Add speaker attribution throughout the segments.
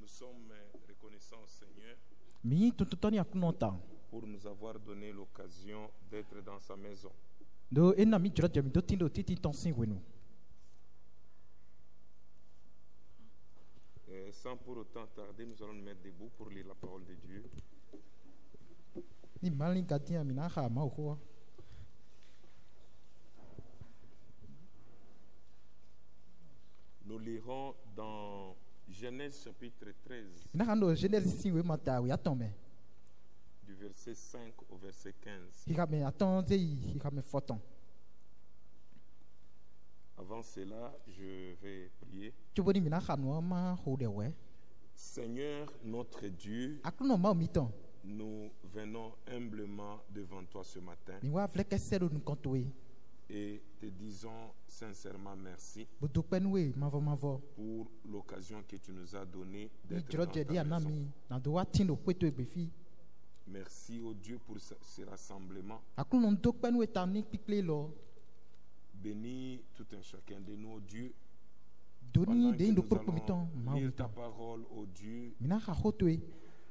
Speaker 1: Nous sommes reconnaissants, Seigneur, pour nous avoir donné l'occasion d'être dans sa maison. Et sans pour autant tarder, nous allons nous mettre debout pour lire la parole de Dieu. Nous lirons dans Genèse chapitre 13, du verset 5 au verset 15. Avant cela, je vais prier. Seigneur, notre Dieu,
Speaker 2: Akluno ma omiton.
Speaker 1: nous venons humblement devant toi ce matin
Speaker 2: Mi wa vle kesero nu kontoe.
Speaker 1: et te disons sincèrement merci
Speaker 2: Bodopenwe mavo.
Speaker 1: pour l'occasion que tu nous as donnée
Speaker 2: Ni
Speaker 1: d'être dans
Speaker 2: jroje di
Speaker 1: ta maison.
Speaker 2: anami na do wa tindo kweto egbefi.
Speaker 1: Merci au Dieu pour ce rassemblement.
Speaker 2: Akluno dopenwe tani pikle lo.
Speaker 1: Bénis tout un chacun de nous, Dieu.
Speaker 2: Doni
Speaker 1: Pendant
Speaker 2: de
Speaker 1: que
Speaker 2: indo
Speaker 1: nous
Speaker 2: porpomiton ma
Speaker 1: allons lire ta
Speaker 2: omiton.
Speaker 1: parole, au Dieu,
Speaker 2: Mina ha hotwe.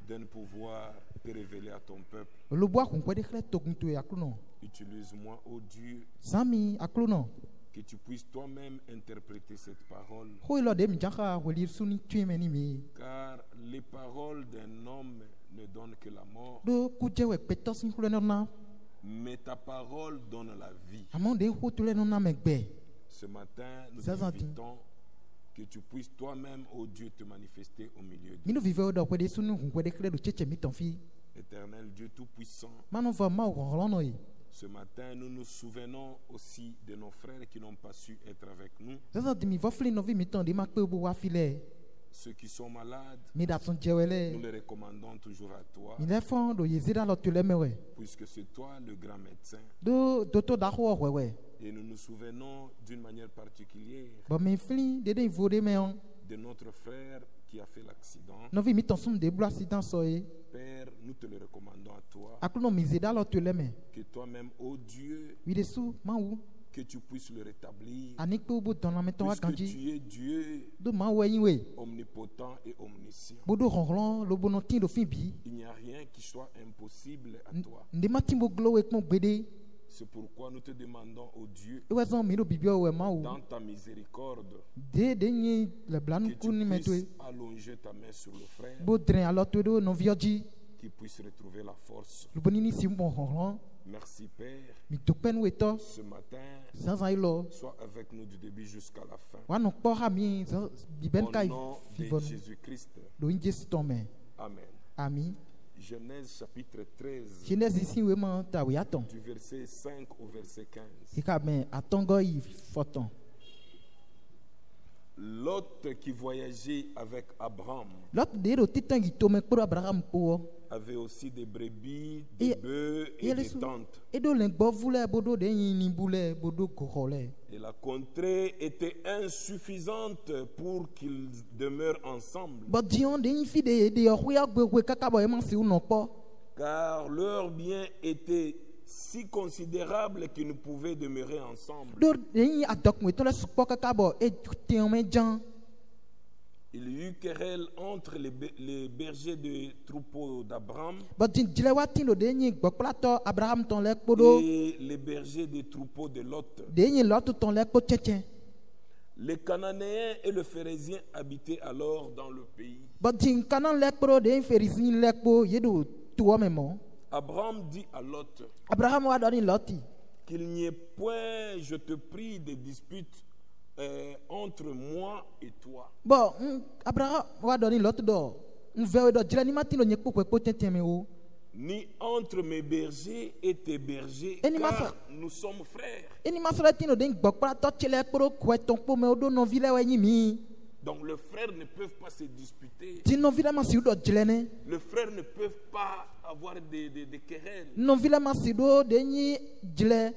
Speaker 1: donne pouvoir te révéler à ton peuple.
Speaker 2: Loboa konkwe de khle tokuntoe akluno.
Speaker 1: Utilise-moi, ô Dieu,
Speaker 2: Sami akluno.
Speaker 1: que tu puisses toi-même interpréter cette parole.
Speaker 2: Ho lo de mi jaka wolir suni twemeni mi.
Speaker 1: Car les paroles d'un homme ne donnent que la mort,
Speaker 2: Do kujewe petos ni kuleno na.
Speaker 1: mais ta parole donne la vie.
Speaker 2: Amon de hotule no na megbe.
Speaker 1: Ce matin, nous
Speaker 2: Ça, ça dit.
Speaker 1: t'invitons que tu puisses toi-même, ô Dieu, te manifester au milieu de nous.
Speaker 2: Mino vive do kwede sunu kwede khle do cheche miton fi.
Speaker 1: Éternel Dieu Tout-Puissant,
Speaker 2: Mano va ma orono yi.
Speaker 1: ce matin, nous nous souvenons aussi de nos frères qui n'ont pas su être avec nous,
Speaker 2: Sasa dimi vofli no vi miton di makpe bo wa file.
Speaker 1: ceux qui sont malades.
Speaker 2: Mi da son
Speaker 1: Nous
Speaker 2: jewele.
Speaker 1: les recommandons toujours à toi,
Speaker 2: Mi le fon do yezira lo tule mewe.
Speaker 1: puisque c'est toi le grand médecin.
Speaker 2: Do doto da ho wewe.
Speaker 1: Et nous nous souvenons d'une manière particulière
Speaker 2: Ba mi fli de vode me on.
Speaker 1: de notre frère qui a fait l'accident.
Speaker 2: No vi miton sum de blo accident so yi.
Speaker 1: Père, nous te le recommandons à toi,
Speaker 2: Akluno mi zeda lo tule me.
Speaker 1: que toi-même, ô Dieu,
Speaker 2: Wi de su ma wu.
Speaker 1: que tu puisses le rétablir,
Speaker 2: Ani kpe bo don na meton wa
Speaker 1: puisque
Speaker 2: ganji.
Speaker 1: tu es Dieu
Speaker 2: Do ma we yin we.
Speaker 1: omnipotent et omniscient.
Speaker 2: Bodo ronron lo bono tin do fin bi.
Speaker 1: Il n'y a rien qui soit impossible à toi.
Speaker 2: Nde ma timbo glo we kpon gbede.
Speaker 1: C'est pourquoi nous te demandons, ô Dieu,
Speaker 2: E we zon mi do bibio we ma wu.
Speaker 1: dans ta miséricorde,
Speaker 2: De nyi le blanu
Speaker 1: que
Speaker 2: ku ni
Speaker 1: tu
Speaker 2: metwe.
Speaker 1: puisses allonger ta main sur le frère,
Speaker 2: Bo dren alo to do no vioji.
Speaker 1: qu'il puisse retrouver la force.
Speaker 2: Lo boni ni sim bon ronron.
Speaker 1: Merci Père.
Speaker 2: Mi dopen we to.
Speaker 1: Ce matin,
Speaker 2: Sansan ilo.
Speaker 1: sois avec nous du début jusqu'à la fin.
Speaker 2: Wa no kpo ha mi biben
Speaker 1: Au
Speaker 2: kai
Speaker 1: nom de
Speaker 2: fivon.
Speaker 1: Jésus-Christ.
Speaker 2: Do inje stome.
Speaker 1: Amen.
Speaker 2: Ami.
Speaker 1: Genèse chapitre 13,
Speaker 2: Genèse ici we man ta we aton.
Speaker 1: du verset 5 au verset 15.
Speaker 2: Ika ben atongo yi foton.
Speaker 1: Lot qui voyageait avec Abraham
Speaker 2: Lot de do titan gi to me kpro Abraham ko.
Speaker 1: avait aussi des brebis, des
Speaker 2: Et-
Speaker 1: bœufs
Speaker 2: et
Speaker 1: et
Speaker 2: elle est
Speaker 1: des
Speaker 2: sous-
Speaker 1: tentes.
Speaker 2: E do len gbo vule bodo de yin ni bule bodo gorole.
Speaker 1: Et la contrée était insuffisante pour qu'ils demeurent ensemble,
Speaker 2: Bo dion de yin fi de ohuya gbe kaka bo e man si uno po.
Speaker 1: car leurs biens étaient si considérables qu'ils ne pouvaient demeurer ensemble.
Speaker 2: Do de yin adok me to le supo kaka bo e ti on me jan.
Speaker 1: Il y eut querelle entre les bergers de troupeaux d'Abraham
Speaker 2: Bo din jile wa tin do de yin gbo plato Abraham ton le kpodo.
Speaker 1: et les bergers des troupeaux de Lot.
Speaker 2: De yin lot ton le kpo cheche.
Speaker 1: Les Cananéens et les Phérésiens habitaient alors dans le pays.
Speaker 2: Bo din kanan le kpodo de yin ferisin le kpo ye do tuo me mo.
Speaker 1: Abraham dit à Lot
Speaker 2: Abraham wa do ni loti.
Speaker 1: qu'il n'y ait point, je te prie, de dispute entre moi et toi.
Speaker 2: Bon, Abraham wa do ni lot do. Nve do jile ni matino nye kpo kpo cheche me o.
Speaker 1: Ni entre mes bergers et tes bergers,
Speaker 2: Et ni
Speaker 1: car
Speaker 2: masa-
Speaker 1: nous sommes frères.
Speaker 2: Eni masole tino de gbo plato chele kpo ko ton kpo me o do no vile we yin mi.
Speaker 1: Donc les frères ne peuvent pas se disputer.
Speaker 2: Ti no vile ma si do jile ne.
Speaker 1: Les frères ne peuvent pas avoir des querelles.
Speaker 2: No vile ma si do de yin jile.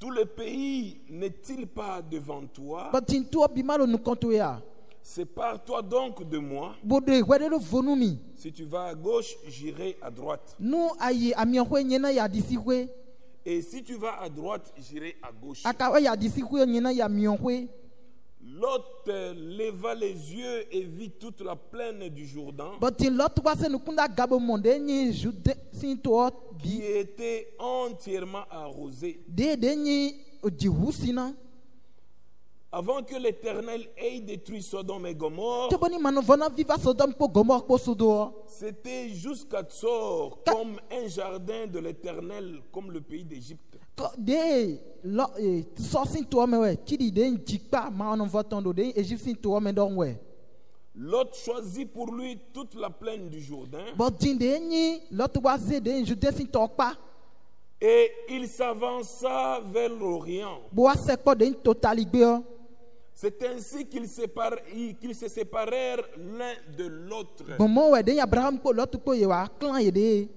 Speaker 1: Tout le pays n'est-il pas devant toi?
Speaker 2: But in tuo bi malo nu konto ya.
Speaker 1: Sépare-toi donc de moi.
Speaker 2: Bodo wede do vonu mi.
Speaker 1: Si tu vas à gauche, j'irai à droite.
Speaker 2: Nu ayi ami hwe nyena ya disi hwe.
Speaker 1: Et si tu vas à droite, j'irai à gauche.
Speaker 2: Aka we ya disi hwe nyena ya mi hwe.
Speaker 1: Lot leva les yeux et vit toute la plaine du Jourdain
Speaker 2: But in lot wa se nu kunda gabo monde nyi jude sin to
Speaker 1: qui
Speaker 2: bi.
Speaker 1: était entièrement arrosée.
Speaker 2: De nyi di husina.
Speaker 1: Avant que l'Éternel ait détruit Sodome et Gomorrhe,
Speaker 2: To boni mano vona viva Sodom po Gomor po sudo.
Speaker 1: c'était jusqu'à Tsor comme un jardin de l'Éternel, comme le pays d'Égypte.
Speaker 2: De lo so sin to me we. Chidi de njikpa ma on voton do de Egypt sin to me don we.
Speaker 1: Lot choisit pour lui toute la plaine du Jourdain
Speaker 2: But in de nyi lot wa ze de jude sin to pa.
Speaker 1: et il s'avança vers l'Orient.
Speaker 2: Bo wa se po de totaligbe o.
Speaker 1: C'est ainsi qu'ils se séparèrent l'un de l'autre.
Speaker 2: Bomo we den Abraham ko lot ko ye wa clan ye de.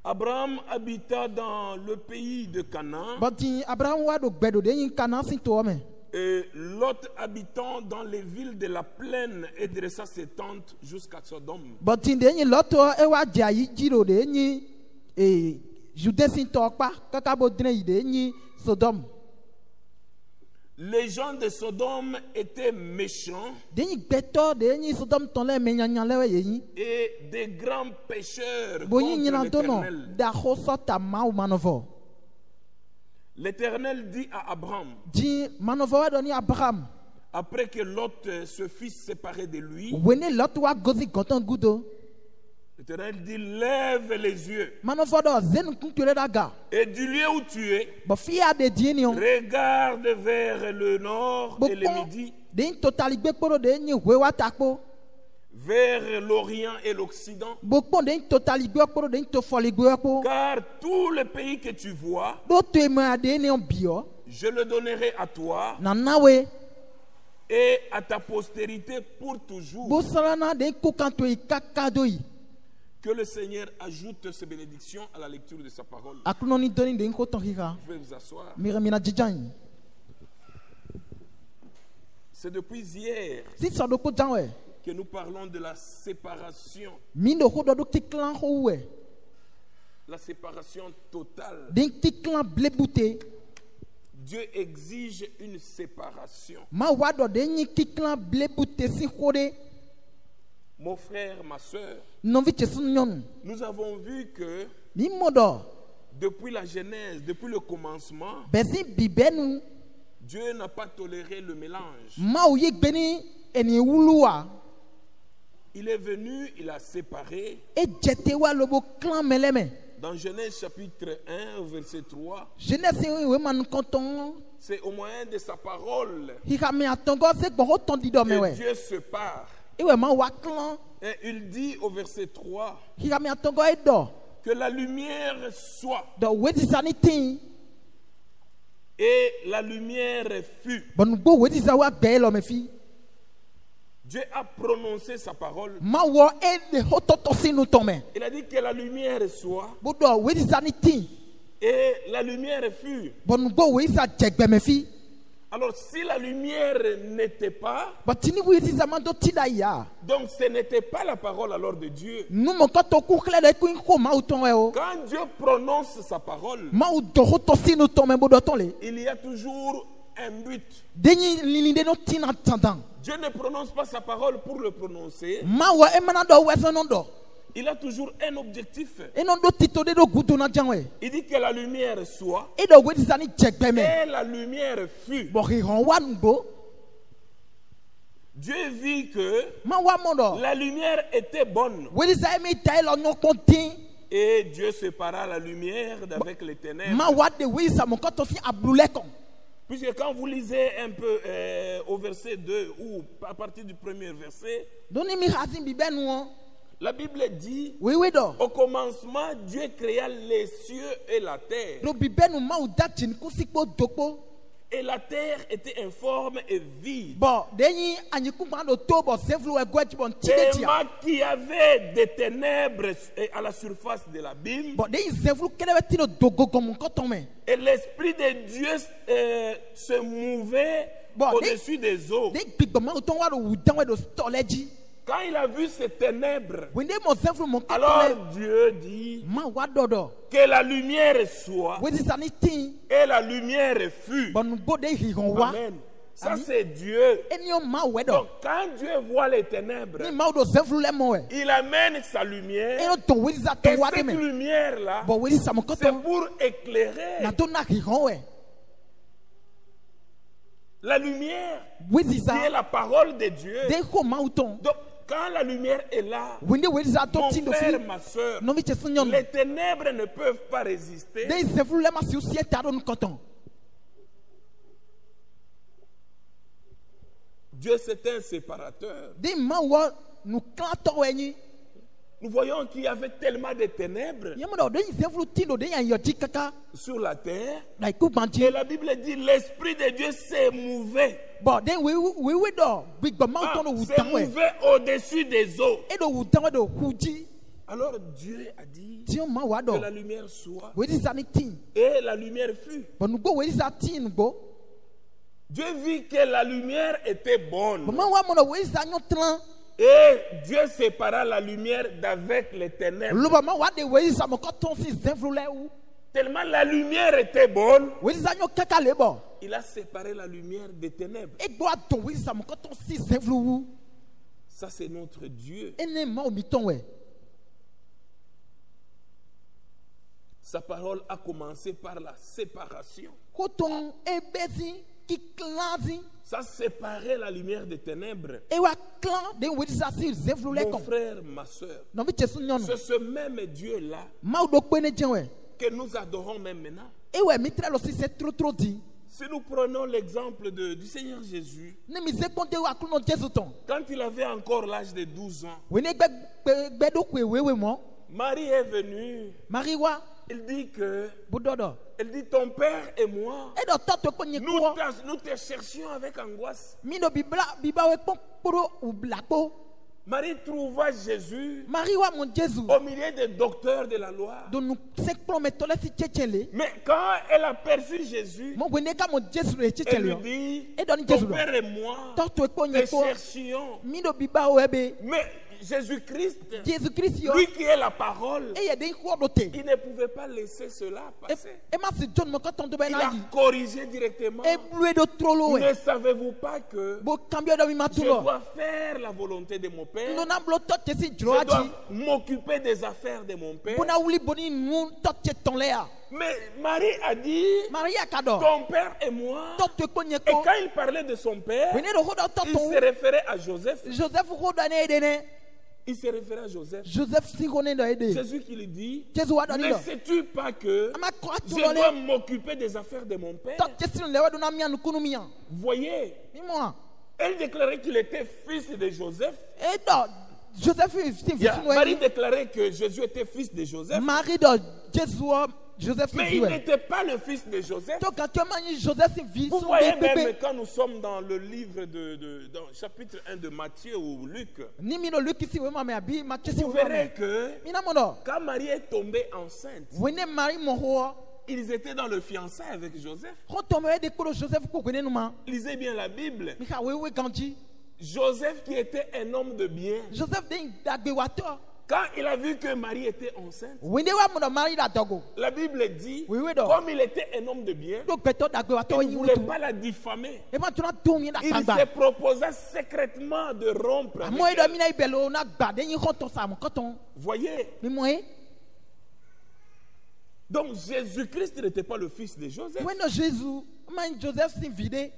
Speaker 1: Abraham habita dans le pays de Canaan.
Speaker 2: But Abraham wa do gbedo den Canaan sin to me.
Speaker 1: Et Lot habitant dans les villes de la plaine et dressa ses tentes jusqu'à Sodome.
Speaker 2: But den lot e wa jayi jiro de ni e Jude sin to pa kaka bo den ide ni Sodome.
Speaker 1: Les gens de Sodome étaient méchants
Speaker 2: Den gbeto de ni Sodome ton le menyanyan le ye.
Speaker 1: et des grands pécheurs
Speaker 2: Bonyi nyina
Speaker 1: contre
Speaker 2: to no
Speaker 1: l'Éternel.
Speaker 2: da ho sota ma o manovo.
Speaker 1: L'Éternel dit à Abraham,
Speaker 2: Di manovo wa do ni Abraham.
Speaker 1: après que Lot se fit séparer de lui,
Speaker 2: Wene lot wa gozi goton gudo.
Speaker 1: l'Éternel dit, lève les yeux
Speaker 2: Manovo do zen kunkele daga.
Speaker 1: et du lieu où tu es,
Speaker 2: Bo fia de dini on.
Speaker 1: regarde vers le nord et le midi,
Speaker 2: Den totali gbekporo de ni wewa takpo.
Speaker 1: vers l'Orient et l'Occident,
Speaker 2: Bokpo den totali gbekporo de to foli gbekpo.
Speaker 1: car tout le pays que tu vois,
Speaker 2: Do to ma de ni on bio.
Speaker 1: je le donnerai à toi
Speaker 2: Na nawe
Speaker 1: et à ta postérité pour toujours.
Speaker 2: bo salana den kukanto ikakadoi.
Speaker 1: Que le Seigneur ajoute ces bénédictions à la lecture de sa parole.
Speaker 2: Akunoni doni den ko tonhira.
Speaker 1: Vous pouvez vous asseoir.
Speaker 2: Miramina jijan.
Speaker 1: C'est depuis hier
Speaker 2: Si so do ko janwe.
Speaker 1: que nous parlons de la séparation.
Speaker 2: Mindo ho do tiklan ho we.
Speaker 1: La séparation totale.
Speaker 2: Den tiklan blebute.
Speaker 1: Dieu exige une séparation.
Speaker 2: Ma wado den ni tiklan blebute si hode.
Speaker 1: Mon frère, ma soeur,
Speaker 2: Non vi chesun nyon.
Speaker 1: nous avons vu que
Speaker 2: Ni modo.
Speaker 1: depuis la Genèse, depuis le commencement,
Speaker 2: Besi bibenu.
Speaker 1: Dieu n'a pas toléré le mélange.
Speaker 2: Ma ou yek beni eni wuluwa.
Speaker 1: Il est venu, il a séparé.
Speaker 2: E jete wa lobo clan meleme.
Speaker 1: Dans Genèse chapitre 1, verset 3,
Speaker 2: Jeunesse we man konton.
Speaker 1: c'est au moyen de sa parole
Speaker 2: Hika me atongo se gbo ton di do me
Speaker 1: que
Speaker 2: we.
Speaker 1: Dieu sépare.
Speaker 2: Iwe ma wa clan.
Speaker 1: Et il dit au verset 3
Speaker 2: Hika me atongo e do.
Speaker 1: que la lumière soit.
Speaker 2: Do wedi sanity.
Speaker 1: Et la lumière fut.
Speaker 2: Bon go wedi za wa gbe lo me fi.
Speaker 1: Dieu a prononcé sa parole.
Speaker 2: Ma wo e de hototo sinu to me.
Speaker 1: Il a dit que la lumière soit.
Speaker 2: Bo do wedi sanity.
Speaker 1: Et la lumière fut.
Speaker 2: Bon go wedi sa jegbe me fi.
Speaker 1: Alors si la lumière n'était pas,
Speaker 2: But tini wedi za man do tida ya.
Speaker 1: donc ce n'était pas la parole alors de Dieu.
Speaker 2: Nu mo ko to ku kle de ku ko ma uton e o.
Speaker 1: Quand Dieu prononce sa parole,
Speaker 2: Ma u do hoto sinu to me bo do ton le.
Speaker 1: il y a toujours un but.
Speaker 2: Deni lilinde no tina tandan.
Speaker 1: Dieu ne prononce pas sa parole pour le prononcer.
Speaker 2: Ma wa e mana do we no do.
Speaker 1: Il a toujours un objectif.
Speaker 2: E no do tito de do gudu na janwe.
Speaker 1: Il dit que la lumière soit.
Speaker 2: E do wedi zani jegbe me.
Speaker 1: Et la lumière fut.
Speaker 2: Bo ri ron wa ngbo.
Speaker 1: Dieu vit que
Speaker 2: Ma wa mo do.
Speaker 1: la lumière était bonne.
Speaker 2: Wedi za mi tai lo no kontin.
Speaker 1: Et Dieu sépara la lumière d'avec les ténèbres.
Speaker 2: Ma wa de wedi sa mo ko to fi ablule kon.
Speaker 1: Puisque quand vous lisez un peu au verset 2 ou à partir du premier verset,
Speaker 2: Doni mi hazin bi benu on.
Speaker 1: la Bible dit,
Speaker 2: We do.
Speaker 1: au commencement, Dieu créa les cieux et la terre.
Speaker 2: Do bi benu ma u datin ku sikpo dokpo.
Speaker 1: Et la terre était informe et vide.
Speaker 2: Bo deni anyiku ma do to bo sevlu e gwaji bon
Speaker 1: Et
Speaker 2: tidetia.
Speaker 1: qu'il y avait des ténèbres à la surface de l'abîme.
Speaker 2: Bo deni sevlu kele tino dogo gomun ko ton me.
Speaker 1: Et l'Esprit de Dieu se mouvait
Speaker 2: Bon,
Speaker 1: au-dessus des eaux.
Speaker 2: De bigbo ma uton wa do udan we do stoleji.
Speaker 1: Quand il a vu ces ténèbres,
Speaker 2: Wende mo sevlu mo ko
Speaker 1: alors
Speaker 2: ton le.
Speaker 1: Dieu dit
Speaker 2: Ma wa dodo.
Speaker 1: que la lumière soit.
Speaker 2: Wedi zani tin.
Speaker 1: Et la lumière fut.
Speaker 2: Bon go de hi ron wa.
Speaker 1: Amen. Ça
Speaker 2: Amen.
Speaker 1: c'est Dieu.
Speaker 2: Eni o ma we do.
Speaker 1: Donc quand Dieu voit les ténèbres,
Speaker 2: Ni ma do sevlu le mo we.
Speaker 1: il amène sa lumière.
Speaker 2: E no to wedi za
Speaker 1: Et
Speaker 2: to wa de
Speaker 1: cette
Speaker 2: me.
Speaker 1: lumière-là,
Speaker 2: Bo wedi sa mo ko
Speaker 1: c'est
Speaker 2: ton.
Speaker 1: pour éclairer.
Speaker 2: Na to na hi ron we.
Speaker 1: La lumière
Speaker 2: Wedi
Speaker 1: qui
Speaker 2: za
Speaker 1: est la parole de Dieu.
Speaker 2: de ko ma uton.
Speaker 1: Donc quand la lumière est là,
Speaker 2: Wende wedi za to
Speaker 1: mon
Speaker 2: tin do
Speaker 1: frère,
Speaker 2: fi.
Speaker 1: ma soeur,
Speaker 2: No mi chesun nyon.
Speaker 1: les ténèbres ne peuvent pas résister.
Speaker 2: De sevlu le ma si o si eta do nkoton.
Speaker 1: Dieu c'est un séparateur.
Speaker 2: De ma wa nu klan to we ni.
Speaker 1: Nous voyons qu'il y avait tellement de ténèbres
Speaker 2: Yemo do de sevlu tin do de yan yoti kaka.
Speaker 1: sur la terre.
Speaker 2: Like ku
Speaker 1: Et
Speaker 2: banti.
Speaker 1: la Bible dit l'Esprit de Dieu s'est mouvé.
Speaker 2: Bon, then we do big but mountain wu
Speaker 1: s'est
Speaker 2: tang we.
Speaker 1: mouvé au-dessus des eaux.
Speaker 2: E do wu tang we do huji.
Speaker 1: Alors Dieu a dit
Speaker 2: Ti o ma wa do.
Speaker 1: que la lumière soit.
Speaker 2: We di sa ni tin.
Speaker 1: Et la lumière fut.
Speaker 2: Bon nu go we di sa tin go.
Speaker 1: Dieu vit que la lumière était bonne.
Speaker 2: Bon ma wa mo no we di sa nyo tran.
Speaker 1: Et Dieu sépara la lumière d'avec les ténèbres.
Speaker 2: Lu ba ma wa de we di sa mo ko ton si zenflule wu.
Speaker 1: Tellement la lumière était bonne,
Speaker 2: We di sa nyo kaka le bo.
Speaker 1: il a séparé la lumière des ténèbres.
Speaker 2: E do aton we di sa mo ko ton si zenflu wu.
Speaker 1: Ça, c'est notre Dieu.
Speaker 2: E ne ma o mi ton we.
Speaker 1: Sa parole a commencé par la séparation.
Speaker 2: Ko ton e bezi ki klanzi.
Speaker 1: Ça séparait la lumière des ténèbres.
Speaker 2: E wa klan de we di sa si zenflule
Speaker 1: Mon
Speaker 2: kon.
Speaker 1: frère, ma soeur,
Speaker 2: Non vi chesu nyon.
Speaker 1: c'est ce même Dieu-là
Speaker 2: Ma o do pe ne jen we.
Speaker 1: que nous adorons même maintenant.
Speaker 2: E we mi tre lo si c'est trop dit.
Speaker 1: Si nous prenons l'exemple du Seigneur Jésus,
Speaker 2: Ne mi se konte wa kuno Jesu ton.
Speaker 1: quand il avait encore l'âge de 12 ans,
Speaker 2: We ne gbe do kwe we mo.
Speaker 1: Marie est venue.
Speaker 2: Marie wa
Speaker 1: Il dit que,
Speaker 2: budodo.
Speaker 1: elle dit, ton père et moi,
Speaker 2: E do tato ko nye ko.
Speaker 1: nous te cherchions avec angoisse.
Speaker 2: Mi no bibla biba we pon poro u blako.
Speaker 1: Marie trouva Jésus
Speaker 2: Marie wa mon Jesu.
Speaker 1: au milieu des docteurs de la loi.
Speaker 2: Do nu se klo me tole si chechele.
Speaker 1: Mais quand elle a perçu Jésus,
Speaker 2: Mo we ne ka mon Jesu le
Speaker 1: elle
Speaker 2: chechele
Speaker 1: lui
Speaker 2: yo.
Speaker 1: dit,
Speaker 2: Et donne
Speaker 1: ton
Speaker 2: Jésus.
Speaker 1: père et moi,
Speaker 2: Tato ko
Speaker 1: te
Speaker 2: nye ko.
Speaker 1: cherchions.
Speaker 2: Mi no biba we be.
Speaker 1: Mais Jésus-Christ,
Speaker 2: Jésus Christ yo.
Speaker 1: lui qui est la parole,
Speaker 2: E ye de ko do te.
Speaker 1: il ne pouvait pas laisser cela passer.
Speaker 2: E ma si John mo ko ton do be
Speaker 1: Il
Speaker 2: na
Speaker 1: a
Speaker 2: yi.
Speaker 1: corrigé directement.
Speaker 2: E blue do trolo we.
Speaker 1: Ne savez-vous pas que
Speaker 2: Bo cambio do mi
Speaker 1: je
Speaker 2: matulo.
Speaker 1: dois faire la volonté de mon Père?
Speaker 2: No na blo to te si
Speaker 1: Je
Speaker 2: droaji.
Speaker 1: dois m'occuper des affaires de mon Père.
Speaker 2: Bona wuli boni nu to te ton le a.
Speaker 1: Mais Marie a dit,
Speaker 2: Maria kado.
Speaker 1: ton père et moi.
Speaker 2: To te ko nye
Speaker 1: Et
Speaker 2: ko.
Speaker 1: quand il parlait de son père,
Speaker 2: We ne do ho do to
Speaker 1: il
Speaker 2: ton.
Speaker 1: se référait à Joseph.
Speaker 2: Joseph ho do ne de ne.
Speaker 1: Il se référait à Joseph.
Speaker 2: Joseph si ko ne do e de.
Speaker 1: Jésus qui lui dit,
Speaker 2: Jésus wa do ni
Speaker 1: ne
Speaker 2: do.
Speaker 1: sais-tu pas que
Speaker 2: Ama ko
Speaker 1: je
Speaker 2: tu lo
Speaker 1: dois
Speaker 2: le.
Speaker 1: m'occuper des affaires de mon père?
Speaker 2: To te si le wa do na mi anu kunu mi an.
Speaker 1: Voyez,
Speaker 2: Mi mo.
Speaker 1: elle déclarait qu'il était fils de Joseph.
Speaker 2: E do Joseph si
Speaker 1: Marie
Speaker 2: fi
Speaker 1: déclarait que Jésus était fils de Joseph.
Speaker 2: Marie do Jésus Joseph
Speaker 1: Mais
Speaker 2: fi
Speaker 1: il
Speaker 2: we.
Speaker 1: n'était pas le fils de Joseph.
Speaker 2: To ka tu mani Joseph fi
Speaker 1: Vous
Speaker 2: son
Speaker 1: voyez
Speaker 2: bébé.
Speaker 1: même quand nous sommes dans le livre dans chapitre 1 de Matthieu ou Luc,
Speaker 2: Ni mi no luki si we ma me abi ma chesi
Speaker 1: vous
Speaker 2: we ma
Speaker 1: verrez
Speaker 2: me.
Speaker 1: que
Speaker 2: Mi na mo do.
Speaker 1: quand Marie est tombée enceinte,
Speaker 2: We ne Marie mo ho.
Speaker 1: ils étaient dans le fiançailles avec Joseph.
Speaker 2: Ho to me de ko Joseph ko ne nu ma.
Speaker 1: Lisez bien la Bible.
Speaker 2: Mi ka we ganji.
Speaker 1: Joseph qui était un homme de bien,
Speaker 2: Joseph de dagbe wa to.
Speaker 1: quand il a vu que Marie était enceinte,
Speaker 2: We ne wa mo do Marie da dogo.
Speaker 1: la Bible dit,
Speaker 2: Oui, oui, donc.
Speaker 1: comme il était un homme de bien,
Speaker 2: Do gbeto dagbe wa to
Speaker 1: il ne
Speaker 2: yin
Speaker 1: voulait
Speaker 2: wutu.
Speaker 1: pas la diffamer.
Speaker 2: E ma tuna to mi da
Speaker 1: Il
Speaker 2: kagba.
Speaker 1: se proposa secrètement de rompre avec
Speaker 2: Mo e do
Speaker 1: elle.
Speaker 2: mi na ibelo na gba de yin ho to sa mo ko ton.
Speaker 1: Voyez,
Speaker 2: Mi mo e.
Speaker 1: donc Jésus-Christ n'était pas le fils de Joseph.
Speaker 2: We no Jésus, man Joseph sin vide.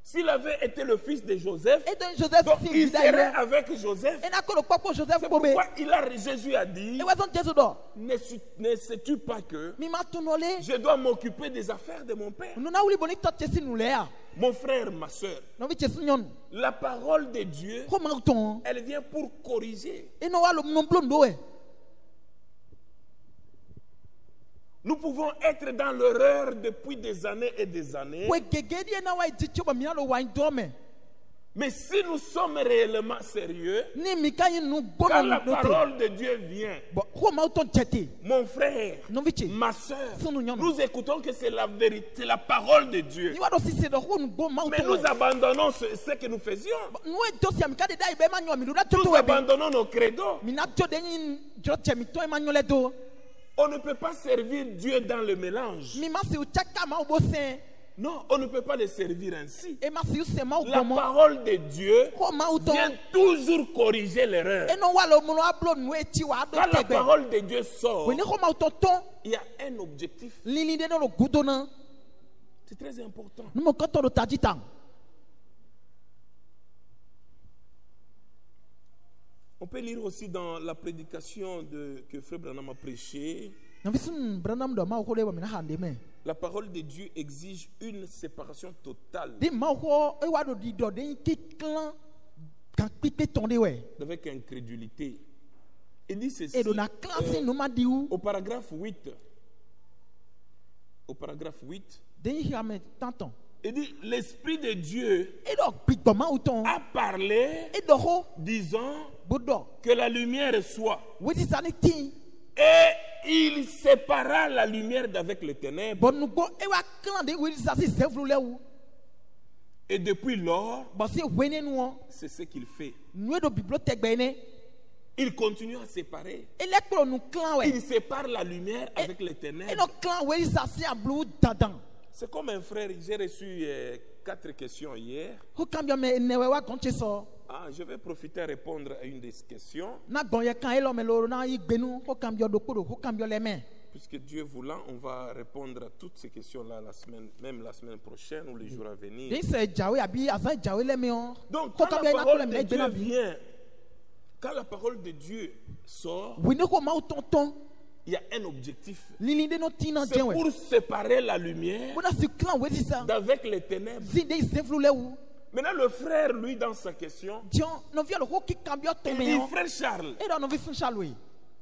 Speaker 1: S'il avait été le fils de Joseph,
Speaker 2: E don Joseph
Speaker 1: donc
Speaker 2: sin
Speaker 1: il
Speaker 2: vide
Speaker 1: serait
Speaker 2: ire.
Speaker 1: avec Joseph.
Speaker 2: E na ko lo popo Joseph
Speaker 1: C'est
Speaker 2: bobe.
Speaker 1: pourquoi Jésus a dit,
Speaker 2: E wa son Jésus do.
Speaker 1: ne sais-tu pas que
Speaker 2: Mi ma tunole.
Speaker 1: je dois m'occuper des affaires de mon père?
Speaker 2: Nu na wuli boni to chesi nu le a.
Speaker 1: Mon frère, ma soeur,
Speaker 2: No vi chesu nyon.
Speaker 1: la parole de Dieu,
Speaker 2: Ko ma ton.
Speaker 1: elle vient pour corriger.
Speaker 2: E no wa lo non blondo e.
Speaker 1: Nous pouvons être dans l'erreur depuis des années et des années,
Speaker 2: We gegedi e na wa di choba mi na lo wa ndo me.
Speaker 1: mais si nous sommes réellement sérieux,
Speaker 2: Ni mi ka yin nu
Speaker 1: quand
Speaker 2: bono
Speaker 1: la
Speaker 2: nu do te.
Speaker 1: parole de Dieu vient,
Speaker 2: Bo ko ma ton chete.
Speaker 1: mon frère,
Speaker 2: No vi che.
Speaker 1: ma soeur,
Speaker 2: Sunu nyono.
Speaker 1: nous écoutons que c'est la vérité, c'est la parole de Dieu.
Speaker 2: Ni wa do si se do ho nu go ma
Speaker 1: Mais
Speaker 2: ton.
Speaker 1: nous abandonnons ce que nous faisions.
Speaker 2: Nu e do si am ka de dai be ma nyo mi do da
Speaker 1: Nous
Speaker 2: choto we be.
Speaker 1: abandonnons nos credos.
Speaker 2: Mi na cho de yin jo che mi to e ma nyole do.
Speaker 1: On ne peut pas servir Dieu dans le mélange.
Speaker 2: Mi ma si u chaka ma bo sen.
Speaker 1: Non, on ne peut pas le servir ainsi.
Speaker 2: E ma si u se ma u
Speaker 1: La
Speaker 2: gomo.
Speaker 1: parole de Dieu
Speaker 2: Ko ma u ton.
Speaker 1: vient toujours corriger l'erreur.
Speaker 2: E no wa lo mu no ablo nu e ti wa do
Speaker 1: Quand la
Speaker 2: tegbe.
Speaker 1: parole de Dieu sort,
Speaker 2: We ne ko ma u ton ton.
Speaker 1: il y a un objectif.
Speaker 2: Lili de no lo gudo na.
Speaker 1: C'est très important.
Speaker 2: Nu mo ko to do tajitang.
Speaker 1: On peut lire aussi dans la prédication que Frère Branham a prêché,
Speaker 2: Na visun Branham do ma ko le wa mi na hande me.
Speaker 1: la parole de Dieu exige une séparation totale
Speaker 2: Di ma ko e wa do di do de ki clan kan pipe ton de we.
Speaker 1: avec incrédulité. Il dit ceci
Speaker 2: E do na classe no ma di u.
Speaker 1: au paragraphe 8. Au paragraphe 8,
Speaker 2: De yi ha me tanton.
Speaker 1: Il dit, l'Esprit de Dieu
Speaker 2: eɖɔ gbigbɔma wotɔn
Speaker 1: a parlé,
Speaker 2: eɖɔ xɔ
Speaker 1: disant
Speaker 2: gbɔdɔ
Speaker 1: que la lumière soit.
Speaker 2: wetisa ne ti
Speaker 1: Et il sépara la lumière d'avec les ténèbres.
Speaker 2: bɔnugbɔ ewa klan de wetisa si zɛvlu lɛ wu
Speaker 1: Et depuis lors,
Speaker 2: bɔsi wene nuɔ
Speaker 1: c'est ce qu'il fait.
Speaker 2: nue do biblo tɛgbɛ ne
Speaker 1: Il continue à séparer.
Speaker 2: elɛ kplɔ nu klan
Speaker 1: Il
Speaker 2: wɛ
Speaker 1: sépare la lumière avec les ténèbres.
Speaker 2: enɔ klan wetisa si ablu dandan
Speaker 1: C'est comme un frère, j'ai reçu 4 questions hier.
Speaker 2: ho kan biɔ mɛ enewɛ wa gɔn tse sɔ
Speaker 1: Ah, je vais profiter à répondre à une des questions.
Speaker 2: na gɔn yɛ kan elɔ mɛ loro na yi gbenu ho kan biɔ do kpo do ho kan biɔ lɛ mɛ
Speaker 1: Puisque Dieu voulant, on va répondre à toutes ces questions-là la semaine, même la semaine prochaine ou les jours à venir.
Speaker 2: den sɛ jawe abi azan jawe lɛ mɛ ɔ
Speaker 1: Donc,
Speaker 2: ho
Speaker 1: quand
Speaker 2: kan
Speaker 1: la
Speaker 2: biɔ ina kplɔ
Speaker 1: parole
Speaker 2: lɛ
Speaker 1: de
Speaker 2: mɛ
Speaker 1: Dieu
Speaker 2: gbena bi
Speaker 1: vient, quand la parole de Dieu sort,
Speaker 2: wene ko maaw tɔntɔn
Speaker 1: il y a un objectif.
Speaker 2: lili de no tina
Speaker 1: C'est
Speaker 2: jɛn wɛ
Speaker 1: pour séparer la lumière
Speaker 2: bona si klan wetisa
Speaker 1: d'avec les ténèbres.
Speaker 2: zi de zɛvlu lɛ wu
Speaker 1: Maintenant, le frère, lui, dans sa question,
Speaker 2: diɔn nɔvia le ho ki kan biɔ
Speaker 1: il
Speaker 2: tɔn
Speaker 1: dit,
Speaker 2: mɛ ɔ
Speaker 1: frère Charles,
Speaker 2: eɖɔ nɔvi fun saloe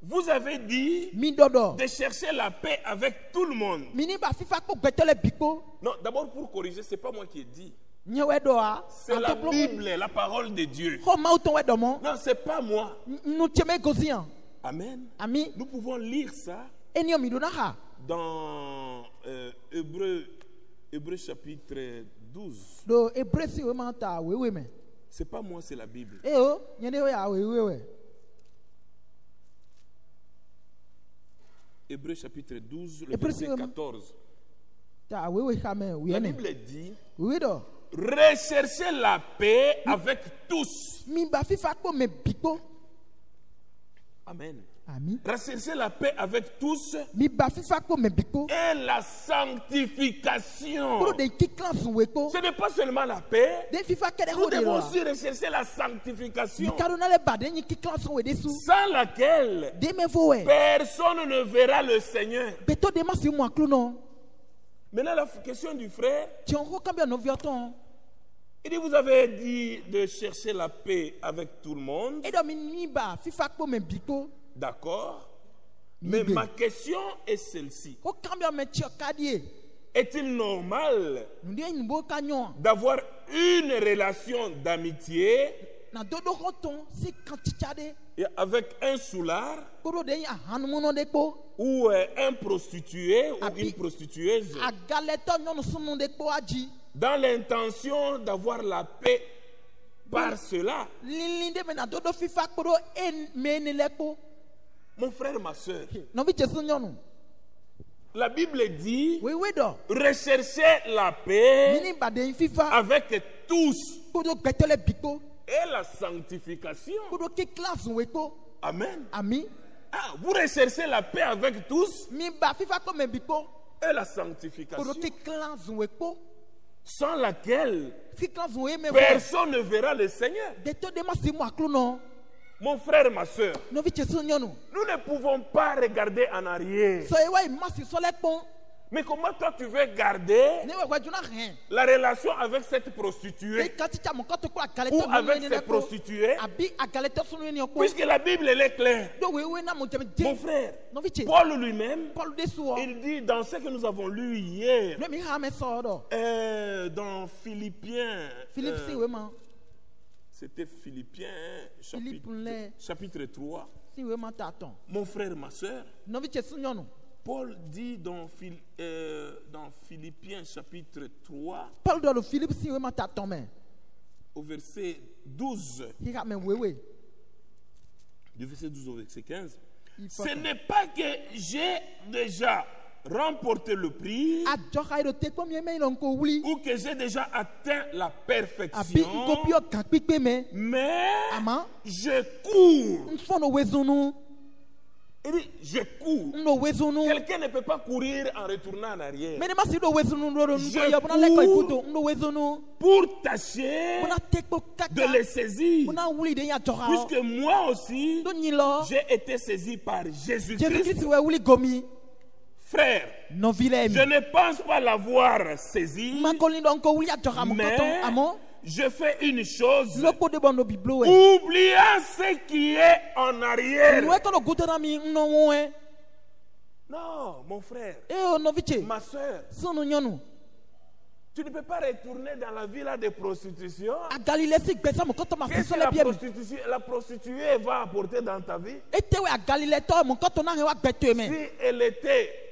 Speaker 1: vous avez dit
Speaker 2: mi dɔdɔ
Speaker 1: de chercher la paix avec tout le monde.
Speaker 2: mi ni ba fifa kpo gbɛtɔ lɛ bi kpo
Speaker 1: Non, d'abord pour corriger, c'est pas moi qui ai dit.
Speaker 2: nyɛwɛ dɔa
Speaker 1: C'est la Bible, la parole de Dieu.
Speaker 2: ho maaw tɔn wɛ dɔmɔ
Speaker 1: Non, c'est pas moi.
Speaker 2: nu tɛmɛ gosi yan
Speaker 1: Amen.
Speaker 2: ami
Speaker 1: Nous pouvons lire ça
Speaker 2: eniyan mi donna ha
Speaker 1: dans Hébreux chapitre 12.
Speaker 2: do ebresi wo ma ta wewe mɛ
Speaker 1: C'est pas moi, c'est la Bible.
Speaker 2: e o nyɛ de ya wewe wɛ
Speaker 1: Hébreux chapitre 12, le
Speaker 2: Hébreux,
Speaker 1: verset
Speaker 2: c'est-
Speaker 1: 14.
Speaker 2: ta wewe ha mɛ
Speaker 1: La
Speaker 2: wuyɛ ne
Speaker 1: Bible dit,
Speaker 2: wewe dɔ
Speaker 1: recherchez la paix avec tous.
Speaker 2: mi ba fifa kpo mɛ bi kpo
Speaker 1: Amen.
Speaker 2: ami
Speaker 1: Recherchez la paix avec tous
Speaker 2: mi ba fifa kpo mɛ bi kpo
Speaker 1: et la sanctification.
Speaker 2: kuro de ki klan sun we kpo
Speaker 1: Ce n'est pas seulement la paix.
Speaker 2: de fifa kɛrɛ
Speaker 1: Nous
Speaker 2: ho de
Speaker 1: devons
Speaker 2: lɔ
Speaker 1: aussi rechercher la
Speaker 2: mi
Speaker 1: sanctification,
Speaker 2: ka do n'ale ba de nyi ki klan sun we de su
Speaker 1: sans laquelle
Speaker 2: de mɛ fo wɛ
Speaker 1: personne ne verra le Seigneur.
Speaker 2: beto de ma si mu aklo nɔ
Speaker 1: Maintenant, la question du frère,
Speaker 2: tiɲɛ ho kan biɔ nɔviɔ tɔn
Speaker 1: il dit, vous avez dit de chercher la paix avec tout le monde,
Speaker 2: e dɔ mi ba fifa kpo mɛ bi kpo
Speaker 1: d'accord, mais
Speaker 2: Libé.
Speaker 1: ma question est celle-ci.
Speaker 2: ho kan biɔ mɛ tiɔ ka di ye
Speaker 1: Est-il normal
Speaker 2: nu de nubo ka ɲɔ
Speaker 1: d'avoir une relation d'amitié
Speaker 2: na dodo ho tɔn si kan titsa de
Speaker 1: avec un soulard
Speaker 2: kuro de yi ahanumunɔ de kpo
Speaker 1: ou un prostitué ou
Speaker 2: Abi-
Speaker 1: une prostitueuse
Speaker 2: agalɛtɔ nyɔnu sunu de kpo adzi
Speaker 1: dans l'intention d'avoir la paix par cela?
Speaker 2: lili de mɛ na dodo fifa kpo do e mɛ ne lɛ kpo
Speaker 1: Mon frère, ma soeur,
Speaker 2: nɔvi jesu nyɔnu
Speaker 1: la Bible dit
Speaker 2: wewe dɔ
Speaker 1: recherchez la paix
Speaker 2: mini ba de fifa
Speaker 1: avec tous
Speaker 2: kpo do gbɛtɔ lɛ bi kpo
Speaker 1: et la sanctification.
Speaker 2: kpo do ki klan sun we kpo
Speaker 1: Amen.
Speaker 2: ami
Speaker 1: Ah, vous recherchez la paix avec tous
Speaker 2: mi ba fifa kpo mɛ bi kpo
Speaker 1: et la
Speaker 2: kpo do
Speaker 1: sanctification,
Speaker 2: ki klan sun we kpo
Speaker 1: sans laquelle
Speaker 2: fi klan sun we mɛ fɔ
Speaker 1: personne ne verra le Seigneur.
Speaker 2: beto de ma si mu aklo nɔ
Speaker 1: Mon frère, ma soeur,
Speaker 2: nɔvi jesu nyɔnu
Speaker 1: nous ne pouvons pas regarder en arrière.
Speaker 2: sɔ ye wa yi ma si sɔlɛ kpɔn
Speaker 1: Mais comment toi tu veux garder
Speaker 2: ne wɛ wɛ juna hɛn
Speaker 1: la relation avec cette
Speaker 2: e
Speaker 1: prostituée
Speaker 2: ka titsa mɔ kɔtɔ kó
Speaker 1: ou
Speaker 2: agalɛtɔ
Speaker 1: avec
Speaker 2: sunu
Speaker 1: ces
Speaker 2: ye ne kpo
Speaker 1: prostituées?
Speaker 2: abi agalɛtɔ sunu ye ne kpo
Speaker 1: Puisque la Bible elle est claire.
Speaker 2: do wewe na mo jɛmɛ
Speaker 1: Mon
Speaker 2: den
Speaker 1: frère,
Speaker 2: nɔvi tse
Speaker 1: Paul lui-même,
Speaker 2: paul de su wɔ
Speaker 1: il dit dans ce que nous avons lu hier,
Speaker 2: ne mi ha mɛ sɔ dɔ
Speaker 1: dans Philippiens,
Speaker 2: philippe si we ma
Speaker 1: c'était Philippiens
Speaker 2: Philippe lait.
Speaker 1: chapitre 3.
Speaker 2: si we ma ta tɔn
Speaker 1: Mon frère, ma soeur,
Speaker 2: nɔvi tse su nyɔnu
Speaker 1: Paul dit dans Philippiens chapitre 3
Speaker 2: paul dɔ do philippe si we ma ta tɔn mɛ
Speaker 1: au verset 12,
Speaker 2: hi ka mɛ wewe
Speaker 1: du verset 12 au verset 15,
Speaker 2: il faut
Speaker 1: ce n'est pas que j'ai déjà remporté le prix
Speaker 2: adzɔxa yi do te kpɔ mi mɛ yi lɔ nko wuli
Speaker 1: ou que j'ai déjà atteint la
Speaker 2: abi
Speaker 1: perfection,
Speaker 2: nko pi yɔ gan kpikpe mɛ
Speaker 1: mais
Speaker 2: ama
Speaker 1: je cours.
Speaker 2: n fɔ no wezunu
Speaker 1: Il dit, je cours.
Speaker 2: n do wezunu
Speaker 1: Quelqu'un ne peut pas courir en retournant en arrière.
Speaker 2: mɛ ne ma si do wezunu do do
Speaker 1: Je
Speaker 2: nko yɔ bona lɛ kɔ
Speaker 1: cours.
Speaker 2: ikudo n do wezunu
Speaker 1: Pour tâcher
Speaker 2: bona te kpɔ
Speaker 1: de
Speaker 2: kaka
Speaker 1: les saisir.
Speaker 2: bona wuli de ya dzɔxa
Speaker 1: Puisque moi aussi,
Speaker 2: do nyi lɔ
Speaker 1: j'ai été saisi par
Speaker 2: jesu
Speaker 1: Jésus-Christ.
Speaker 2: kristu wɛ wuli gomi
Speaker 1: Frère,
Speaker 2: nɔvi lɛ
Speaker 1: je
Speaker 2: mi
Speaker 1: ne pense pas l'avoir saisi,
Speaker 2: makɔli dɔ nko wuli adzɔxa mo
Speaker 1: mais
Speaker 2: kɔtɔn amɔ
Speaker 1: je fais une chose,
Speaker 2: lɔkpo de bɔ no biblo wɛ
Speaker 1: oubliant ce qui est en arrière.
Speaker 2: nuwɛ tɔ do gudana mi n nɔ ŋuwɛ
Speaker 1: Non, mon frère,
Speaker 2: e o nɔvi tse
Speaker 1: ma soeur,
Speaker 2: sunu nyɔnu
Speaker 1: Tu ne peux pas retourner dans la vie là de prostitution.
Speaker 2: A Galilée si gbesa mo koto ma
Speaker 1: Qu'est-ce
Speaker 2: fiso
Speaker 1: que
Speaker 2: le bien.
Speaker 1: la prostituée va apporter dans ta vie?
Speaker 2: Ete we a Galilée to mo koto na wa gbeto me.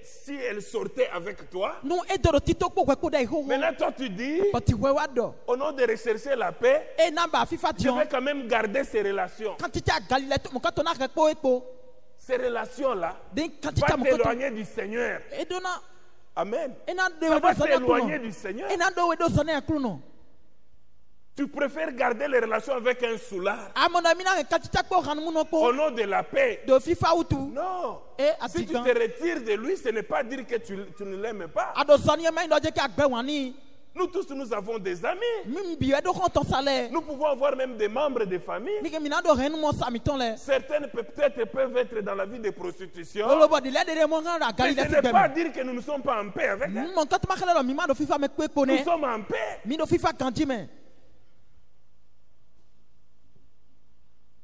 Speaker 1: Si elle sortait avec toi,
Speaker 2: Nu edoro tito po kwe ko dai ho.
Speaker 1: maintenant toi tu dis,
Speaker 2: But we wa do.
Speaker 1: au nom de rechercher la paix,
Speaker 2: E namba FIFA
Speaker 1: je
Speaker 2: dion.
Speaker 1: vais quand même garder ces relations.
Speaker 2: Quand tu as Galilée to mo koto na repo epo.
Speaker 1: Ces relations-là
Speaker 2: Den quand tu
Speaker 1: vont
Speaker 2: as mo koto.
Speaker 1: t'éloigner du Seigneur.
Speaker 2: E dona
Speaker 1: Amen.
Speaker 2: e na de
Speaker 1: Ça
Speaker 2: we
Speaker 1: va
Speaker 2: do sana
Speaker 1: t'éloigner
Speaker 2: kuno.
Speaker 1: du Seigneur.
Speaker 2: E na do we do sana kuno.
Speaker 1: Tu préfères garder les relations avec un soulard
Speaker 2: Amona mina quand tu as ko han mu no po.
Speaker 1: au nom de la paix.
Speaker 2: Do FIFA utu.
Speaker 1: Non.
Speaker 2: E
Speaker 1: Si tu
Speaker 2: atigan.
Speaker 1: te retires de lui, ce n'est pas dire que tu ne l'aimes pas.
Speaker 2: Ado sani me ndo je ka gbe wani.
Speaker 1: Nous tous, nous avons des amis.
Speaker 2: Mi bi do kon ton salaire.
Speaker 1: Nous pouvons avoir même des membres de famille.
Speaker 2: Mi ke mina do ren mo sa mi ton le.
Speaker 1: Certaines peut-être peuvent être dans la vie de prostitution.
Speaker 2: Olo bo di le de mo ran
Speaker 1: Mais
Speaker 2: Galilée
Speaker 1: ce
Speaker 2: si
Speaker 1: n'est
Speaker 2: gbe.
Speaker 1: pas dire que nous ne sommes pas en paix avec elle.
Speaker 2: Mon koto ma kele lo mi ma do FIFA me kwe ko
Speaker 1: Nous
Speaker 2: ne.
Speaker 1: sommes en paix.
Speaker 2: Mi do FIFA kanji me.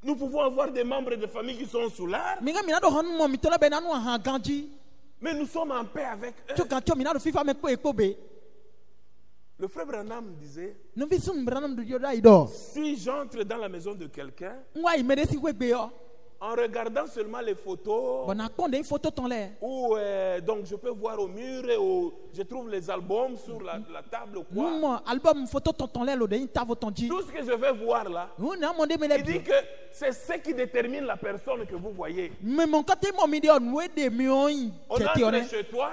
Speaker 1: Nous pouvons avoir des membres de famille qui sont sous l'art,
Speaker 2: Mi ke mina do han mo mi ton le be na nu han ganji.
Speaker 1: mais nous sommes en paix avec
Speaker 2: Tu
Speaker 1: eux.
Speaker 2: kan tu mina do FIFA me kwe ko be.
Speaker 1: Le frère Branham disait,
Speaker 2: No vi sun branam do yoda ido.
Speaker 1: si j'entre dans la maison de quelqu'un,
Speaker 2: Ngwa i me de si we gbe yo.
Speaker 1: en regardant seulement les photos,
Speaker 2: Bon na kon de photo ton le.
Speaker 1: ou donc je peux voir au mur, ou je trouve les albums sur la table ou quoi.
Speaker 2: Mo album photo ton le lo de ta votonji.
Speaker 1: Tout ce que je vais voir là,
Speaker 2: Ou na mo de me le
Speaker 1: il dit
Speaker 2: bi.
Speaker 1: que c'est ce qui détermine la personne que vous voyez.
Speaker 2: Mais mon côté mo mi de on we de mi on
Speaker 1: On
Speaker 2: jeti one.
Speaker 1: entre chez toi,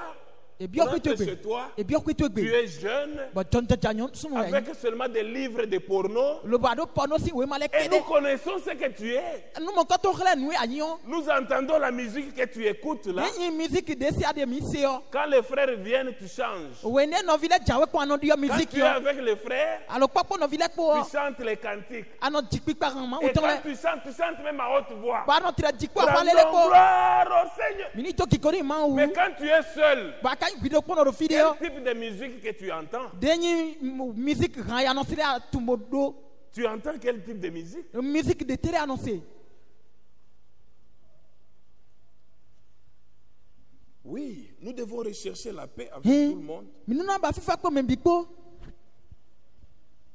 Speaker 2: E bi o
Speaker 1: on
Speaker 2: kwe to
Speaker 1: entre
Speaker 2: gbe.
Speaker 1: chez toi,
Speaker 2: E bi o kwe to
Speaker 1: tu
Speaker 2: gbe.
Speaker 1: es jeune,
Speaker 2: Bon ton ta nyon sunu e.
Speaker 1: avec seulement des livres de porno,
Speaker 2: Lo ba do pono si we ma le
Speaker 1: et
Speaker 2: kede.
Speaker 1: nous connaissons ce que tu es.
Speaker 2: Nu mon koto khla nu anyon.
Speaker 1: Nous entendons la musique que tu écoutes là.
Speaker 2: Ni musique de si ade mi se yo.
Speaker 1: Quand les frères viennent, tu changes.
Speaker 2: We ne no vile jawe ko anon dio
Speaker 1: Quand
Speaker 2: musique
Speaker 1: tu es
Speaker 2: yo.
Speaker 1: avec les frères,
Speaker 2: Alo papo no vile ko.
Speaker 1: tu chantes les cantiques.
Speaker 2: Anon jikpi pa ran ma
Speaker 1: Et
Speaker 2: uton
Speaker 1: quand
Speaker 2: le.
Speaker 1: tu chantes même à haute voix.
Speaker 2: Ba no tira jikpo fa le
Speaker 1: Rendons
Speaker 2: ko.
Speaker 1: gloire au Seigneur.
Speaker 2: Mini to kikori ma u.
Speaker 1: Mais quand tu es seul,
Speaker 2: Ba ka video ko no do video.
Speaker 1: quel type de musique que tu entends?
Speaker 2: Denyi musique ran ya annoncé à tumbodo.
Speaker 1: Tu entends quel type de musique?
Speaker 2: Musique de télé annoncée.
Speaker 1: Oui, nous devons rechercher la paix avec
Speaker 2: Hein?
Speaker 1: tout le monde
Speaker 2: Mais nous n'avons pas fait comme un bico.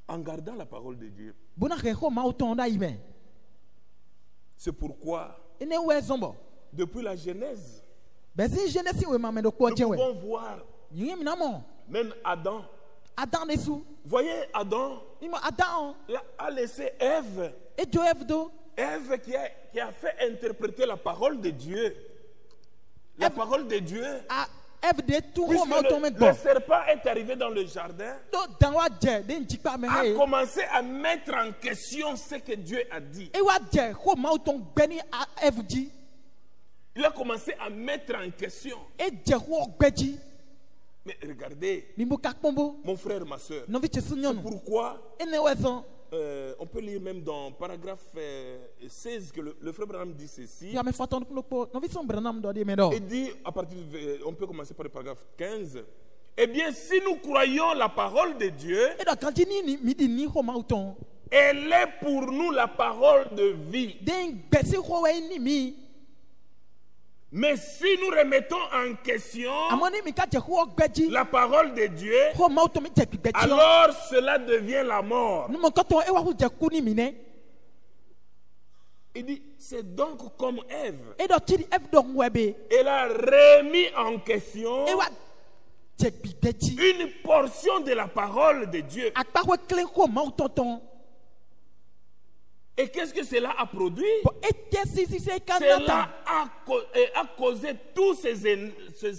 Speaker 1: en gardant la parole de Dieu.
Speaker 2: Bona reho ma auton da ime.
Speaker 1: C'est pourquoi,
Speaker 2: Ene we zombo.
Speaker 1: depuis la Genèse,
Speaker 2: Ben si jeunesse we ma me do ko
Speaker 1: nous
Speaker 2: tien we.
Speaker 1: pouvons voir
Speaker 2: Yingi mi na mo.
Speaker 1: même Adam.
Speaker 2: Adam desu.
Speaker 1: Voyez, Adam
Speaker 2: Imo Adam
Speaker 1: a laissé Ève.
Speaker 2: e Joël do.
Speaker 1: Ève qui a fait interpréter la parole de Dieu. La
Speaker 2: Ève-
Speaker 1: parole de Dieu.
Speaker 2: A Eve de tout
Speaker 1: Puisque
Speaker 2: ho ma auton me
Speaker 1: le
Speaker 2: go.
Speaker 1: serpent est arrivé dans le jardin,
Speaker 2: Do dan wa je de njikpa me
Speaker 1: a
Speaker 2: he.
Speaker 1: commencé à mettre en question ce que Dieu a dit.
Speaker 2: E wa je ho ma auton gbeni a Eve ji.
Speaker 1: Il a commencé à mettre en question.
Speaker 2: E je ho gbeji.
Speaker 1: Mais regardez,
Speaker 2: Mi mo ka pombo.
Speaker 1: mon frère, ma soeur,
Speaker 2: No vi chesu nyonu.
Speaker 1: pourquoi
Speaker 2: Ene we zon.
Speaker 1: on peut lire même dans paragraphe 16 que le frère Branham dit ceci.
Speaker 2: Ya me faton ko po. No vi son branam do de me do.
Speaker 1: Il dit, à partir on peut commencer par le paragraphe 15. Eh bien, si nous croyons la parole de Dieu,
Speaker 2: E do kanji ni mi di ni ho ma auton.
Speaker 1: elle est pour nous la parole de vie.
Speaker 2: Den gbesi ho we ni mi.
Speaker 1: Mais si nous remettons en question
Speaker 2: Amoni mi ka je ho gbeji.
Speaker 1: la parole de Dieu,
Speaker 2: Ho ma auton mi je gbeji.
Speaker 1: alors cela devient la mort.
Speaker 2: Nu mo koto e wa hu je ku ni mi ne.
Speaker 1: Il dit, c'est donc comme Ève.
Speaker 2: E do tiri Eve do webe.
Speaker 1: Elle a remis en question
Speaker 2: E wa je gbeji.
Speaker 1: une portion de la parole de Dieu.
Speaker 2: Akpa ho kle ho ma auton ton.
Speaker 1: Et qu'est-ce que cela a produit?
Speaker 2: Bon ete si se
Speaker 1: Cela
Speaker 2: kanata.
Speaker 1: a causé tous ces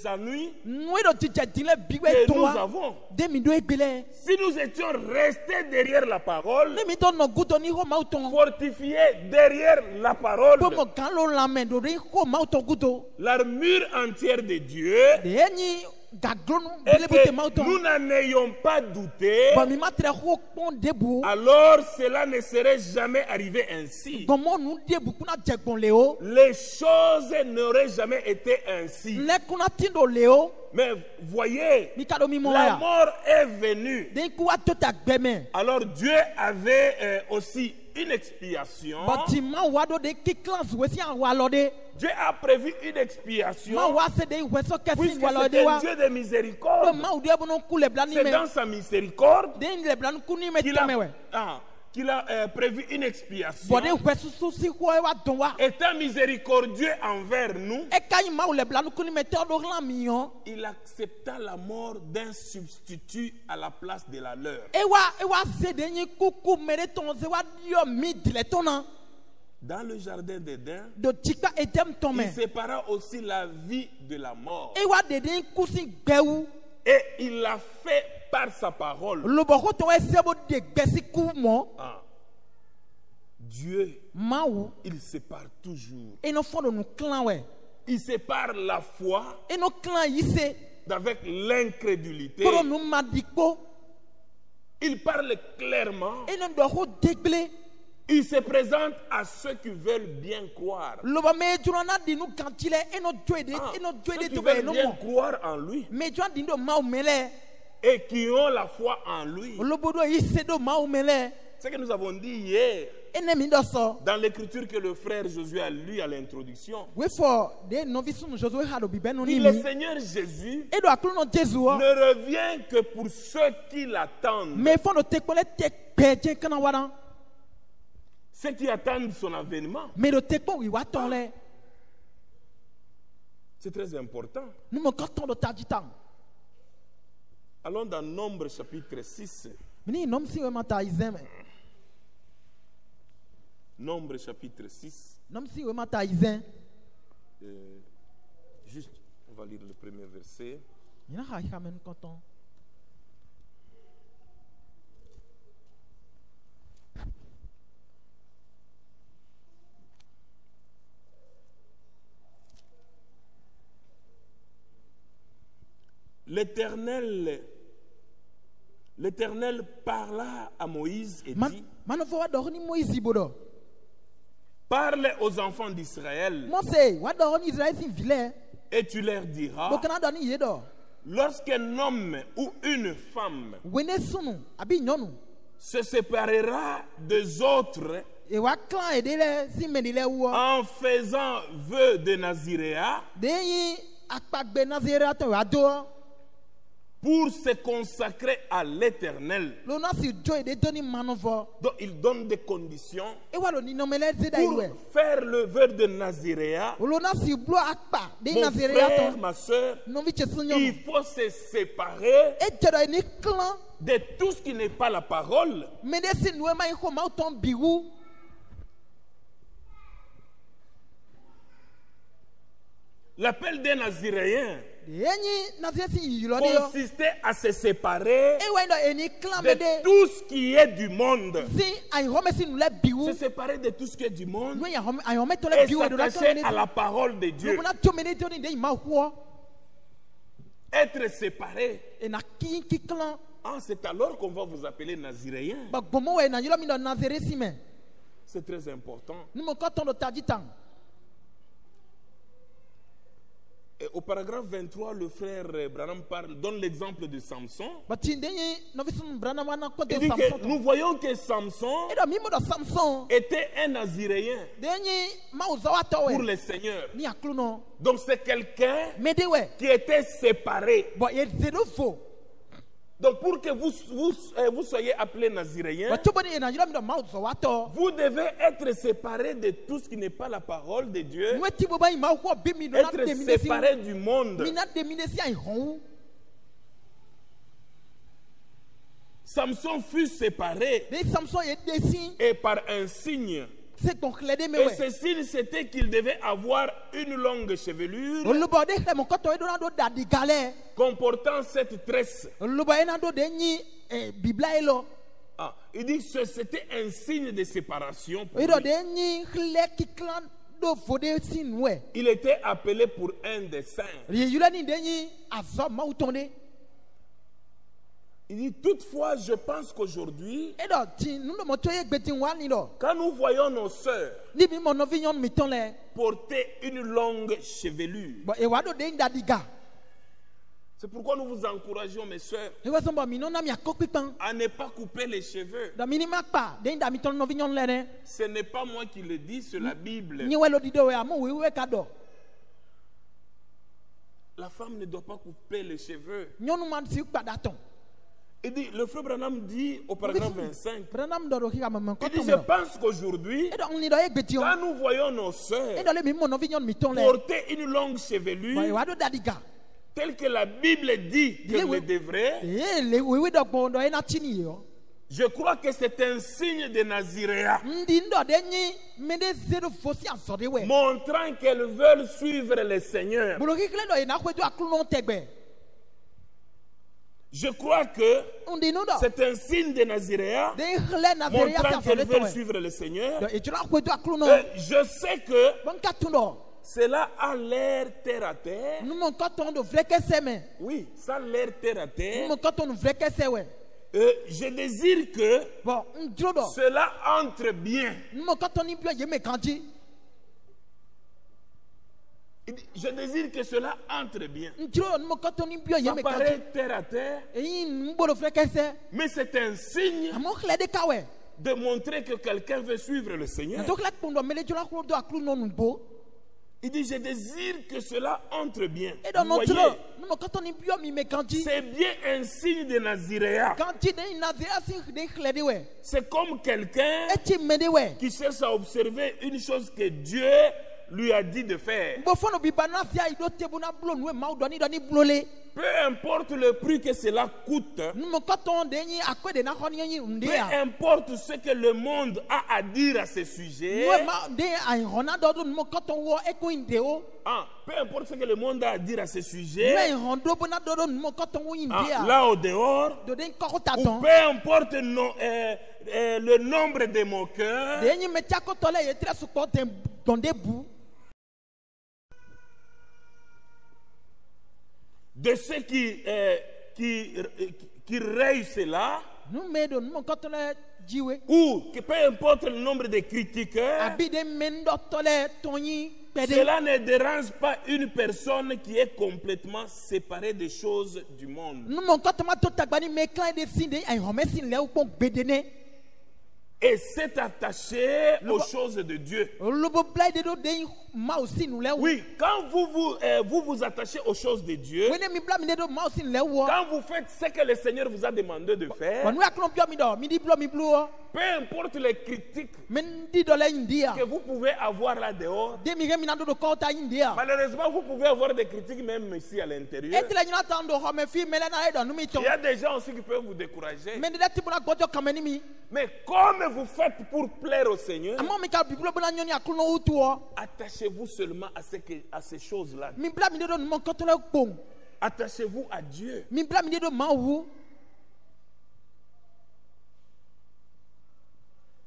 Speaker 1: ennuis
Speaker 2: Nwe do jije dile biwe
Speaker 1: que
Speaker 2: to
Speaker 1: nous
Speaker 2: wa.
Speaker 1: avons.
Speaker 2: De mi do egbele.
Speaker 1: Si nous étions restés derrière la parole,
Speaker 2: Ne mi do no gudo ni ho ma auton.
Speaker 1: fortifiés derrière la parole,
Speaker 2: Po mo kan lo la me do ri ho ma auton gudo.
Speaker 1: l'armure entière de Dieu,
Speaker 2: De enyi gaglonu
Speaker 1: et
Speaker 2: bile bote ma
Speaker 1: que
Speaker 2: auton.
Speaker 1: nous n'en ayons pas douté,
Speaker 2: Bon mi matre ho pon debu.
Speaker 1: alors cela ne serait jamais arrivé ainsi.
Speaker 2: Bon mo nu debu kuna je gbon le o.
Speaker 1: Les choses n'auraient jamais été ainsi.
Speaker 2: Le kuna tindo le o.
Speaker 1: Mais voyez,
Speaker 2: Mi ka do mi mo
Speaker 1: la
Speaker 2: ya.
Speaker 1: mort est venue.
Speaker 2: Den ku wa to ta gbeme.
Speaker 1: Alors Dieu avait aussi une expiation
Speaker 2: But ti ma wa do de ki class we si an wa lo de.
Speaker 1: Dieu a prévu une expiation.
Speaker 2: ma wa se de we so ke
Speaker 1: Puisque
Speaker 2: sin wala
Speaker 1: c'est
Speaker 2: de wa
Speaker 1: un Dieu de miséricorde.
Speaker 2: do ma u de bono ku le blani
Speaker 1: C'est
Speaker 2: me
Speaker 1: dans sa miséricorde
Speaker 2: de le blani ku ni me
Speaker 1: qu'il
Speaker 2: teme we
Speaker 1: a prévu une expiation.
Speaker 2: bo de we su si ko e wa don wa
Speaker 1: Étant miséricordieux envers nous,
Speaker 2: e ka ma u le blani ku ni me te do la mi yon
Speaker 1: il accepta la mort d'un substitut à la place de la leur.
Speaker 2: e wa se de ni kuku me de ton se wa yo mi dile tona
Speaker 1: Dans le jardin d'Éden,
Speaker 2: do tika etem tome
Speaker 1: il sépara aussi la vie de la mort.
Speaker 2: e wa de de ku si gbewu
Speaker 1: Et il l'a fait par sa parole.
Speaker 2: lo bo ko to e se bo de gbesi ku mo
Speaker 1: Dieu,
Speaker 2: ma u
Speaker 1: il sépare toujours.
Speaker 2: e no fo do nu clan we
Speaker 1: Il sépare la foi
Speaker 2: e no clan yi se
Speaker 1: d'avec l'incrédulité.
Speaker 2: ko nu ma dikpo
Speaker 1: Il parle clairement.
Speaker 2: e no do ho degble
Speaker 1: Il se présente à ceux qui veulent bien croire.
Speaker 2: lo ba me juna na di nu kantile e no joide
Speaker 1: Ceux qui
Speaker 2: to be
Speaker 1: veulent
Speaker 2: no
Speaker 1: bien
Speaker 2: mo
Speaker 1: croire en lui
Speaker 2: me juna di do ma u mele
Speaker 1: et qui ont la foi en lui.
Speaker 2: lo bo do yi se do ma u mele
Speaker 1: Ce que nous avons dit hier
Speaker 2: e ne mi do so
Speaker 1: dans l'écriture que le frère Josué a lu à l'introduction.
Speaker 2: we for de no vi sunu Josué ha do bi benu ni
Speaker 1: Puis
Speaker 2: mi
Speaker 1: le Seigneur Jésus
Speaker 2: e do aklu no Jesu o
Speaker 1: ne revient que pour ceux qui l'attendent.
Speaker 2: me fo do te ko le te pe je kana wara
Speaker 1: Ceux qui attendent son avènement.
Speaker 2: me do te ko wi wa ton le
Speaker 1: C'est très important.
Speaker 2: nu mo ka ton do tajitang
Speaker 1: Allons dans Nombre chapitre 6.
Speaker 2: mini nom si we mata izeme
Speaker 1: Nombre chapitre 6.
Speaker 2: nom si we mata izen
Speaker 1: Juste, on va lire le premier verset.
Speaker 2: ina ha kamen konton
Speaker 1: L'Éternel parla à Moïse et dit,
Speaker 2: mano fo wa do ni Moïse bodo
Speaker 1: parle aux enfants d'Israël
Speaker 2: mo se wa do ni Israël sin vile
Speaker 1: et tu leur
Speaker 2: do
Speaker 1: diras,
Speaker 2: kana do ni ye do
Speaker 1: lorsqu'un homme ou une femme
Speaker 2: wene sunu abi nyonu
Speaker 1: se séparera des autres
Speaker 2: e wa clan e de le si me de le wo
Speaker 1: en faisant vœu de Naziréa
Speaker 2: de yi akpagbe nazera to wa do
Speaker 1: pour se consacrer à l'Éternel.
Speaker 2: lo na si jo e de doni mano fo
Speaker 1: Donc il donne des conditions
Speaker 2: e wa lo ni no mele ze da
Speaker 1: pour
Speaker 2: iwe
Speaker 1: faire le vœu de Naziréa.
Speaker 2: lo na si blo akpa de
Speaker 1: Mon
Speaker 2: nazera
Speaker 1: frère,
Speaker 2: to
Speaker 1: ma soeur,
Speaker 2: no vi che sun
Speaker 1: il
Speaker 2: nyonu
Speaker 1: faut se séparer
Speaker 2: e je do ni clan
Speaker 1: de tout ce qui n'est pas la parole.
Speaker 2: me de si no ma ko ma ton biwu
Speaker 1: L'appel des Naziréens
Speaker 2: de yi nazera si yilo de yo
Speaker 1: consistait à se séparer
Speaker 2: e wa ndo e ni clan me
Speaker 1: de
Speaker 2: de
Speaker 1: tout ce qui est du monde.
Speaker 2: si ay home si nu le biwu
Speaker 1: Se séparer de tout ce qui est du monde
Speaker 2: no ya home ay home to le
Speaker 1: et
Speaker 2: biwu do la to
Speaker 1: s'attacher
Speaker 2: me
Speaker 1: à la parole de Dieu.
Speaker 2: no na to me de to ni de ma ho
Speaker 1: Être séparé.
Speaker 2: e na ki clan
Speaker 1: C'est alors qu'on va vous appeler Naziréen.
Speaker 2: ba gomo we na yilo mi do nazere si me
Speaker 1: C'est très important.
Speaker 2: ni mo ko ton do tajitang
Speaker 1: Et au paragraphe 23, le frère Branham donne l'exemple de Samson.
Speaker 2: ba tinde yi no vi sunu brana wana ko de
Speaker 1: Il dit
Speaker 2: Samson
Speaker 1: que nous voyons que Samson
Speaker 2: e do mi mo do Samson
Speaker 1: était un Naziréen
Speaker 2: de yi ma uza wa to
Speaker 1: pour
Speaker 2: we
Speaker 1: le Seigneur.
Speaker 2: ni aklu no
Speaker 1: Donc c'est quelqu'un
Speaker 2: me de we
Speaker 1: qui était séparé.
Speaker 2: bo ye ze do fo
Speaker 1: Donc pour que vous soyez appelé Naziréen,
Speaker 2: ba to bo ni na yilo mi do ma uza wa to
Speaker 1: vous devez être séparé de tout ce qui n'est pas la parole de Dieu.
Speaker 2: we ti bo ba yi ma ho bi mi do na
Speaker 1: Être
Speaker 2: de mi de si
Speaker 1: séparé du monde.
Speaker 2: mi na de mi de si ay hon
Speaker 1: Samson fut séparé
Speaker 2: de Samson ye de si
Speaker 1: et par un signe.
Speaker 2: c'est ton clé de me
Speaker 1: Et
Speaker 2: we
Speaker 1: ce signe, c'était qu'il devait avoir une longue chevelure
Speaker 2: olubo de he mo ko to e do na do dadi gale
Speaker 1: comportant cette tresse.
Speaker 2: olubo e na do de yi bibla e lo
Speaker 1: Il dit que c'était un signe de séparation pour
Speaker 2: e do
Speaker 1: lui.
Speaker 2: de yi clé ki clan do fo de si we
Speaker 1: Il était appelé pour un des saints.
Speaker 2: ye yula ni de yi azo ma utonde
Speaker 1: Il dit toutefois, je pense qu'aujourd'hui,
Speaker 2: e do ti nu do mo to ye gbetin wa ni lo
Speaker 1: quand nous voyons nos sœurs
Speaker 2: ni bi mo no vi nyon mi ton le
Speaker 1: porter une longue chevelure,
Speaker 2: bo e wa do de dadi ga
Speaker 1: C'est pourquoi nous vous encourageons, mes soeurs,
Speaker 2: ewa sɔmbɔ mi nɔna mi akɔ kpikpã
Speaker 1: à ne pas couper les cheveux.
Speaker 2: dɔ mi ni ma kpa de da mi tɔ nɔvi nyɔnu lɛ dɛ
Speaker 1: Ce n'est pas moi qui le dis, c'est la Bible.
Speaker 2: nyi wɛ lo di de o ya mo wo ka dɔ
Speaker 1: La femme ne doit pas couper les cheveux.
Speaker 2: nyɔnu ma si kpa da tɔn
Speaker 1: Il dit, le frère Branham dit au paragraphe 25,
Speaker 2: prenam dɔ do k'i ka mɛmɛ
Speaker 1: il
Speaker 2: kɔ
Speaker 1: dit,
Speaker 2: tɔn
Speaker 1: je
Speaker 2: mɛ
Speaker 1: pense qu'aujourd'hui,
Speaker 2: e dɔ ni dɔ e gbeti o
Speaker 1: quand nous voyons nos
Speaker 2: e
Speaker 1: sœurs
Speaker 2: dɔ le mi mo nɔvi nyɔnu mi tɔn lɛ
Speaker 1: porter une longue
Speaker 2: wa
Speaker 1: chevelure,
Speaker 2: wa do da di ga
Speaker 1: telle que la Bible dit qu'elle le devrait,
Speaker 2: ee le wewe dɔ gbɔn dɔ e na ti ni ye o
Speaker 1: je crois que c'est un signe de Naziréa,
Speaker 2: ndi dɔ de nyi me de se do fosi asɔ de wɛ
Speaker 1: montrant qu'elles veulent suivre le Seigneur.
Speaker 2: bolo kikile dɔ yina koe do akulu tɛgbɛ
Speaker 1: Je crois que
Speaker 2: ndi nu dɔ
Speaker 1: c'est un signe de Naziréa,
Speaker 2: de xlẽ nazeria si
Speaker 1: montrant
Speaker 2: asɔ
Speaker 1: qu'elles
Speaker 2: de
Speaker 1: veulent
Speaker 2: tɔn
Speaker 1: suivre le Seigneur.
Speaker 2: dɔ etsura koe do akulu
Speaker 1: Et je sais que
Speaker 2: bon ka tun dɔ
Speaker 1: cela a l'air terre à terre.
Speaker 2: numu kɔtɔn do filɛ kɛsɛ mɛ
Speaker 1: Oui, ça a l'air terre à terre.
Speaker 2: numu kɔtɔn do filɛ kɛsɛ wɛ
Speaker 1: Je désire que
Speaker 2: bɔn n dro dɔ
Speaker 1: cela entre bien.
Speaker 2: numu kɔtɔn ni biɔ ye mɛ kan di
Speaker 1: Il dit, je désire que cela entre bien.
Speaker 2: n dro dɔ numu kɔtɔn ni biɔ ye
Speaker 1: Ça
Speaker 2: mɛ kan di
Speaker 1: paraît terre à terre,
Speaker 2: eyi n bolo filɛ kɛsɛ
Speaker 1: mais c'est un signe
Speaker 2: amewo xlẽ de ka wɛ
Speaker 1: de montrer que quelqu'un veut suivre le Seigneur.
Speaker 2: nato xlẽ kpɔn dɔ mele dzra klo do aklu nɔnu bo
Speaker 1: Il dit, je désire que cela entre bien.
Speaker 2: e dɔ
Speaker 1: Vous
Speaker 2: nɔ dro
Speaker 1: voyez,
Speaker 2: numu kɔtɔn ni biɔ mi mɛ kan di
Speaker 1: c'est bien un signe de Naziréa.
Speaker 2: kan di de nazeria si de xlẽ de wɛ
Speaker 1: C'est comme quelqu'un
Speaker 2: eti mɛ de wɛ
Speaker 1: qui cherche à observer une chose que Dieu lui a dit de faire.
Speaker 2: bo fɔlɔ bi ba na fia yi do tebu na bulo nu ye maaw dɔ ni dɔ ni bulole
Speaker 1: Peu importe le prix que cela coûte,
Speaker 2: numu kɔtɔn de nyi akɔe de na xɔ ni nyi nde
Speaker 1: peu
Speaker 2: ya
Speaker 1: importe ce que le monde a à dire à ce sujet,
Speaker 2: nu ma de ahɔna dɔ do numu kɔtɔn wɔ eko yi de o
Speaker 1: peu importe ce que le monde a à dire à ce
Speaker 2: nu
Speaker 1: sujet,
Speaker 2: ahɔn do bona dɔ do numu kɔtɔn wo yi de ya
Speaker 1: là au dehors,
Speaker 2: do de kɔkɔ ta
Speaker 1: ou
Speaker 2: tɔn
Speaker 1: peu importe le nombre de moqueurs,
Speaker 2: de nyi mɛ tsa kɔtɔ lɛ ye tɛrɛ sukpɔ tɛ dɔn de bu
Speaker 1: de ceux qui rayent cela,
Speaker 2: nu mɛ do numu kɔtɔn lɛ dziwe
Speaker 1: ou que peu importe le nombre de critiqueurs,
Speaker 2: abi de mɛ dɔ tɔ lɛ tɔn yi kpɛ de
Speaker 1: cela ne dérange pas une personne qui est complètement séparée des choses du monde.
Speaker 2: numu kɔtɔn ma to tagba ni mɛ klan de si de ahɔmɛ si lɛ kpɔn gbede ne
Speaker 1: Et s'est attaché aux choses de Dieu.
Speaker 2: olobo bla de do de maaw si nu lɛ wo
Speaker 1: Oui, quand vous attachez aux choses de Dieu,
Speaker 2: wene mi bla mi de do maaw si nu lɛ wɔ
Speaker 1: quand vous faites ce que le Seigneur vous a demandé de faire,
Speaker 2: wɔnu akɔnɔ biɔ mi dɔ mi di blɔ mi blu wɔ
Speaker 1: peu importe les critiques
Speaker 2: mɛ n di dɔ lɛ yi di ya
Speaker 1: que vous pouvez avoir là dehors,
Speaker 2: de mi kɛ mina do do kɔw ta yi di ya
Speaker 1: malheureusement, vous pouvez avoir des critiques même ici à l'intérieur.
Speaker 2: e ti lɛ ɲinan tan do xɔmɛ fi mɛlɛ na e dɔ nu mi
Speaker 1: Il y a
Speaker 2: tɔn
Speaker 1: des gens aussi qui peuvent vous décourager.
Speaker 2: mɛ dɛdɛ ti bona gbɔdɔ kàmɛ ni mi
Speaker 1: Mais comme vous faites pour plaire au Seigneur,
Speaker 2: amewo mi ka biblo bona nyɔni akɔnɔ wo tu wɔ
Speaker 1: attachez-vous seulement à ces choses-là.
Speaker 2: mi bla mi de do numɔ kɔtɔ lɛ kpɔn
Speaker 1: Attachez-vous à Dieu.
Speaker 2: mi bla mi de do maaw wu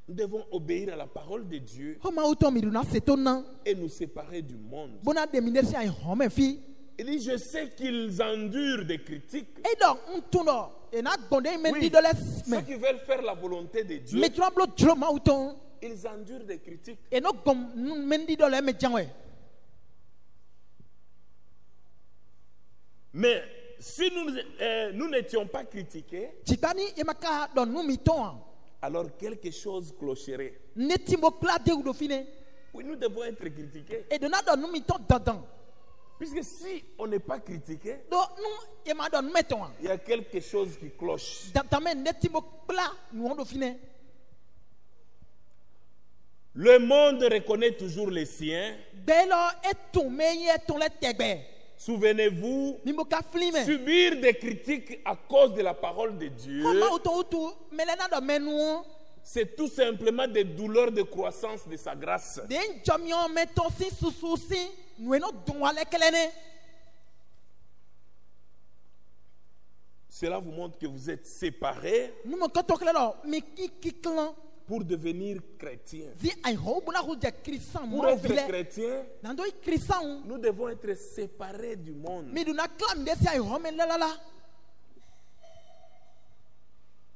Speaker 1: Nous devons obéir à la parole de Dieu
Speaker 2: o maaw tɔn mi duna seto na
Speaker 1: et nous séparer du monde.
Speaker 2: bona de mi de si a yi xɔmɛ fi
Speaker 1: Il dit, je sais qu'ils endurent des critiques.
Speaker 2: e dɔ n tun dɔ ena gbɔn de mɛ
Speaker 1: Oui,
Speaker 2: di dɔ lɛ
Speaker 1: ceux
Speaker 2: mɛ
Speaker 1: qui veulent faire la volonté de Dieu,
Speaker 2: mi tura blo dro maaw tɔn
Speaker 1: ils endurent des critiques.
Speaker 2: eno gbɔn mɛ di dɔ lɛ mɛ jan wɛ
Speaker 1: Mais si nous n'étions pas critiqués,
Speaker 2: tsigba ni ema ka dɔ nu mi tɔn a
Speaker 1: alors quelque chose clocherait.
Speaker 2: ne ti mo kpla de do fi ne
Speaker 1: Oui, nous devons être critiqués.
Speaker 2: e donna dɔ nu mi tɔn dandan
Speaker 1: Puisque si on n'est pas critiqué,
Speaker 2: do nu ema dɔ nu mɛ tɔn a
Speaker 1: il y a quelque chose qui cloche.
Speaker 2: dandan mɛ ne ti mo kpla nu do fi ne
Speaker 1: Le monde reconnaît toujours les siens.
Speaker 2: gbɛ lɔ e tun mɛ ye tɔn lɛ tɛgbɛ
Speaker 1: Souvenez-vous,
Speaker 2: mi mo ka fili mɛ
Speaker 1: subir des critiques à cause de la parole de Dieu,
Speaker 2: ko maaw tɔn o tu mɛlɛ na dɔ mɛ nu
Speaker 1: c'est tout simplement des douleurs de croissance de sa grâce.
Speaker 2: de n jɔmiɔ mɛ tɔn si susu si nu eno dun wa lɛ kɛlɛ ne
Speaker 1: Cela vous montre que vous êtes séparés
Speaker 2: nu mo kɔtɔ kɛlɛ lɔ mi ki kilan
Speaker 1: pour devenir chrétiens.
Speaker 2: zi ayi hɔn o bona ko jɛ kristian
Speaker 1: Pour
Speaker 2: maaw
Speaker 1: être
Speaker 2: fi lɛ
Speaker 1: chrétiens,
Speaker 2: nando i kristian
Speaker 1: nous devons être séparés du monde.
Speaker 2: mi donna kila mi de si ayi hɔn mɛ lɛla la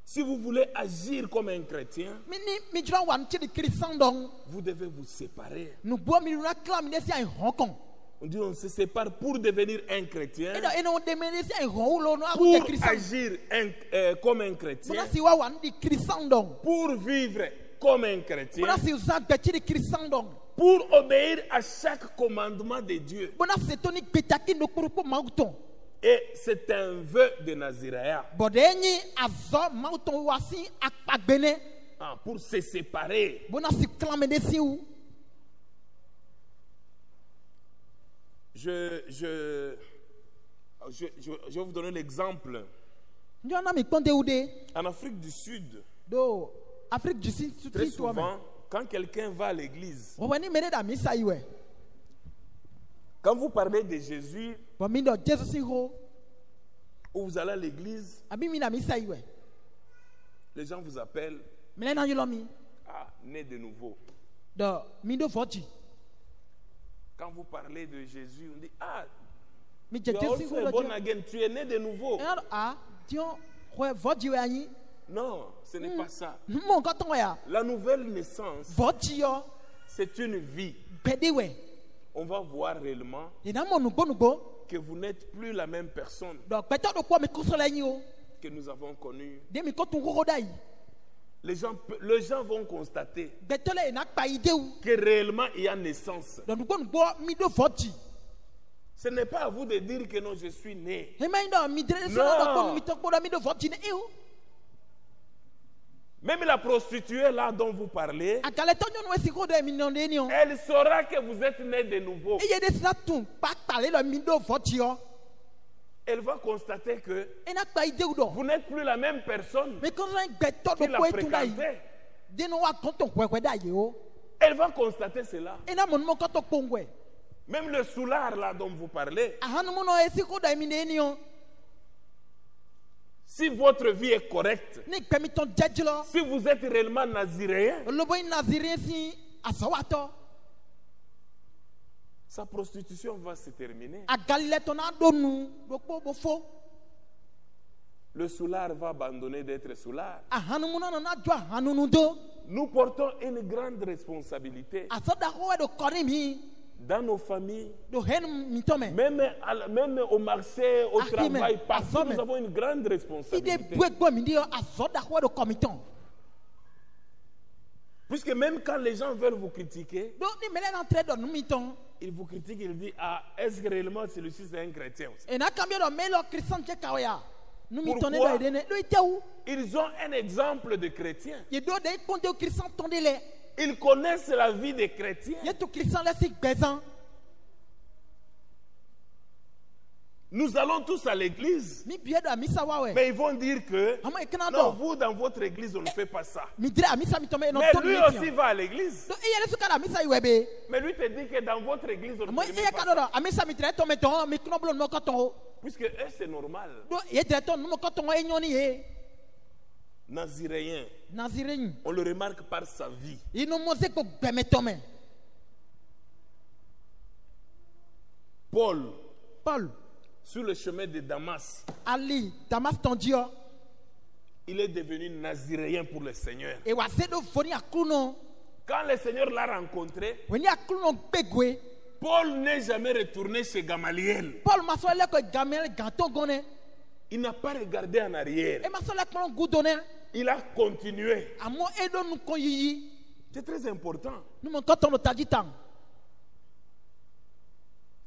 Speaker 1: Si vous voulez agir comme un chrétien,
Speaker 2: mi ni mi dzra wa n tsi di kristian dɔn
Speaker 1: vous devez vous séparer.
Speaker 2: nugbɔ mi donna kila mi de si ayi hɔn kɔn
Speaker 1: On dit on se sépare pour devenir un chrétien,
Speaker 2: e do eno de mene si ho lo no a
Speaker 1: pour
Speaker 2: christian
Speaker 1: agir comme un chrétien,
Speaker 2: bona si wa wan di christian dong
Speaker 1: pour vivre comme un chrétien,
Speaker 2: bona si za gbechi di christian dong
Speaker 1: pour obéir à chaque commandement de Dieu.
Speaker 2: bona se toni gbetaki no kurupo mauton
Speaker 1: Et c'est un vœu de Naziréa.
Speaker 2: bode nyi azo mauton wasi akpagbene
Speaker 1: Pour se séparer.
Speaker 2: bona si clame de si ou
Speaker 1: Je vais vous donner l'exemple.
Speaker 2: ndio na mi konde ude
Speaker 1: En Afrique du Sud,
Speaker 2: do Afrique du Sud
Speaker 1: très
Speaker 2: tout toi
Speaker 1: souvent, quand quelqu'un va à l'église,
Speaker 2: o wani mene da misa iwe
Speaker 1: quand vous parlez de Jésus,
Speaker 2: bo mi do Jesus si ho
Speaker 1: ou vous allez à l'église,
Speaker 2: abi mi na misa iwe
Speaker 1: les gens vous appellent
Speaker 2: mele na yulo mi
Speaker 1: né de nouveau.
Speaker 2: do mi do voji
Speaker 1: Quand vous parlez de Jésus, on dit
Speaker 2: mi
Speaker 1: tu
Speaker 2: je
Speaker 1: es
Speaker 2: Jesus si
Speaker 1: also
Speaker 2: ho
Speaker 1: a
Speaker 2: do
Speaker 1: born again, tu es né de nouveau.
Speaker 2: tion ho voji we anyi
Speaker 1: Non, ce n'est pas ça.
Speaker 2: mo ko ton ya
Speaker 1: La nouvelle naissance,
Speaker 2: voji yo
Speaker 1: c'est une vie.
Speaker 2: gbede we
Speaker 1: On va voir réellement
Speaker 2: ina mo nugbo
Speaker 1: que vous n'êtes plus la même personne
Speaker 2: do peto do ko mi ko so la yin o
Speaker 1: que nous avons connue.
Speaker 2: de mi ko tun ko dai
Speaker 1: Les gens vont constater
Speaker 2: betole ina pa ide u
Speaker 1: que réellement il y a naissance.
Speaker 2: do nugbo mi do voji
Speaker 1: Ce n'est pas à vous de dire que non, je suis né.
Speaker 2: e mai do mi dre so
Speaker 1: Non.
Speaker 2: do ko mi to ko mi do voji ne e o
Speaker 1: Même la prostituée là dont vous parlez,
Speaker 2: akale to nyonu esi ko do mi no de ni o
Speaker 1: elle saura que vous êtes né de nouveau.
Speaker 2: e ye de sa tun pa pale lo mi do voji o
Speaker 1: Elle va constater que
Speaker 2: ina pa ide u do
Speaker 1: vous n'êtes plus la même personne
Speaker 2: mi ko ran beto do
Speaker 1: qui la
Speaker 2: ko etun dai
Speaker 1: fréquentait.
Speaker 2: de no wa kon to kwekwe dai o
Speaker 1: Elle va constater cela.
Speaker 2: ina mo mo ko to pongwe
Speaker 1: Même le soulard là dont vous parlez,
Speaker 2: ahanu mo no esi ko do mi de ni o
Speaker 1: si votre vie est correcte,
Speaker 2: ni pe mi ton jejlo
Speaker 1: si vous êtes réellement naziréen,
Speaker 2: lobo nazire si asawato
Speaker 1: sa prostitution va se terminer.
Speaker 2: agalile to na donu do po bo fo
Speaker 1: Le soulard va abandonner d'être soulard.
Speaker 2: ahanu mo no na jo ahanu nu do
Speaker 1: Nous portons une grande responsabilité
Speaker 2: asoda ho do kori mi
Speaker 1: dans nos familles,
Speaker 2: do hen mi to me
Speaker 1: même au marché, au
Speaker 2: Amen.
Speaker 1: travail, partout,
Speaker 2: Amen.
Speaker 1: nous avons une grande
Speaker 2: ide
Speaker 1: responsabilité.
Speaker 2: buegbo mi dio asoda ho do komiton
Speaker 1: Puisque même quand les gens veulent vous critiquer,
Speaker 2: do ni mele na tre do nu mi ton
Speaker 1: ils vous critiquent, ils disent est-ce que réellement celui-ci c'est un chrétien aussi?
Speaker 2: e na cambio do melo christian che kawaya nu mi ton ne
Speaker 1: Pourquoi?
Speaker 2: do ide ne do itewu
Speaker 1: Ils ont un exemple de chrétien.
Speaker 2: ye do de ponte o christian ton de le
Speaker 1: Ils connaissent la vie des chrétiens.
Speaker 2: ye to christian le si gbezan
Speaker 1: Nous allons tous à l'église,
Speaker 2: mi bie do amisa wa we
Speaker 1: mais ils vont dire que
Speaker 2: ama ikena
Speaker 1: non,
Speaker 2: do
Speaker 1: vous dans votre église on ne fait pas ça.
Speaker 2: mi dire amisa mi to me no
Speaker 1: Mais
Speaker 2: ton
Speaker 1: lui
Speaker 2: mi
Speaker 1: aussi va à l'église.
Speaker 2: do iye le su kala amisa iwe be
Speaker 1: Mais lui te dit que dans votre église on ne
Speaker 2: mo
Speaker 1: fait
Speaker 2: iye
Speaker 1: pas
Speaker 2: ka
Speaker 1: ça.
Speaker 2: do amisa mi tre to me ton mi knob lo no ko ton
Speaker 1: Puisque eux c'est normal.
Speaker 2: do ye tre to no ko ton e nyoni ye
Speaker 1: Naziréen,
Speaker 2: nazireyin
Speaker 1: on le remarque par sa vie.
Speaker 2: inu mo se ko gbeme to me
Speaker 1: Paul,
Speaker 2: Paul
Speaker 1: sur le chemin de Damas,
Speaker 2: ali Damas ton dio
Speaker 1: il est devenu naziréen pour le Seigneur.
Speaker 2: e wa se do foni akruno
Speaker 1: Quand le Seigneur l'a rencontré,
Speaker 2: weni akruno gbegwe
Speaker 1: Paul n'est jamais retourné chez Gamaliel.
Speaker 2: Paul ma so le ko gamel ganto gone
Speaker 1: Il n'a pas regardé en arrière.
Speaker 2: e ma so le kon gudone
Speaker 1: Il a continué.
Speaker 2: amo e do nu kon yiyi
Speaker 1: C'est très important.
Speaker 2: nu mo ko ton lo tajitan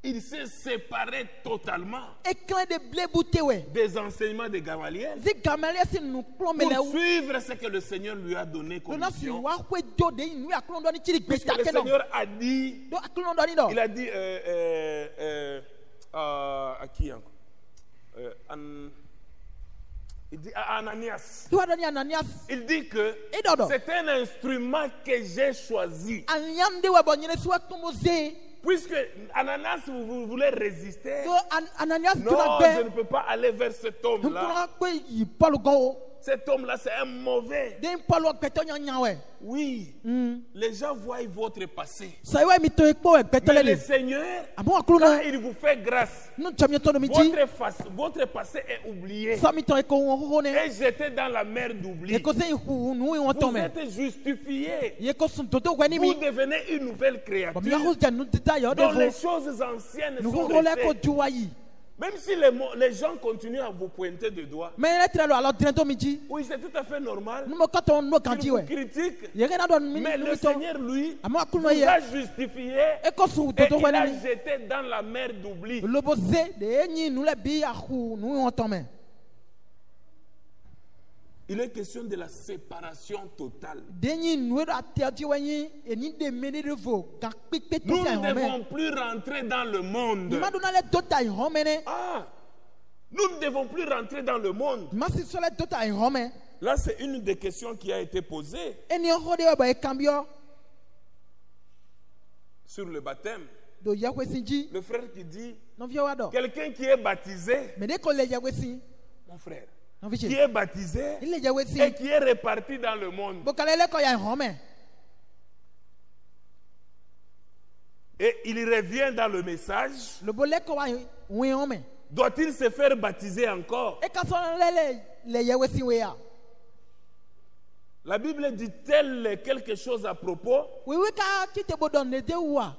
Speaker 1: Il s'est séparé totalement
Speaker 2: e clan de ble butewe
Speaker 1: des enseignements de Gamaliel
Speaker 2: zi gamel si nu plomele
Speaker 1: pour suivre ce que le Seigneur lui a donné comme
Speaker 2: do na si
Speaker 1: mission.
Speaker 2: wa kwe do de nu akruno do ni chiri
Speaker 1: Puisque
Speaker 2: gbeta
Speaker 1: le
Speaker 2: ke no
Speaker 1: Seigneur a dit,
Speaker 2: do akruno do ni do
Speaker 1: il a dit à qui encore? Il dit à Ananias.
Speaker 2: do do ni Ananias
Speaker 1: Il dit que
Speaker 2: e do do
Speaker 1: c'est un instrument que j'ai choisi.
Speaker 2: anyande we bo nyene so akruno ze
Speaker 1: Puisque Ananias, vous voulez résister.
Speaker 2: do Ananias
Speaker 1: Non,
Speaker 2: tuna
Speaker 1: je ne
Speaker 2: gbe
Speaker 1: peux pas aller vers cet homme-là.
Speaker 2: nkura kwe yi Paul go
Speaker 1: cet homme-là, c'est un mauvais.
Speaker 2: Den Paul wa gbɛtɔ nya wɛ.
Speaker 1: Oui, les gens voient votre passé.
Speaker 2: Sɔ wa mi to ekpɔ wɛ gbɛtɔ
Speaker 1: Mais
Speaker 2: lɛ
Speaker 1: le
Speaker 2: le.
Speaker 1: Seigneur,
Speaker 2: Abo akulu
Speaker 1: quand
Speaker 2: na.
Speaker 1: il vous fait grâce,
Speaker 2: Nu tsɔmi tɔ do mi dzi.
Speaker 1: votre passé est oublié
Speaker 2: Sɔ mi tɔ eko wɔn xoxo ne.
Speaker 1: et jeté dans la mer d'oubli.
Speaker 2: Eko se ihu nu wɔn tɔ
Speaker 1: Vous
Speaker 2: mɛ.
Speaker 1: êtes justifié.
Speaker 2: Ye ko sun dodo wɛ ni
Speaker 1: Vous
Speaker 2: mi.
Speaker 1: devenez une nouvelle créature
Speaker 2: Bɔn mi yahoo jɛ nu dida yɔ de
Speaker 1: dont les
Speaker 2: fo.
Speaker 1: choses anciennes
Speaker 2: Nu
Speaker 1: sont
Speaker 2: xoxo lɛ ko
Speaker 1: restées.
Speaker 2: ju wa yi.
Speaker 1: Même si les gens continuent à vous pointer du doigt.
Speaker 2: Mɛ yɛrɛ tirɛ lo alɔ dirɛ to mi dzi.
Speaker 1: Oui, c'est tout à fait normal.
Speaker 2: Nu mo kɔtɔ nu kan
Speaker 1: Ils
Speaker 2: dzi
Speaker 1: vous
Speaker 2: wɛ.
Speaker 1: critiquent.
Speaker 2: Yɛrɛ na dɔ nu
Speaker 1: Mais
Speaker 2: mi
Speaker 1: le
Speaker 2: tɔ.
Speaker 1: Seigneur, lui,
Speaker 2: Amo akulu
Speaker 1: vous
Speaker 2: na yɛ.
Speaker 1: a justifié
Speaker 2: Eko sun
Speaker 1: et
Speaker 2: dodo
Speaker 1: il
Speaker 2: wɛ
Speaker 1: a
Speaker 2: ni mi.
Speaker 1: jeté dans la mer d'oubli.
Speaker 2: Lobo ze de ye nyi nu lɛ bi ahu nu wɔn tɔ mɛ.
Speaker 1: Il est question de la séparation totale.
Speaker 2: Den nyi nu yɛ atɛ dzi wɛ nyi eni de me de vo gan kpekpe
Speaker 1: Nous
Speaker 2: to se
Speaker 1: ne
Speaker 2: ahɔn mɛ.
Speaker 1: devons plus rentrer dans le monde.
Speaker 2: Nima do na lɛ do ta ihɔn mɛ nɛ.
Speaker 1: Ah, nous ne devons plus rentrer dans le monde.
Speaker 2: Nima si sɔ lɛ do ta ihɔn mɛ.
Speaker 1: Là, c'est une des questions qui a été posée
Speaker 2: Eni xɔ de yɛ bɔ ekan biɔ
Speaker 1: sur le baptême.
Speaker 2: do yawe si dzi.
Speaker 1: Le frère qui dit,
Speaker 2: Nɔviɛ wa dɔ.
Speaker 1: quelqu'un qui est baptisé,
Speaker 2: Mɛ ne ko le yawe si.
Speaker 1: mon frère,
Speaker 2: Nɔvi
Speaker 1: qui
Speaker 2: tse.
Speaker 1: est baptisé
Speaker 2: Il le yawe si.
Speaker 1: et qui est réparti dans le monde.
Speaker 2: Bokale lɛ kɔ ya ihɔn mɛ.
Speaker 1: Et il revient dans le message.
Speaker 2: Lobo lɛ kɔ wa wi ihɔn mɛ.
Speaker 1: Doit-il se faire baptiser encore?
Speaker 2: E ka sɔ lɛ le yawe si we ya.
Speaker 1: La Bible dit-elle quelque chose à propos?
Speaker 2: Wiwi ka kite bo dɔn ne de wa.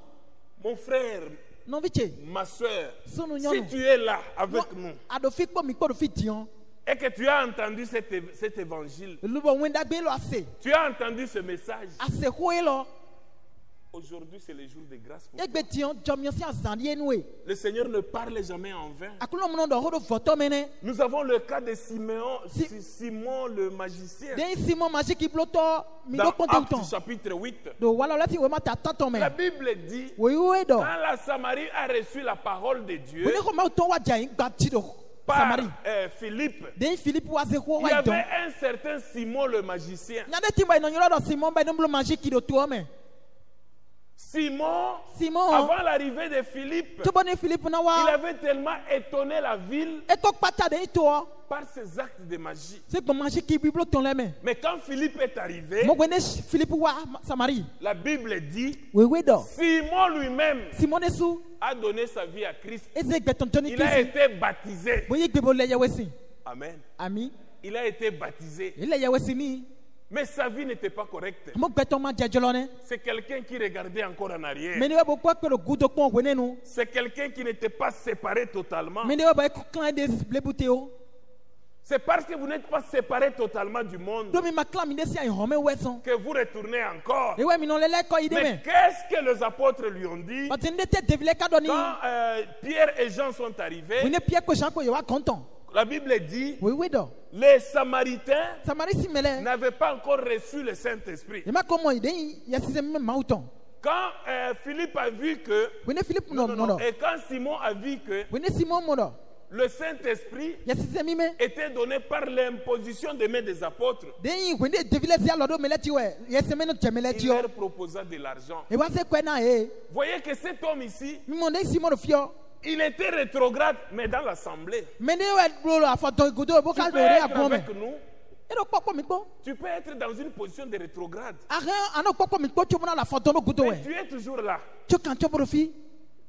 Speaker 1: Mon frère,
Speaker 2: Nɔvi tse.
Speaker 1: ma soeur,
Speaker 2: Sunu
Speaker 1: si
Speaker 2: nyɔnu.
Speaker 1: tu es là avec nous
Speaker 2: Ado fi kpɔ mi kpɔ do fi diɔn.
Speaker 1: et que tu as entendu cet évangile,
Speaker 2: Lubɔ ŋun dagbe lɔ ase.
Speaker 1: tu as entendu ce message,
Speaker 2: Ase hoe lɔ.
Speaker 1: aujourd'hui c'est le jour de grâce pour toi.
Speaker 2: Egbe diɔn jɔmiɔ si azan die nu ye.
Speaker 1: Le Seigneur ne parle jamais en vain.
Speaker 2: Akulɔ mun dɔ ho do vɔtɔ mɛ nɛ.
Speaker 1: Nous avons le cas de Simon le magicien
Speaker 2: Den Simon Majiki blotɔ mi
Speaker 1: dans
Speaker 2: do kpɔntɛ
Speaker 1: Actes
Speaker 2: tɔn.
Speaker 1: chapitre 8.
Speaker 2: Do wala lɛ ti wo ma ta tɔtɔ
Speaker 1: La
Speaker 2: mɛ.
Speaker 1: Bible dit,
Speaker 2: Woyiwe
Speaker 1: quand
Speaker 2: dɔ.
Speaker 1: la Samarie a reçu la parole de Dieu
Speaker 2: Wo ne ko ma tɔn wa ja yin gba ti do.
Speaker 1: par
Speaker 2: Samari.
Speaker 1: Philippe,
Speaker 2: Den Philippe wa se ko
Speaker 1: il
Speaker 2: wa
Speaker 1: y avait
Speaker 2: dɔn.
Speaker 1: un certain Simon le magicien.
Speaker 2: Nyade ti ba inɔnyɔrɔ dɔ Simon bɛ numbolo Majiki do toɔ mɛ.
Speaker 1: Simon,
Speaker 2: Simon.
Speaker 1: avant l'arrivée de Philippe,
Speaker 2: Tobo ne Philippe na
Speaker 1: il
Speaker 2: wa.
Speaker 1: avait tellement étonné la ville
Speaker 2: Eko kpata de itoɔ.
Speaker 1: par ses actes de magie.
Speaker 2: Se gbɔ Majiki biblo tɔn lɛ mɛ.
Speaker 1: Mais quand Philippe est arrivé,
Speaker 2: Mo gbe ne Philippe wa Samari.
Speaker 1: la Bible dit,
Speaker 2: Woyiwe dɔ.
Speaker 1: Simon lui-même
Speaker 2: Simon ne su.
Speaker 1: a donné sa vie à Christ.
Speaker 2: Eze gbɛtɔntɔni
Speaker 1: Il a
Speaker 2: kisi.
Speaker 1: été baptisé.
Speaker 2: Boyi gbebo lɛ yawe si.
Speaker 1: Amen.
Speaker 2: Ami.
Speaker 1: Il a été baptisé.
Speaker 2: Ilɛ yawe si ni.
Speaker 1: Mais sa vie n'était pas correcte.
Speaker 2: Mo gbɛtɔ ma jɛ jɔlɔ nɛ.
Speaker 1: C'est quelqu'un qui regardait encore en arrière.
Speaker 2: Mɛ ne bɛ bɔ kpɔ kpɛ do gudo kpɔn wene nu.
Speaker 1: C'est quelqu'un qui n'était pas séparé totalement.
Speaker 2: Mɛ ne bɛ bɔ eklan de blebute o.
Speaker 1: C'est parce que vous n'êtes pas séparé totalement du monde
Speaker 2: Do mi ma klan mi de si ayi hɔn mɛ wɛ sɔn.
Speaker 1: que vous retournez encore.
Speaker 2: Ewe mi nɔ lɛ lɛ kɔ yi de
Speaker 1: Mais
Speaker 2: mɛ.
Speaker 1: qu'est-ce que les apôtres lui ont dit
Speaker 2: Pati ne tɛ devi lɛ ka dɔ ni.
Speaker 1: quand Pierre et Jean sont
Speaker 2: Wo
Speaker 1: arrivés?
Speaker 2: ne pie ko Jean ko ye wa kɔntɔn.
Speaker 1: La Bible dit
Speaker 2: Woyiwe dɔ.
Speaker 1: les Samaritains
Speaker 2: Samari si mɛlɛ.
Speaker 1: n'avaient pas encore reçu le Saint-Esprit.
Speaker 2: Ema ko mɔ yi de yasise mi maaw tɔn.
Speaker 1: Quand Philippe a vu que,
Speaker 2: Wo ne Philippe
Speaker 1: non,
Speaker 2: nɔ
Speaker 1: non,
Speaker 2: mɔ
Speaker 1: non,
Speaker 2: dɔ.
Speaker 1: et quand Simon a vu que
Speaker 2: Wo ne Simon mɔ dɔ.
Speaker 1: le Saint-Esprit
Speaker 2: Yasise mi mɛ.
Speaker 1: était donné par l'imposition des mains des apôtres,
Speaker 2: Den yi wo ne devi lɛ si alɔ do mɛlɛ ti wɛ. Yasise mi no jɛmɛ lɛ
Speaker 1: il
Speaker 2: ti o.
Speaker 1: leur proposa de l'argent.
Speaker 2: Ewa se kɔ na ye.
Speaker 1: Voyez que cet homme ici,
Speaker 2: Mi mɔ ne Simon do fiɔ.
Speaker 1: il était rétrograde, mais dans l'assemblée.
Speaker 2: Mɛ ne wɛ bolo afɔtɔn godo bo
Speaker 1: Tu
Speaker 2: ka
Speaker 1: peux
Speaker 2: do de
Speaker 1: être
Speaker 2: agbɔn mɛ.
Speaker 1: avec nous,
Speaker 2: E do kpɔkpɔ mi gbɔ.
Speaker 1: tu peux être dans une position de rétrograde.
Speaker 2: Ahɛn ano kpɔkpɔ mi gbɔ tso mo na la afɔtɔn do godo
Speaker 1: Mais
Speaker 2: wɛ.
Speaker 1: tu es toujours là.
Speaker 2: Tso kan tso bolo fi.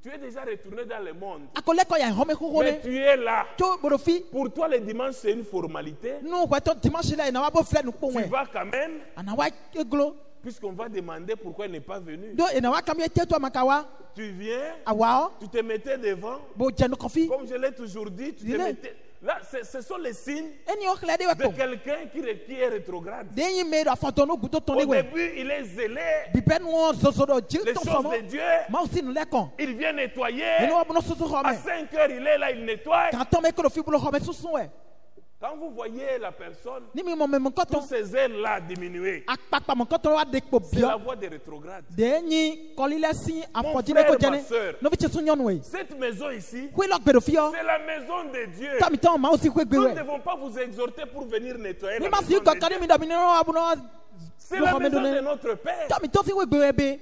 Speaker 1: Tu es déjà retourné dans le monde.
Speaker 2: Akɔlɛ kɔ ya hɔn mɛ koko
Speaker 1: Mais
Speaker 2: ne.
Speaker 1: tu es là.
Speaker 2: Tso bolo fi.
Speaker 1: Pour toi, le dimanche, c'est une formalité.
Speaker 2: Nu wɛtɔ dimanche la yina wa bo filɛ nu kpɔn
Speaker 1: Tu
Speaker 2: wɛ.
Speaker 1: vas quand même,
Speaker 2: Ana wa eglo.
Speaker 1: puisqu'on va demander pourquoi il n'est pas venu.
Speaker 2: Do ina wa kami ete to ma ka wa.
Speaker 1: Tu viens,
Speaker 2: Awa o.
Speaker 1: tu te mettais devant.
Speaker 2: Bo jɛnu kɔfi.
Speaker 1: Comme je l'ai toujours dit, tu te
Speaker 2: Dis-le.
Speaker 1: mettais. Là, ce sont les signes
Speaker 2: Eni o xlɛ de wɛ
Speaker 1: de
Speaker 2: kɔ.
Speaker 1: quelqu'un qui est rétrograde.
Speaker 2: Den yi me do afɔtɔn do godo tɔn
Speaker 1: Au
Speaker 2: de wɛ.
Speaker 1: début, il est zélé.
Speaker 2: Bibɛ nu wɔn zozo do ji
Speaker 1: Les
Speaker 2: tɔn
Speaker 1: choses de
Speaker 2: sɔmɔ.
Speaker 1: Dieu,
Speaker 2: Maaw si nu lɛ kɔn.
Speaker 1: il vient nettoyer.
Speaker 2: Eni wa bolo soso xɔ
Speaker 1: À
Speaker 2: mɛ.
Speaker 1: 5 heures, il est là, il nettoie.
Speaker 2: Kan tɔn mɛ kolo fi bolo xɔ mɛ susu wɛ.
Speaker 1: Quand vous voyez la personne,
Speaker 2: Ni mi mɔ mɛ mɔ
Speaker 1: tous
Speaker 2: kɔtɔn.
Speaker 1: ces ailes-là diminuer,
Speaker 2: Akpakpa mɔ kɔtɔn wa de kpo
Speaker 1: c'est la
Speaker 2: biɔ.
Speaker 1: voie des rétrogrades.
Speaker 2: Den yi kɔli lɛ si afɔdzi
Speaker 1: frère,
Speaker 2: ne ko
Speaker 1: ma
Speaker 2: jɛnɛ.
Speaker 1: sœur.
Speaker 2: Novi tse sun nyɔnu ye.
Speaker 1: Cette maison ici,
Speaker 2: Koe lɔ gbedo fiɔ.
Speaker 1: c'est la maison de Dieu.
Speaker 2: Tami tɔn maaw si koe gbe
Speaker 1: Nous ne
Speaker 2: wɛ.
Speaker 1: devons pas vous exhorter pour venir nettoyer
Speaker 2: Ni
Speaker 1: la
Speaker 2: ma
Speaker 1: maison
Speaker 2: si
Speaker 1: de
Speaker 2: kɔkɔ ni
Speaker 1: Dieu.
Speaker 2: mi dɔ mi ni wa bu na
Speaker 1: C'est
Speaker 2: lo
Speaker 1: la
Speaker 2: xɔ mɛ
Speaker 1: maison
Speaker 2: do
Speaker 1: de
Speaker 2: ne.
Speaker 1: notre Père.
Speaker 2: Tami tɔn si koe gbe wɛ be.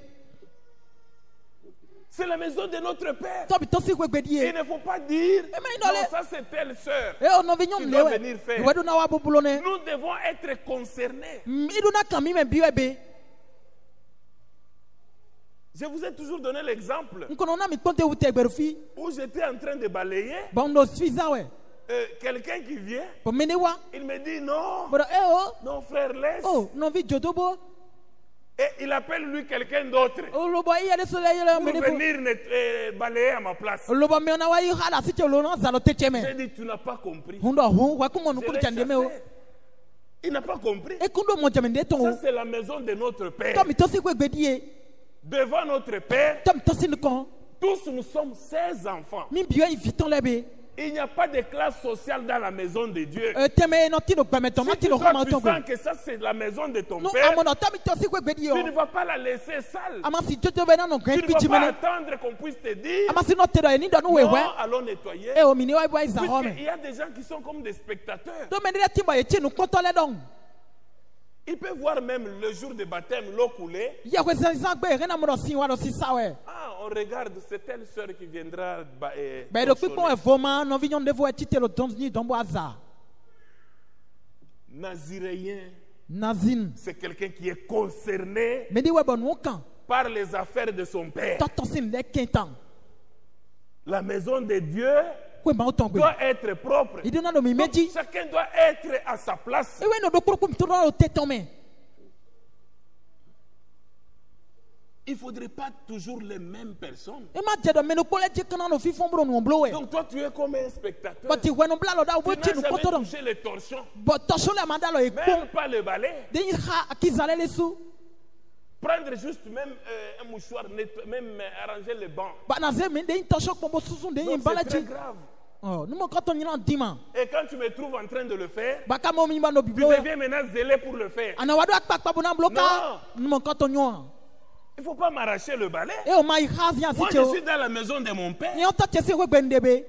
Speaker 1: C'est la maison de notre Père.
Speaker 2: tɔ bi tɔ si ko gbe di
Speaker 1: Il
Speaker 2: ye
Speaker 1: ne faut pas dire,
Speaker 2: Eh, mais il
Speaker 1: non,
Speaker 2: allait-
Speaker 1: ça c'est telle sœur.
Speaker 2: e o nɔvi nyɔnu
Speaker 1: Tu
Speaker 2: le
Speaker 1: dois
Speaker 2: wɛ
Speaker 1: venir faire.
Speaker 2: ìwé dun na wa bubulu ne
Speaker 1: Nous devons être concernés.
Speaker 2: idu na kan mi mɛ bi wɛ be
Speaker 1: Je vous ai toujours donné l'exemple
Speaker 2: nkɔnɔ na mi kpɔnte wu tɛ gbɛrɛ fi
Speaker 1: où j'étais en train de balayer.
Speaker 2: bɔn do suiza wɛ
Speaker 1: Quelqu'un qui vient,
Speaker 2: bɔn mi ne wa
Speaker 1: il me dit non,
Speaker 2: bɔn e o
Speaker 1: non frère, laisse.
Speaker 2: o nɔvi jodobo
Speaker 1: Et il appelle lui quelqu'un d'autre
Speaker 2: o lobɔ i yɛrɛ sɔlɔ yɛlɛ
Speaker 1: pour
Speaker 2: mi ne fo
Speaker 1: venir balayer à ma place.
Speaker 2: o lobɔ mi na wa i ha la si tɛ o lo na zalo tɛ cɛ
Speaker 1: J'ai
Speaker 2: mɛ
Speaker 1: dit, tu n'as pas compris.
Speaker 2: hun dɔ hun wa kumɔ
Speaker 1: Je
Speaker 2: nukuru
Speaker 1: l'ai
Speaker 2: jan de mɛ o
Speaker 1: chassé. Il n'a pas compris.
Speaker 2: e kun do mɔ jɛmɛ de tɔn
Speaker 1: Ça,
Speaker 2: o
Speaker 1: c'est la maison de notre Père.
Speaker 2: tɔ mi tɔ si ko gbe di ye
Speaker 1: Devant notre Père,
Speaker 2: tɔ mi tɔ si ni kɔn
Speaker 1: tous nous sommes 16 enfants.
Speaker 2: mi bi yɛ i fi tɔn lɛ be
Speaker 1: Il n'y a pas de classe sociale dans la maison de Dieu.
Speaker 2: tɛmɛ yen nɔ ti do gbɛmɛ tɔn ma
Speaker 1: Si
Speaker 2: ti
Speaker 1: tu
Speaker 2: do
Speaker 1: crois
Speaker 2: kɔma
Speaker 1: que tu
Speaker 2: tɔn
Speaker 1: sens
Speaker 2: ko
Speaker 1: que ça c'est la maison de ton
Speaker 2: no
Speaker 1: Père,
Speaker 2: amɔ tɔ mi tɔ si ko gbe di ye
Speaker 1: tu ne
Speaker 2: o
Speaker 1: vas pas la laisser sale.
Speaker 2: a ma si jojo bɛ na nɔ
Speaker 1: Tu
Speaker 2: gɛn
Speaker 1: ne
Speaker 2: kpi
Speaker 1: vas
Speaker 2: ti
Speaker 1: pas
Speaker 2: mɛ
Speaker 1: attendre qu'on puisse te dire,
Speaker 2: a ma si nɔ te dɔ ye ni dɔ nu wɛ
Speaker 1: non,
Speaker 2: wɛ
Speaker 1: allons nettoyer.
Speaker 2: e o mi ni wa i bɔ i zan hɔ
Speaker 1: Puisqu'il
Speaker 2: mɛ
Speaker 1: y a des gens qui sont comme des spectateurs.
Speaker 2: do mɛ ne ti bɔ ye ti nu kpɔtɔ lɛ dɔn
Speaker 1: Ils peuvent voir même le jour de baptême l'eau couler.
Speaker 2: yɛ ko zan gbɛ yɛ na mo dɔ si wa dɔ si sa wɛ
Speaker 1: Ah, on regarde, c'est telle sœur qui viendra.
Speaker 2: bɛ do kpikpɔn wɛ fɔ ma nɔvi nyɔnu de fɔ ɛ ti te lo dɔn ni dɔn bɔ a za
Speaker 1: Naziréen,
Speaker 2: nazin
Speaker 1: c'est quelqu'un qui est concerné
Speaker 2: mɛ ni wɛ bɔ nu kan
Speaker 1: par les affaires de son père.
Speaker 2: tɔtɔ si lɛ kɛntan
Speaker 1: La maison de Dieu
Speaker 2: ko ma o tɔn gbɛ
Speaker 1: doit être propre.
Speaker 2: i dun na do mi
Speaker 1: Donc,
Speaker 2: meji
Speaker 1: chacun doit être à sa place.
Speaker 2: e wɛ n'o do kpɔrɔkpɔ mi to dɔ o tɛ tɔn mɛ
Speaker 1: Il ne faudrait pas toujours les mêmes personnes.
Speaker 2: e ma jɛ dɔ mɛ no kpɔlɛ ti kana no fi fɔn bolo nu bolo wɛ
Speaker 1: Donc toi, tu es comme un spectateur.
Speaker 2: bɔn ti wɛ nu bila lɔ da o
Speaker 1: Tu
Speaker 2: bɔ ti
Speaker 1: n'as
Speaker 2: nu
Speaker 1: jamais
Speaker 2: kpɔtɔ dɔn
Speaker 1: touché les torchons.
Speaker 2: bɔn tɔso lɛ ma da lɔ ye
Speaker 1: Même
Speaker 2: kpɔn
Speaker 1: pas le balai.
Speaker 2: de yi ha akizalɛ le su
Speaker 1: Prendre juste même un mouchoir, même arranger les bancs.
Speaker 2: ba na ze mi de yi tɔso kpɔn bɔ susu de yi
Speaker 1: Donc
Speaker 2: balɛ
Speaker 1: c'est très
Speaker 2: ti
Speaker 1: grave.
Speaker 2: ɔ numu kɔtɔ ɲinan di ma
Speaker 1: Et quand tu me trouves en train de le faire,
Speaker 2: ba ka mɔ mi ba no
Speaker 1: tu
Speaker 2: bibilo yɛ
Speaker 1: deviens maintenant zélé pour le faire.
Speaker 2: ana wa do akpakpa bo na bolo ka numu kɔtɔ ɲɔgɔn
Speaker 1: Il ne faut pas m'arracher le balai.
Speaker 2: e o ma yi ha ziyan si
Speaker 1: Moi,
Speaker 2: tse
Speaker 1: je
Speaker 2: o
Speaker 1: suis dans la maison de mon père.
Speaker 2: ni o ta cɛ se ko gbɛn de be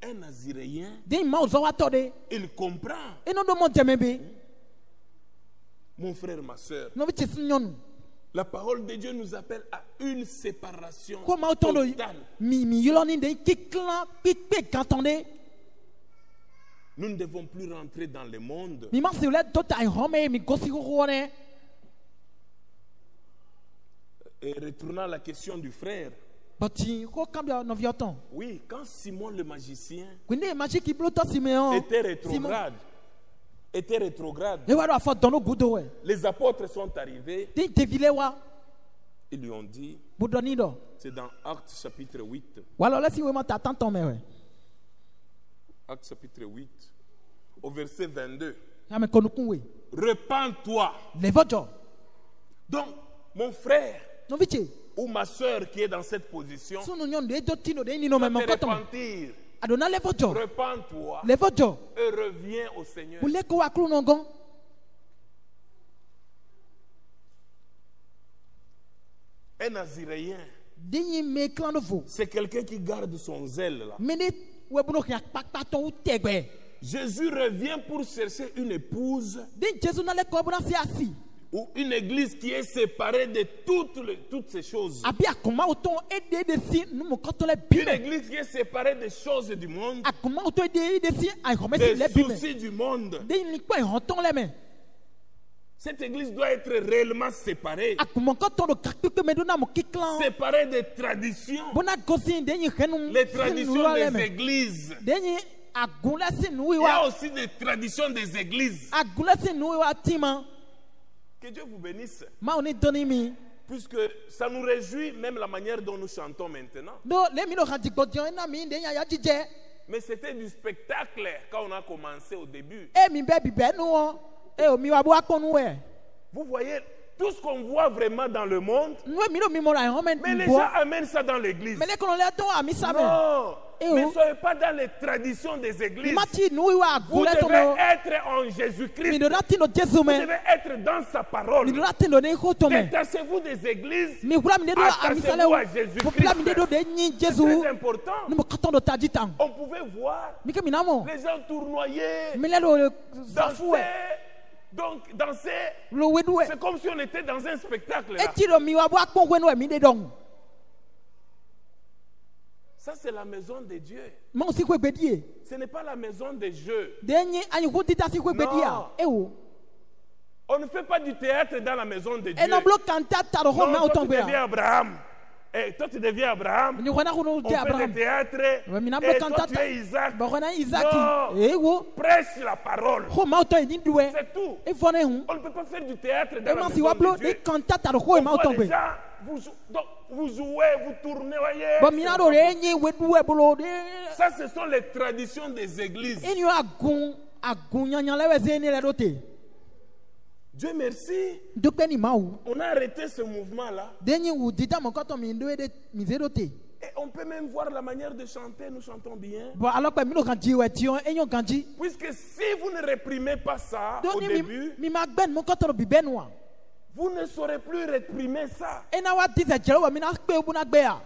Speaker 1: Un Naziréen,
Speaker 2: de yi ma o zɔ wa tɔ de
Speaker 1: il comprend.
Speaker 2: e n'o do mɔ jɛmɛ be
Speaker 1: Mon frère, ma soeur,
Speaker 2: n'o bi cɛ si ɲɔnu
Speaker 1: la parole de Dieu nous appelle à une séparation
Speaker 2: ko ma o tɔn do
Speaker 1: totale.
Speaker 2: mi yɔlɔni de yi kiklan kpikpe gantɔn de
Speaker 1: Nous ne devons plus rentrer dans le monde.
Speaker 2: mi ma si lɛ do ta yi hɔn mɛ mi gosi ko wɔrɛ
Speaker 1: Et retournant à la question du frère,
Speaker 2: bɔti ko kan bi nɔviya tɔn
Speaker 1: oui, quand Simon le magicien
Speaker 2: ko ne ye masi k'i bolo tɔ si mɛ hɔn
Speaker 1: était rétrograde,
Speaker 2: e wa do a fɔ dɔnno gudo wɛ
Speaker 1: les apôtres sont arrivés,
Speaker 2: de yi devile wa
Speaker 1: ils lui ont dit,
Speaker 2: budɔni dɔ
Speaker 1: c'est dans Actes chapitre 8,
Speaker 2: walɔ lɛ si wo ma ta tan tɔn mɛ wɛ
Speaker 1: Actes chapitre 8, au verset 22.
Speaker 2: yamɛ kɔnukun we
Speaker 1: Repends-toi.
Speaker 2: lɛfɔ jɔ
Speaker 1: Donc, mon frère
Speaker 2: nɔvi cɛ
Speaker 1: ou ma soeur qui est dans cette position,
Speaker 2: sunu ɲɔnu de e do ti no de e ni no
Speaker 1: va
Speaker 2: mɛ
Speaker 1: te
Speaker 2: mɛ kɔtɔ mɛ
Speaker 1: repentir.
Speaker 2: a donna lɛfɔ jɔ
Speaker 1: Repends-toi
Speaker 2: lɛfɔ jɔ
Speaker 1: et reviens au Seigneur.
Speaker 2: wulɛ ko wa kulu nɔgɔn
Speaker 1: Un Naziréen,
Speaker 2: den yi mɛ kilan do fo
Speaker 1: c'est quelqu'un qui garde son zèle là.
Speaker 2: mɛ ne wɛbuno kɛ akpakpatɔ wo tɛgbɛ
Speaker 1: Jésus revient pour chercher une épouse
Speaker 2: den jesu na lɛ kɔ buna se asi
Speaker 1: ou une église qui est séparée de toutes ces choses.
Speaker 2: a bi a kuma o tɔn e de si numu kɔtɔ lɛ bi
Speaker 1: Une
Speaker 2: mɛ
Speaker 1: église qui est séparée des choses du monde,
Speaker 2: a kuma o tɔn e de si a yɔmɛ si
Speaker 1: des
Speaker 2: lɛ bi mɛ
Speaker 1: soucis du monde.
Speaker 2: den ni kpɛ hɔn tɔn lɛ mɛ
Speaker 1: Cette église doit être réellement séparée.
Speaker 2: a kuma kɔtɔ do kakpekpe mɛ do na mo kikilan
Speaker 1: Séparée des traditions.
Speaker 2: buna gosi den yi hɛnu
Speaker 1: Les
Speaker 2: si
Speaker 1: traditions
Speaker 2: nu lɛ
Speaker 1: des
Speaker 2: mɛ
Speaker 1: églises.
Speaker 2: den yi a gun lɛ si nu
Speaker 1: Il y a
Speaker 2: wa
Speaker 1: aussi des traditions des églises.
Speaker 2: a gun lɛ si nu wa ti ma
Speaker 1: Que Dieu vous bénisse.
Speaker 2: maa o ni dɔnni mi
Speaker 1: Puisque ça nous réjouit même la manière dont nous chantons maintenant.
Speaker 2: do lɛ mi do ka jigbɔdiɔn na mi den ya jijɛ
Speaker 1: Mais c'était du spectacle quand on a commencé au début.
Speaker 2: e mi bɛ bibɛ nu wɔn e o mi wa bo akɔnu wɛ
Speaker 1: Vous voyez, tout ce qu'on voit vraiment dans le monde,
Speaker 2: nu mi do mi mɔ la yɔn
Speaker 1: mais
Speaker 2: mɛ
Speaker 1: les
Speaker 2: bɔ
Speaker 1: gens amènent ça dans l'église.
Speaker 2: mɛ ne kɔnɔ lɛ tɔn a mi sa mɛ
Speaker 1: Non,
Speaker 2: Eh
Speaker 1: ne
Speaker 2: oh.
Speaker 1: soyez pas dans les traditions des
Speaker 2: mi
Speaker 1: églises.
Speaker 2: ma ti nu wa
Speaker 1: Vous
Speaker 2: gun lɛ tɔn
Speaker 1: devez
Speaker 2: mɛ
Speaker 1: être en
Speaker 2: mi
Speaker 1: Jésus-Christ.
Speaker 2: do na ti do jesu
Speaker 1: Vous
Speaker 2: mɛ
Speaker 1: devez être dans sa parole.
Speaker 2: mi do na ti do ne ko tɔn mɛ
Speaker 1: Détachez-vous des églises.
Speaker 2: mi wula mi de do a mi sa lɛ
Speaker 1: Attachez-vous à Jésus-Christ.
Speaker 2: o wula mi de do de nyi
Speaker 1: C'est
Speaker 2: jesu
Speaker 1: très important.
Speaker 2: ne mo kɔtɔn do ta di tan
Speaker 1: On pouvait voir
Speaker 2: mi kɛ mi na mɔ
Speaker 1: les gens tournoyer,
Speaker 2: mi lɛ do safu
Speaker 1: danser
Speaker 2: wɛ
Speaker 1: Donc, danser,
Speaker 2: lo we do
Speaker 1: c'est comme si on était dans un spectacle. Là.
Speaker 2: e ti do mi wa bo akpon we no mi de dong
Speaker 1: Ça, c'est la maison de Dieu.
Speaker 2: mo si kwe bedie
Speaker 1: Ce n'est pas la maison des jeux.
Speaker 2: de nyi anyi ko tita si kwe bedia e wo
Speaker 1: On ne fait pas du théâtre dans la maison de Dieu.
Speaker 2: e no blo kanta ta ro ho ma
Speaker 1: Non,
Speaker 2: o
Speaker 1: toi, tu
Speaker 2: tongbe
Speaker 1: deviens
Speaker 2: a
Speaker 1: Abraham. Et toi, tu deviens Abraham.
Speaker 2: ni kona ko no
Speaker 1: On
Speaker 2: de
Speaker 1: fait
Speaker 2: Abraham
Speaker 1: des théâtres.
Speaker 2: Ouais, mais n'a
Speaker 1: Et
Speaker 2: pas
Speaker 1: toi,
Speaker 2: cantate.
Speaker 1: tu es Isaac.
Speaker 2: ba kona Isaki
Speaker 1: Non.
Speaker 2: e wo
Speaker 1: Prêche la parole.
Speaker 2: ho ma o to ni duwe
Speaker 1: C'est tout.
Speaker 2: e fone hu
Speaker 1: On ne peut pas faire du théâtre
Speaker 2: e
Speaker 1: dans la
Speaker 2: ma si
Speaker 1: maison
Speaker 2: wa blo
Speaker 1: de Dieu.
Speaker 2: de kanta ta ro ho
Speaker 1: On
Speaker 2: ma o
Speaker 1: voit les
Speaker 2: tongbe
Speaker 1: gens, donc, vous jouez, vous tournez, voyez.
Speaker 2: bo mi na do re nyi we duwe blo de
Speaker 1: Ça, ce sont les traditions des églises.
Speaker 2: e ni agun nyanya le we zeni le do te
Speaker 1: Dieu merci.
Speaker 2: dokpe ni ma o
Speaker 1: On a arrêté ce mouvement-là.
Speaker 2: de nyi wu dita mo koto mi ndo de mi zero te
Speaker 1: Et on peut même voir la manière de chanter. Nous chantons bien.
Speaker 2: bon alors que mi no kan ji we ti on e nyo kan ji
Speaker 1: Puisque si vous ne réprimez pas ça
Speaker 2: do
Speaker 1: au
Speaker 2: ni
Speaker 1: début,
Speaker 2: mi ma gben mo koto bi benwa
Speaker 1: vous ne saurez plus réprimer ça.
Speaker 2: e na wa ti se jero wa mi na pe bu na gbe a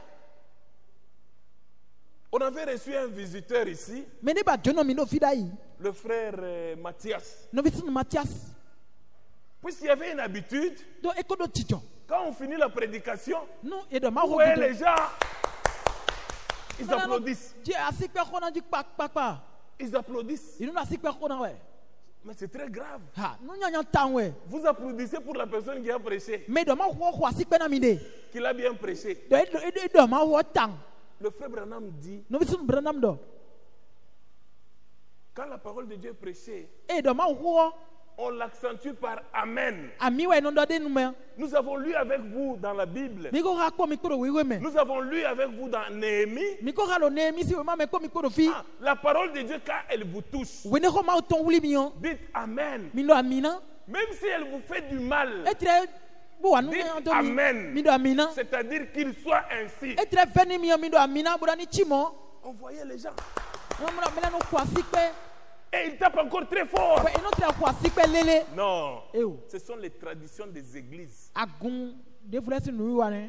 Speaker 1: On avait reçu un visiteur ici,
Speaker 2: me ne ba jono mi no fidai
Speaker 1: le frère Mathias.
Speaker 2: no vitu Mathias
Speaker 1: Puisqu'il y avait une habitude,
Speaker 2: do e ko do tijo
Speaker 1: quand on finit la prédication,
Speaker 2: no e do ma
Speaker 1: vous
Speaker 2: ho
Speaker 1: voyez
Speaker 2: do
Speaker 1: les gens, ils applaudissent.
Speaker 2: je asikpe ko na ji pa pa pa
Speaker 1: Ils applaudissent.
Speaker 2: inu na asikpe ko na we
Speaker 1: Mais c'est très grave.
Speaker 2: ha no nyanya tan we
Speaker 1: Vous applaudissez pour la personne qui a prêché,
Speaker 2: me do ma ho asikpe na mi de
Speaker 1: qu'il a bien prêché.
Speaker 2: do e do ma ho tan
Speaker 1: Le frère Branham dit,
Speaker 2: no vitu Branham do
Speaker 1: quand la parole de Dieu est prêchée,
Speaker 2: e do ma ho
Speaker 1: on l'accentue par Amen.
Speaker 2: ami we no do de nu me
Speaker 1: Nous avons lu avec vous dans la Bible.
Speaker 2: mi ko ha ko mi ko do we me
Speaker 1: Nous avons lu avec vous dans Néhémie.
Speaker 2: mi ko ha lo ne mi si we ma me ko mi ko do fi
Speaker 1: Ah, la parole de Dieu, quand elle vous touche,
Speaker 2: we ne ko ma o ton wuli mi on
Speaker 1: dites Amen.
Speaker 2: mi do amina
Speaker 1: Même si elle vous fait du mal,
Speaker 2: etre bo anu
Speaker 1: dites
Speaker 2: me to
Speaker 1: Amen.
Speaker 2: mi do amina
Speaker 1: C'est-à-dire qu'il soit ainsi.
Speaker 2: etre veni mi mi do amina bo ni chimo
Speaker 1: On voyait les gens.
Speaker 2: no me no kwa sikpe
Speaker 1: Et ils tapent encore très fort.
Speaker 2: we no tra kwa sikpe lele
Speaker 1: Non.
Speaker 2: e o
Speaker 1: Ce sont les traditions des églises.
Speaker 2: agun de fure si nu wa ne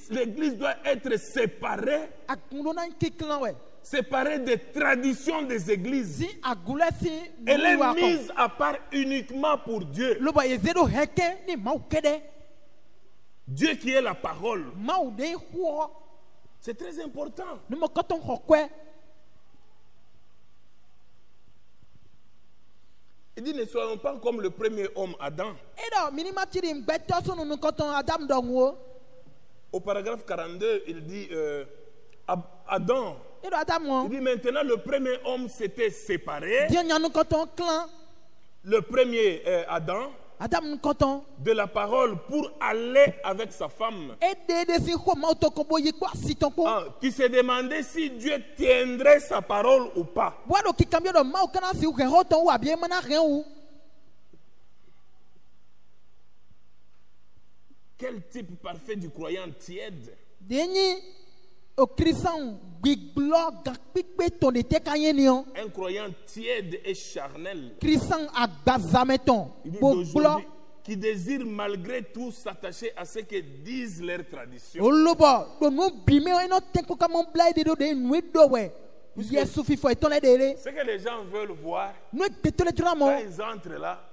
Speaker 1: L'église doit être séparée,
Speaker 2: agun lo na kiklan we
Speaker 1: séparée des traditions des églises.
Speaker 2: si agun le si
Speaker 1: Elle
Speaker 2: nu
Speaker 1: est
Speaker 2: wa ko
Speaker 1: mise à part uniquement pour Dieu.
Speaker 2: lo ba yezedo heke ni ma o kede
Speaker 1: Dieu qui est la parole.
Speaker 2: ma o de ho
Speaker 1: C'est très important.
Speaker 2: no mo koton ho kwe
Speaker 1: Il dit, ne soyons pas comme le premier homme, Adam.
Speaker 2: e do minima tiri ngbeto so nu koton adam do wo
Speaker 1: Au paragraphe 42, il dit, Adam,
Speaker 2: e do adam
Speaker 1: il
Speaker 2: wo
Speaker 1: dit maintenant le premier homme s'était séparé.
Speaker 2: dia nyanu koton clan
Speaker 1: Le premier Adam
Speaker 2: adam nu koton
Speaker 1: de la parole pour aller avec sa femme.
Speaker 2: e de si ho ma o to ko bo yi kwa si ton ko
Speaker 1: Qui se demandait si Dieu tiendrait sa parole ou pas.
Speaker 2: wa do kikambio do ma o kana si ho ho ton wa bien mana ren wu
Speaker 1: Quel type parfait du croyant tiède.
Speaker 2: denyi o krisan gbiglo ga pipe ton de te kanyen ni on
Speaker 1: Un croyant tiède et charnel.
Speaker 2: krisan agbazameton
Speaker 1: Il dit
Speaker 2: gbogbo
Speaker 1: d'aujourd'hui, qui désire malgré tout s'attacher à ce que disent leurs traditions.
Speaker 2: olobo do nu bime o no tenko ka mon blade do de nu do we yesu fifo eton le de
Speaker 1: Ce que les gens veulent voir,
Speaker 2: nu beto le tura mo
Speaker 1: quand ils entrent là,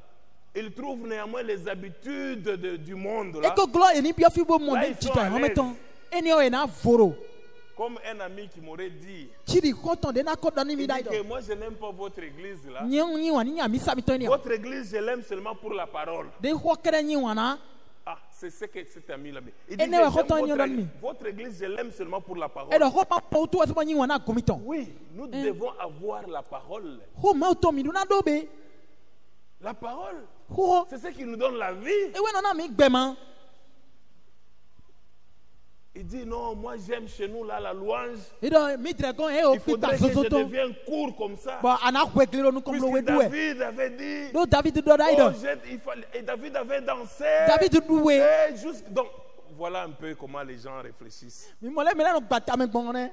Speaker 1: ils trouvent néanmoins les habitudes du monde là.
Speaker 2: eko glo eni bio fi bo mo
Speaker 1: Là,
Speaker 2: de
Speaker 1: ils sont
Speaker 2: tita
Speaker 1: à
Speaker 2: ho
Speaker 1: l'aise.
Speaker 2: meton eni o na foro
Speaker 1: Comme un ami qui m'aurait dit,
Speaker 2: chiri koton de na ko do ni mi
Speaker 1: il
Speaker 2: dai
Speaker 1: dit
Speaker 2: do
Speaker 1: que moi je n'aime pas votre église là.
Speaker 2: nyi wa ni nya mi sabi ton ni
Speaker 1: Votre église, je l'aime seulement pour la parole.
Speaker 2: de ho kere nyi wa na
Speaker 1: Ah, c'est ce que cet ami là dit. Il dit,
Speaker 2: Et ne va pas
Speaker 1: votre église, je l'aime seulement pour la parole.
Speaker 2: e do ho pa po tu wa nyi wa na komiton
Speaker 1: Oui, nous devons avoir la parole.
Speaker 2: ho ma o to mi do na do be
Speaker 1: La parole,
Speaker 2: ho
Speaker 1: c'est ce qui nous donne la vie.
Speaker 2: e we no na mi gbema
Speaker 1: Il dit non, moi j'aime chez nous là la louange.
Speaker 2: e do mi dragon e o
Speaker 1: Il
Speaker 2: fi
Speaker 1: faudrait
Speaker 2: ta
Speaker 1: que je
Speaker 2: zozoto
Speaker 1: devienne court comme ça.
Speaker 2: bo ana hweglero nu kom lo we
Speaker 1: Puisque
Speaker 2: duwe
Speaker 1: David avait dit,
Speaker 2: do David do dai
Speaker 1: oh,
Speaker 2: do
Speaker 1: et David avait dansé.
Speaker 2: David duwe
Speaker 1: Et donc, voilà un peu comment les gens réfléchissent.
Speaker 2: mi mo le mi no gbata me gbon ne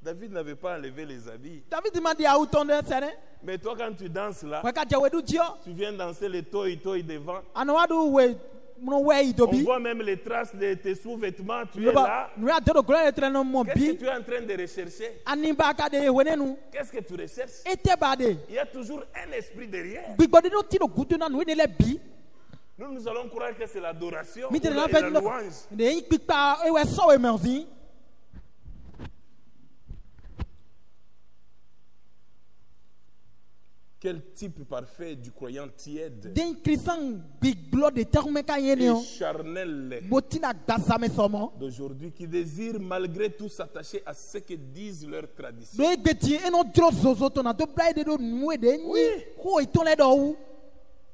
Speaker 1: David n'avait pas enlevé les habits.
Speaker 2: David ma di auton de sene
Speaker 1: Mais toi, quand tu danses là,
Speaker 2: we ka je we du jio
Speaker 1: tu viens danser les toi devant.
Speaker 2: ana wa du we no wei
Speaker 1: On
Speaker 2: dobi.
Speaker 1: voit même les traces de tes sous-vêtements. Tu es
Speaker 2: Loba
Speaker 1: là.
Speaker 2: nu ya dodo gloire tre no mo
Speaker 1: Qu'est-ce que
Speaker 2: bi.
Speaker 1: tu es en train de rechercher?
Speaker 2: Animba ka de wenenu.
Speaker 1: Qu'est-ce que tu recherches?
Speaker 2: Ete ba de.
Speaker 1: Il y a toujours un esprit derrière.
Speaker 2: Bigbode no ti no gutu na nu ne le bi.
Speaker 1: Nous allons croire que c'est l'adoration ou
Speaker 2: Mi te na
Speaker 1: la
Speaker 2: fe no.
Speaker 1: louange.
Speaker 2: De yi pipa e we so we menzi.
Speaker 1: Quel type parfait du croyant tiède
Speaker 2: Den Christian big blood de terme ka yene
Speaker 1: et
Speaker 2: o.
Speaker 1: charnel
Speaker 2: Botina gbazame somo.
Speaker 1: d'aujourd'hui qui désirent malgré tout s'attacher à ce que disent leurs traditions.
Speaker 2: Do egbeti eno dro zozo to na do blai de do nu e de
Speaker 1: Oui.
Speaker 2: ni. Ko iton le do wu.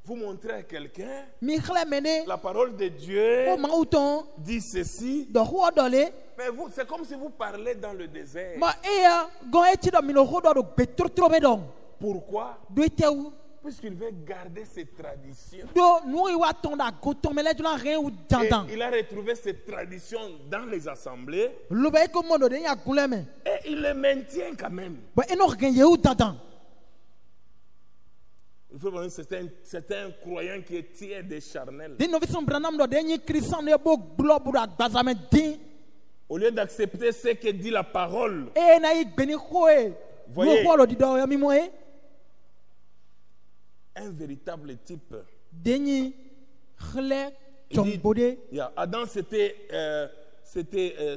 Speaker 1: Vous montrez à quelqu'un,
Speaker 2: Mi khle mene.
Speaker 1: la parole de Dieu
Speaker 2: O ma uton.
Speaker 1: dit ceci,
Speaker 2: Do ho dole.
Speaker 1: mais vous, c'est comme si vous parlez dans le désert.
Speaker 2: Ma eya gon eti do mi no ho do be tro be don.
Speaker 1: Pourquoi?
Speaker 2: Do ete wu.
Speaker 1: Puisqu'il veut garder ses traditions.
Speaker 2: Do nu i wa ton da go ton mele do la rien ou
Speaker 1: Et
Speaker 2: dandan.
Speaker 1: il a retrouvé ces traditions dans les assemblées
Speaker 2: Lo be ko mo do de ya gule me.
Speaker 1: et il les maintient quand même.
Speaker 2: Ba eno rien ye ou dandan.
Speaker 1: Il faut voir, c'est un croyant qui est tiède et charnel.
Speaker 2: De no vision branam do de ni Christian ne bo blob do gbazame din.
Speaker 1: Au lieu d'accepter ce que dit la parole,
Speaker 2: E na i gbeni ho e.
Speaker 1: Voyez.
Speaker 2: Mo ho lo di do ya mi mo e.
Speaker 1: un véritable type.
Speaker 2: Denyi khle
Speaker 1: Il dit,
Speaker 2: chombode.
Speaker 1: Adam s'était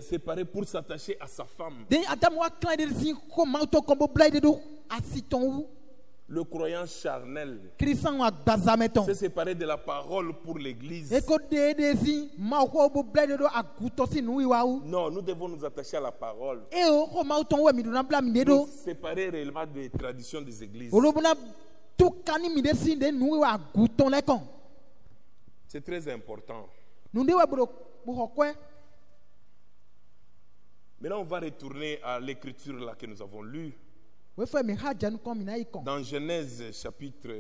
Speaker 1: séparé pour s'attacher à sa femme.
Speaker 2: Denyi adam wa klan de si ko ma to kombo blai de do asiton wu.
Speaker 1: Le croyant charnel
Speaker 2: Christian wa gbazame ton.
Speaker 1: s'est séparé de la parole pour l'église.
Speaker 2: E ko de si ma ho bo blai de do aguto si nu i wa wu.
Speaker 1: Non, nous devons nous attacher à la parole.
Speaker 2: E o ko ma ton we mi do na bla mi de
Speaker 1: Nous
Speaker 2: do.
Speaker 1: séparer réellement des traditions des églises.
Speaker 2: Olobuna tout kani mi de si de nu i wa aguton le kon.
Speaker 1: C'est très important.
Speaker 2: Nu de we bro bo ho kwe.
Speaker 1: Maintenant, on va retourner à l'écriture là que nous avons lue.
Speaker 2: We fe mi ha jan kon mi na i kon.
Speaker 1: Dans Genèse chapitre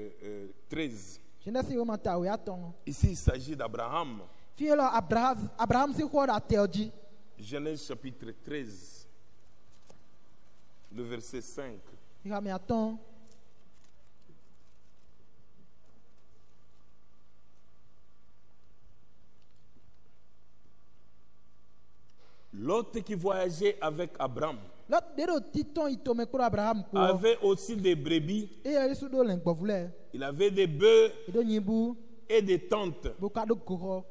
Speaker 1: 13.
Speaker 2: Genesi we mata we aton.
Speaker 1: Ici, il s'agit d'Abraham.
Speaker 2: Fi lo Abraham si ho da teoji.
Speaker 1: Genèse chapitre 13, le verset 5.
Speaker 2: Ika mi aton.
Speaker 1: L'autre qui voyageait avec Abraham
Speaker 2: Lot de do titon itome kuro Abraham ko.
Speaker 1: avait aussi des brebis,
Speaker 2: E yeri su do len gbovule.
Speaker 1: il avait des bœufs
Speaker 2: E do nyibu
Speaker 1: et des tentes.
Speaker 2: bo ka do goho.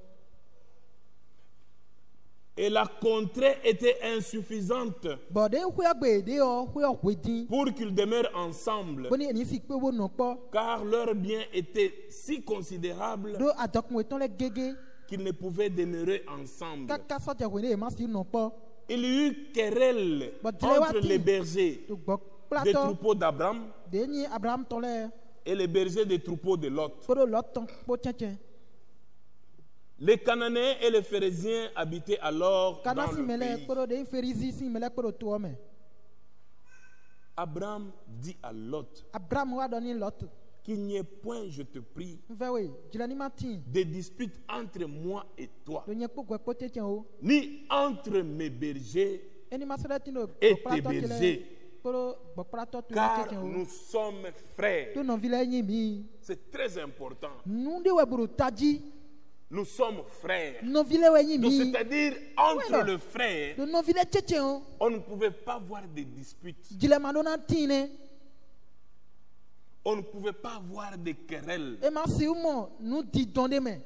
Speaker 1: Et la contrée était insuffisante
Speaker 2: Bo de hu agbe de o hu o wedin.
Speaker 1: pour qu'ils demeurent ensemble,
Speaker 2: Bo ni eni si pe wo no po.
Speaker 1: car leurs biens étaient si considérables
Speaker 2: Do adokun eton le gege.
Speaker 1: qu'ils ne pouvaient demeurer ensemble.
Speaker 2: Kaka so je wele e ma si no po.
Speaker 1: Il y eut querelle
Speaker 2: Bah, tu
Speaker 1: entre
Speaker 2: l'as
Speaker 1: les
Speaker 2: dit.
Speaker 1: bergers
Speaker 2: Do gbo
Speaker 1: des
Speaker 2: plato.
Speaker 1: troupeaux d'Abraham
Speaker 2: De ni Abraham ton le.
Speaker 1: et les bergers des troupeaux de Lot.
Speaker 2: Ko do lot ton po tchenchen.
Speaker 1: Les Cananéens et les Phérésiens habitaient alors
Speaker 2: Kana
Speaker 1: dans
Speaker 2: si
Speaker 1: le
Speaker 2: mele
Speaker 1: pays.
Speaker 2: ko do de ferizi si mele ko do to me.
Speaker 1: Abraham dit à Lot
Speaker 2: Abraham wa do ni lot.
Speaker 1: qu'il n'y ait point, je te prie,
Speaker 2: Ve we, jilani matin.
Speaker 1: de dispute entre moi et toi,
Speaker 2: Do nye po gwe po tchenchen o.
Speaker 1: ni entre mes bergers,
Speaker 2: Eni masala tino
Speaker 1: Et
Speaker 2: gbo plato
Speaker 1: tes
Speaker 2: kile.
Speaker 1: bergers.
Speaker 2: Ko do gbo plato tu
Speaker 1: car
Speaker 2: tchenchen o.
Speaker 1: nous sommes frères.
Speaker 2: Do non vile nyi mi.
Speaker 1: C'est très important.
Speaker 2: Nu de we buru taji.
Speaker 1: Nous sommes frères.
Speaker 2: Non vile we nyi
Speaker 1: Donc,
Speaker 2: mi.
Speaker 1: c'est-à-dire, entre
Speaker 2: Ouais, non.
Speaker 1: le frère,
Speaker 2: Do non vile tchenchen o.
Speaker 1: on ne pouvait pas avoir de disputes.
Speaker 2: Jile madona tine.
Speaker 1: On ne pouvait pas avoir de querelles.
Speaker 2: E ma si umo nu di donde me.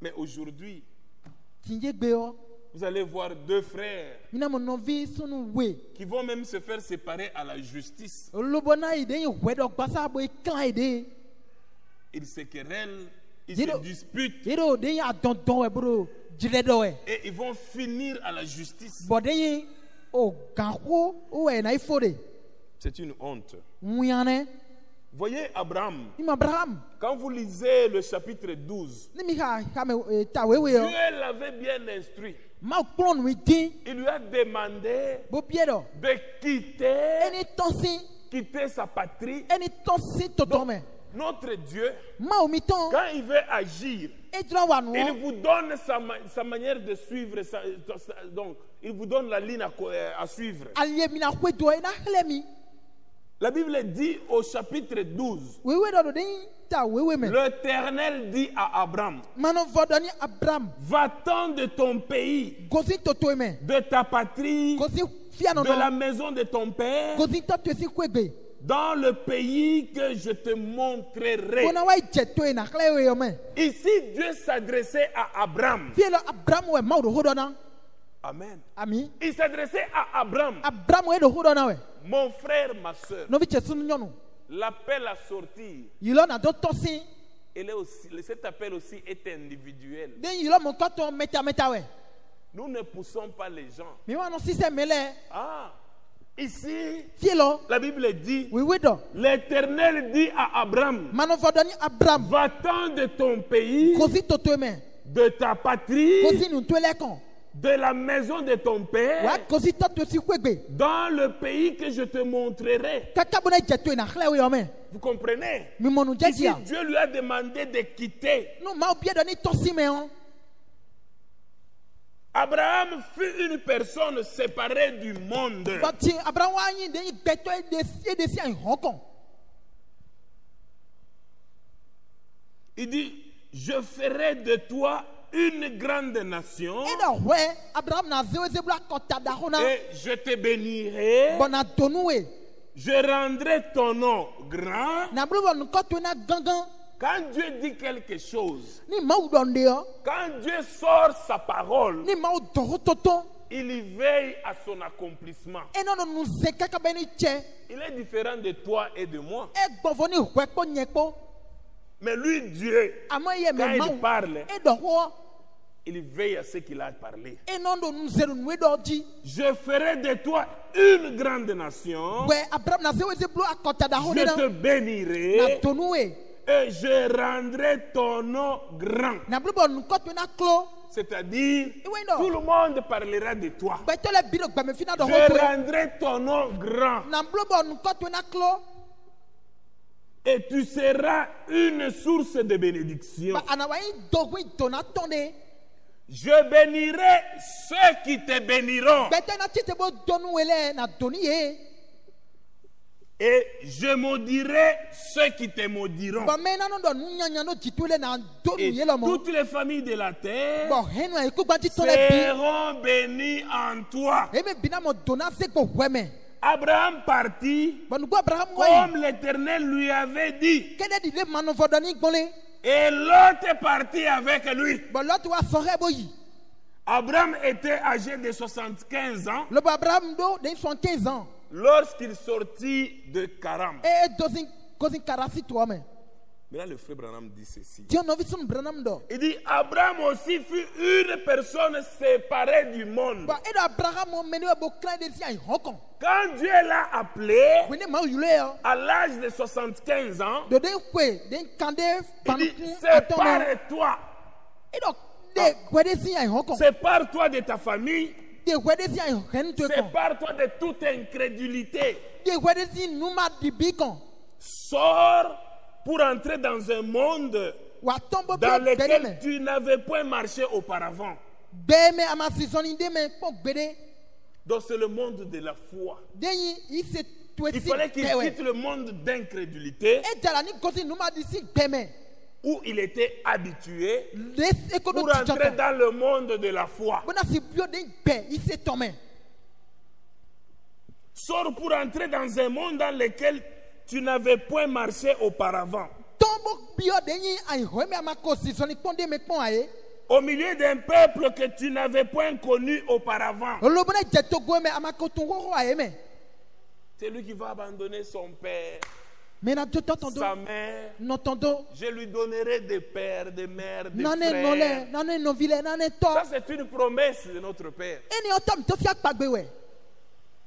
Speaker 1: Mais aujourd'hui,
Speaker 2: Tinje gbe o.
Speaker 1: vous allez voir deux frères
Speaker 2: Mina mo non vi sunu we.
Speaker 1: qui vont même se faire séparer à la justice.
Speaker 2: Olobona ide yi wedo gbasa bo iklan ide.
Speaker 1: Ils se querellent, ils
Speaker 2: Dis-le.
Speaker 1: se disputent
Speaker 2: Iro de ya don don we bro. Jile do we.
Speaker 1: et ils vont finir à la justice.
Speaker 2: Bo de yi o ganho o we na ifode.
Speaker 1: C'est une honte.
Speaker 2: Muyane.
Speaker 1: Voyez Abraham,
Speaker 2: Im Abraham.
Speaker 1: quand vous lisez le chapitre 12,
Speaker 2: Ni mi ha me ta we we o.
Speaker 1: Dieu l'avait bien instruit.
Speaker 2: Ma klon wi din.
Speaker 1: Il lui a demandé
Speaker 2: Bo biedo.
Speaker 1: de quitter,
Speaker 2: Eni tonsi.
Speaker 1: quitter sa patrie.
Speaker 2: Eni tonsi totome.
Speaker 1: Notre Dieu,
Speaker 2: Ma o mi ton.
Speaker 1: quand il veut agir,
Speaker 2: E dra wa no.
Speaker 1: il vous donne sa manière de suivre. Donc, il vous donne la ligne à suivre.
Speaker 2: Alie mi na hwe do e na hle mi.
Speaker 1: La Bible dit au chapitre 12,
Speaker 2: wewe do den ta wewe me
Speaker 1: l'Éternel dit à Abraham,
Speaker 2: mano vodoni Abraham
Speaker 1: va-t'en de ton pays,
Speaker 2: gozi toto me
Speaker 1: de ta patrie,
Speaker 2: gozi fia no
Speaker 1: de la
Speaker 2: no
Speaker 1: maison de ton père,
Speaker 2: gozi to si kwegbe
Speaker 1: dans le pays que je te montrerai.
Speaker 2: bona wa jeto na kle we yo me
Speaker 1: Ici, Dieu s'adressait à Abraham.
Speaker 2: fielo Abraham we ma do hodona
Speaker 1: Amen.
Speaker 2: ami
Speaker 1: Il s'adressait à Abraham,
Speaker 2: Abraham we do hodona we
Speaker 1: mon frère, ma soeur.
Speaker 2: no vi chesu nyonu
Speaker 1: L'appel à sortir,
Speaker 2: yilo na do tosin
Speaker 1: elle est aussi, cet appel aussi est individuel.
Speaker 2: den yilo mo ko to meta we
Speaker 1: Nous ne poussons pas les gens.
Speaker 2: mi wa no sise mele
Speaker 1: Ah, ici,
Speaker 2: fielo
Speaker 1: la Bible dit,
Speaker 2: wewe do
Speaker 1: l'Éternel dit à Abraham,
Speaker 2: mano vodoni Abraham
Speaker 1: va-t'en de ton pays,
Speaker 2: gozi toto me
Speaker 1: de ta patrie,
Speaker 2: gozi nu twele kon
Speaker 1: de la maison de ton
Speaker 2: wa
Speaker 1: père,
Speaker 2: gozi to si kwegbe
Speaker 1: dans le pays que je te montrerai.
Speaker 2: kaka bona jeto na kle we yo me
Speaker 1: Vous comprenez?
Speaker 2: mi monu
Speaker 1: Ici,
Speaker 2: jedia
Speaker 1: Dieu lui a demandé de quitter.
Speaker 2: no ma obie doni tosi me on
Speaker 1: Abraham fut une personne séparée du monde.
Speaker 2: but Abraham wa yin den gbeto e de si an hokon
Speaker 1: Il dit, je ferai de toi une grande nation
Speaker 2: e do we Abraham na zewe bla kota da hona
Speaker 1: et je te bénirai.
Speaker 2: bona tonu we
Speaker 1: Je rendrai ton nom grand.
Speaker 2: na blo bon ko to na gangan
Speaker 1: Quand Dieu dit quelque chose,
Speaker 2: ni ma udonde yo
Speaker 1: quand Dieu sort sa parole,
Speaker 2: ni ma udo toto
Speaker 1: il y veille à son accomplissement.
Speaker 2: e no no nu ze kaka beni che
Speaker 1: Il est différent de toi et de moi.
Speaker 2: e gbovo ni hwe po nyepo
Speaker 1: Mais lui, Dieu,
Speaker 2: ama ye
Speaker 1: quand
Speaker 2: me ma
Speaker 1: il parle,
Speaker 2: e do ho
Speaker 1: il veille à ce qu'il a parlé.
Speaker 2: e no do nu ze nu do ji
Speaker 1: Je ferai de toi une grande nation.
Speaker 2: we Abraham na zewe blo akota da
Speaker 1: Je
Speaker 2: hona
Speaker 1: te
Speaker 2: na
Speaker 1: bénirai
Speaker 2: tonu we
Speaker 1: et je rendrai ton nom grand.
Speaker 2: na blo bon ko to na klo
Speaker 1: C'est-à-dire,
Speaker 2: Oui, non.
Speaker 1: tout le monde parlera de toi.
Speaker 2: gbeto le biro gba me fina do ho
Speaker 1: Je
Speaker 2: to
Speaker 1: rendrai ton nom grand.
Speaker 2: na blo bon ko to na klo
Speaker 1: Et tu seras une source de bénédiction.
Speaker 2: ba ana wa yin do wi to na tonde
Speaker 1: Je bénirai ceux qui te béniront.
Speaker 2: gbeto na tite bo donu wele na doni ye
Speaker 1: Et je maudirai ceux qui te maudiront.
Speaker 2: ba me na no do nu nyanya no jitule na donu
Speaker 1: Et
Speaker 2: ye lo mo
Speaker 1: toutes les familles de la terre
Speaker 2: bo henu e ku gba ti to le bi
Speaker 1: seront bénies en toi.
Speaker 2: e me bina mo dona se go hweme
Speaker 1: Abraham partit
Speaker 2: bo nu go Abraham wa
Speaker 1: comme l'Éternel lui avait dit.
Speaker 2: kede di le manu vodoni gbole
Speaker 1: Et Lot est parti avec lui.
Speaker 2: bo lot wa sore bo yi
Speaker 1: Abraham était âgé de 75 ans
Speaker 2: le bo Abraham do de 75 ans
Speaker 1: lorsqu'il sortit de Karam.
Speaker 2: e dozin kozin karasi to me
Speaker 1: Mais là, le frère Branham dit ceci.
Speaker 2: ti no vi sun Branham do
Speaker 1: Il dit, Abraham aussi fut une personne séparée du monde.
Speaker 2: ba e do Abraham mo meni bo kran de si ai hokon
Speaker 1: Quand Dieu l'a appelé
Speaker 2: we ne ma yule yo
Speaker 1: à l'âge de 75 ans,
Speaker 2: do de kwe de kande
Speaker 1: il
Speaker 2: panu
Speaker 1: dit,
Speaker 2: aton
Speaker 1: sépare-toi.
Speaker 2: e do de kwe de si ai hokon
Speaker 1: Sépare-toi de ta famille.
Speaker 2: de kwe de si ai hen to kon
Speaker 1: Sépare-toi de toute incrédulité.
Speaker 2: de kwe de si numa di bi kon
Speaker 1: Sors pour entrer dans un monde
Speaker 2: wa tombo
Speaker 1: dans
Speaker 2: pe
Speaker 1: lequel
Speaker 2: me
Speaker 1: tu n'avais point marché auparavant.
Speaker 2: be me ama season de me po gbede
Speaker 1: Donc c'est le monde de la foi.
Speaker 2: deyin ise to
Speaker 1: Il
Speaker 2: si
Speaker 1: fallait qu'il
Speaker 2: tewe
Speaker 1: quitte le monde d'incrédulité
Speaker 2: e jala ni gosi numa di si gbeme
Speaker 1: où il était habitué
Speaker 2: le ekodo
Speaker 1: pour entrer
Speaker 2: tijoto
Speaker 1: dans le monde de la foi.
Speaker 2: bona si bio de gbe ise tome
Speaker 1: Sors pour entrer dans un monde dans lequel tu n'avais point marché auparavant.
Speaker 2: tombo bio deyin ai home ama ko season ni ponde me pon aye
Speaker 1: Au milieu d'un peuple que tu n'avais point connu auparavant.
Speaker 2: olobona jeto go me ama ko tun ho aye me
Speaker 1: C'est lui qui va abandonner son père,
Speaker 2: me na joto tondo
Speaker 1: sa mère.
Speaker 2: no tondo
Speaker 1: Je lui donnerai des pères, des mères, des
Speaker 2: nane
Speaker 1: frères.
Speaker 2: nole nane no vile nane to
Speaker 1: Ça, c'est une promesse de notre Père.
Speaker 2: eni otom to fi akpagbe we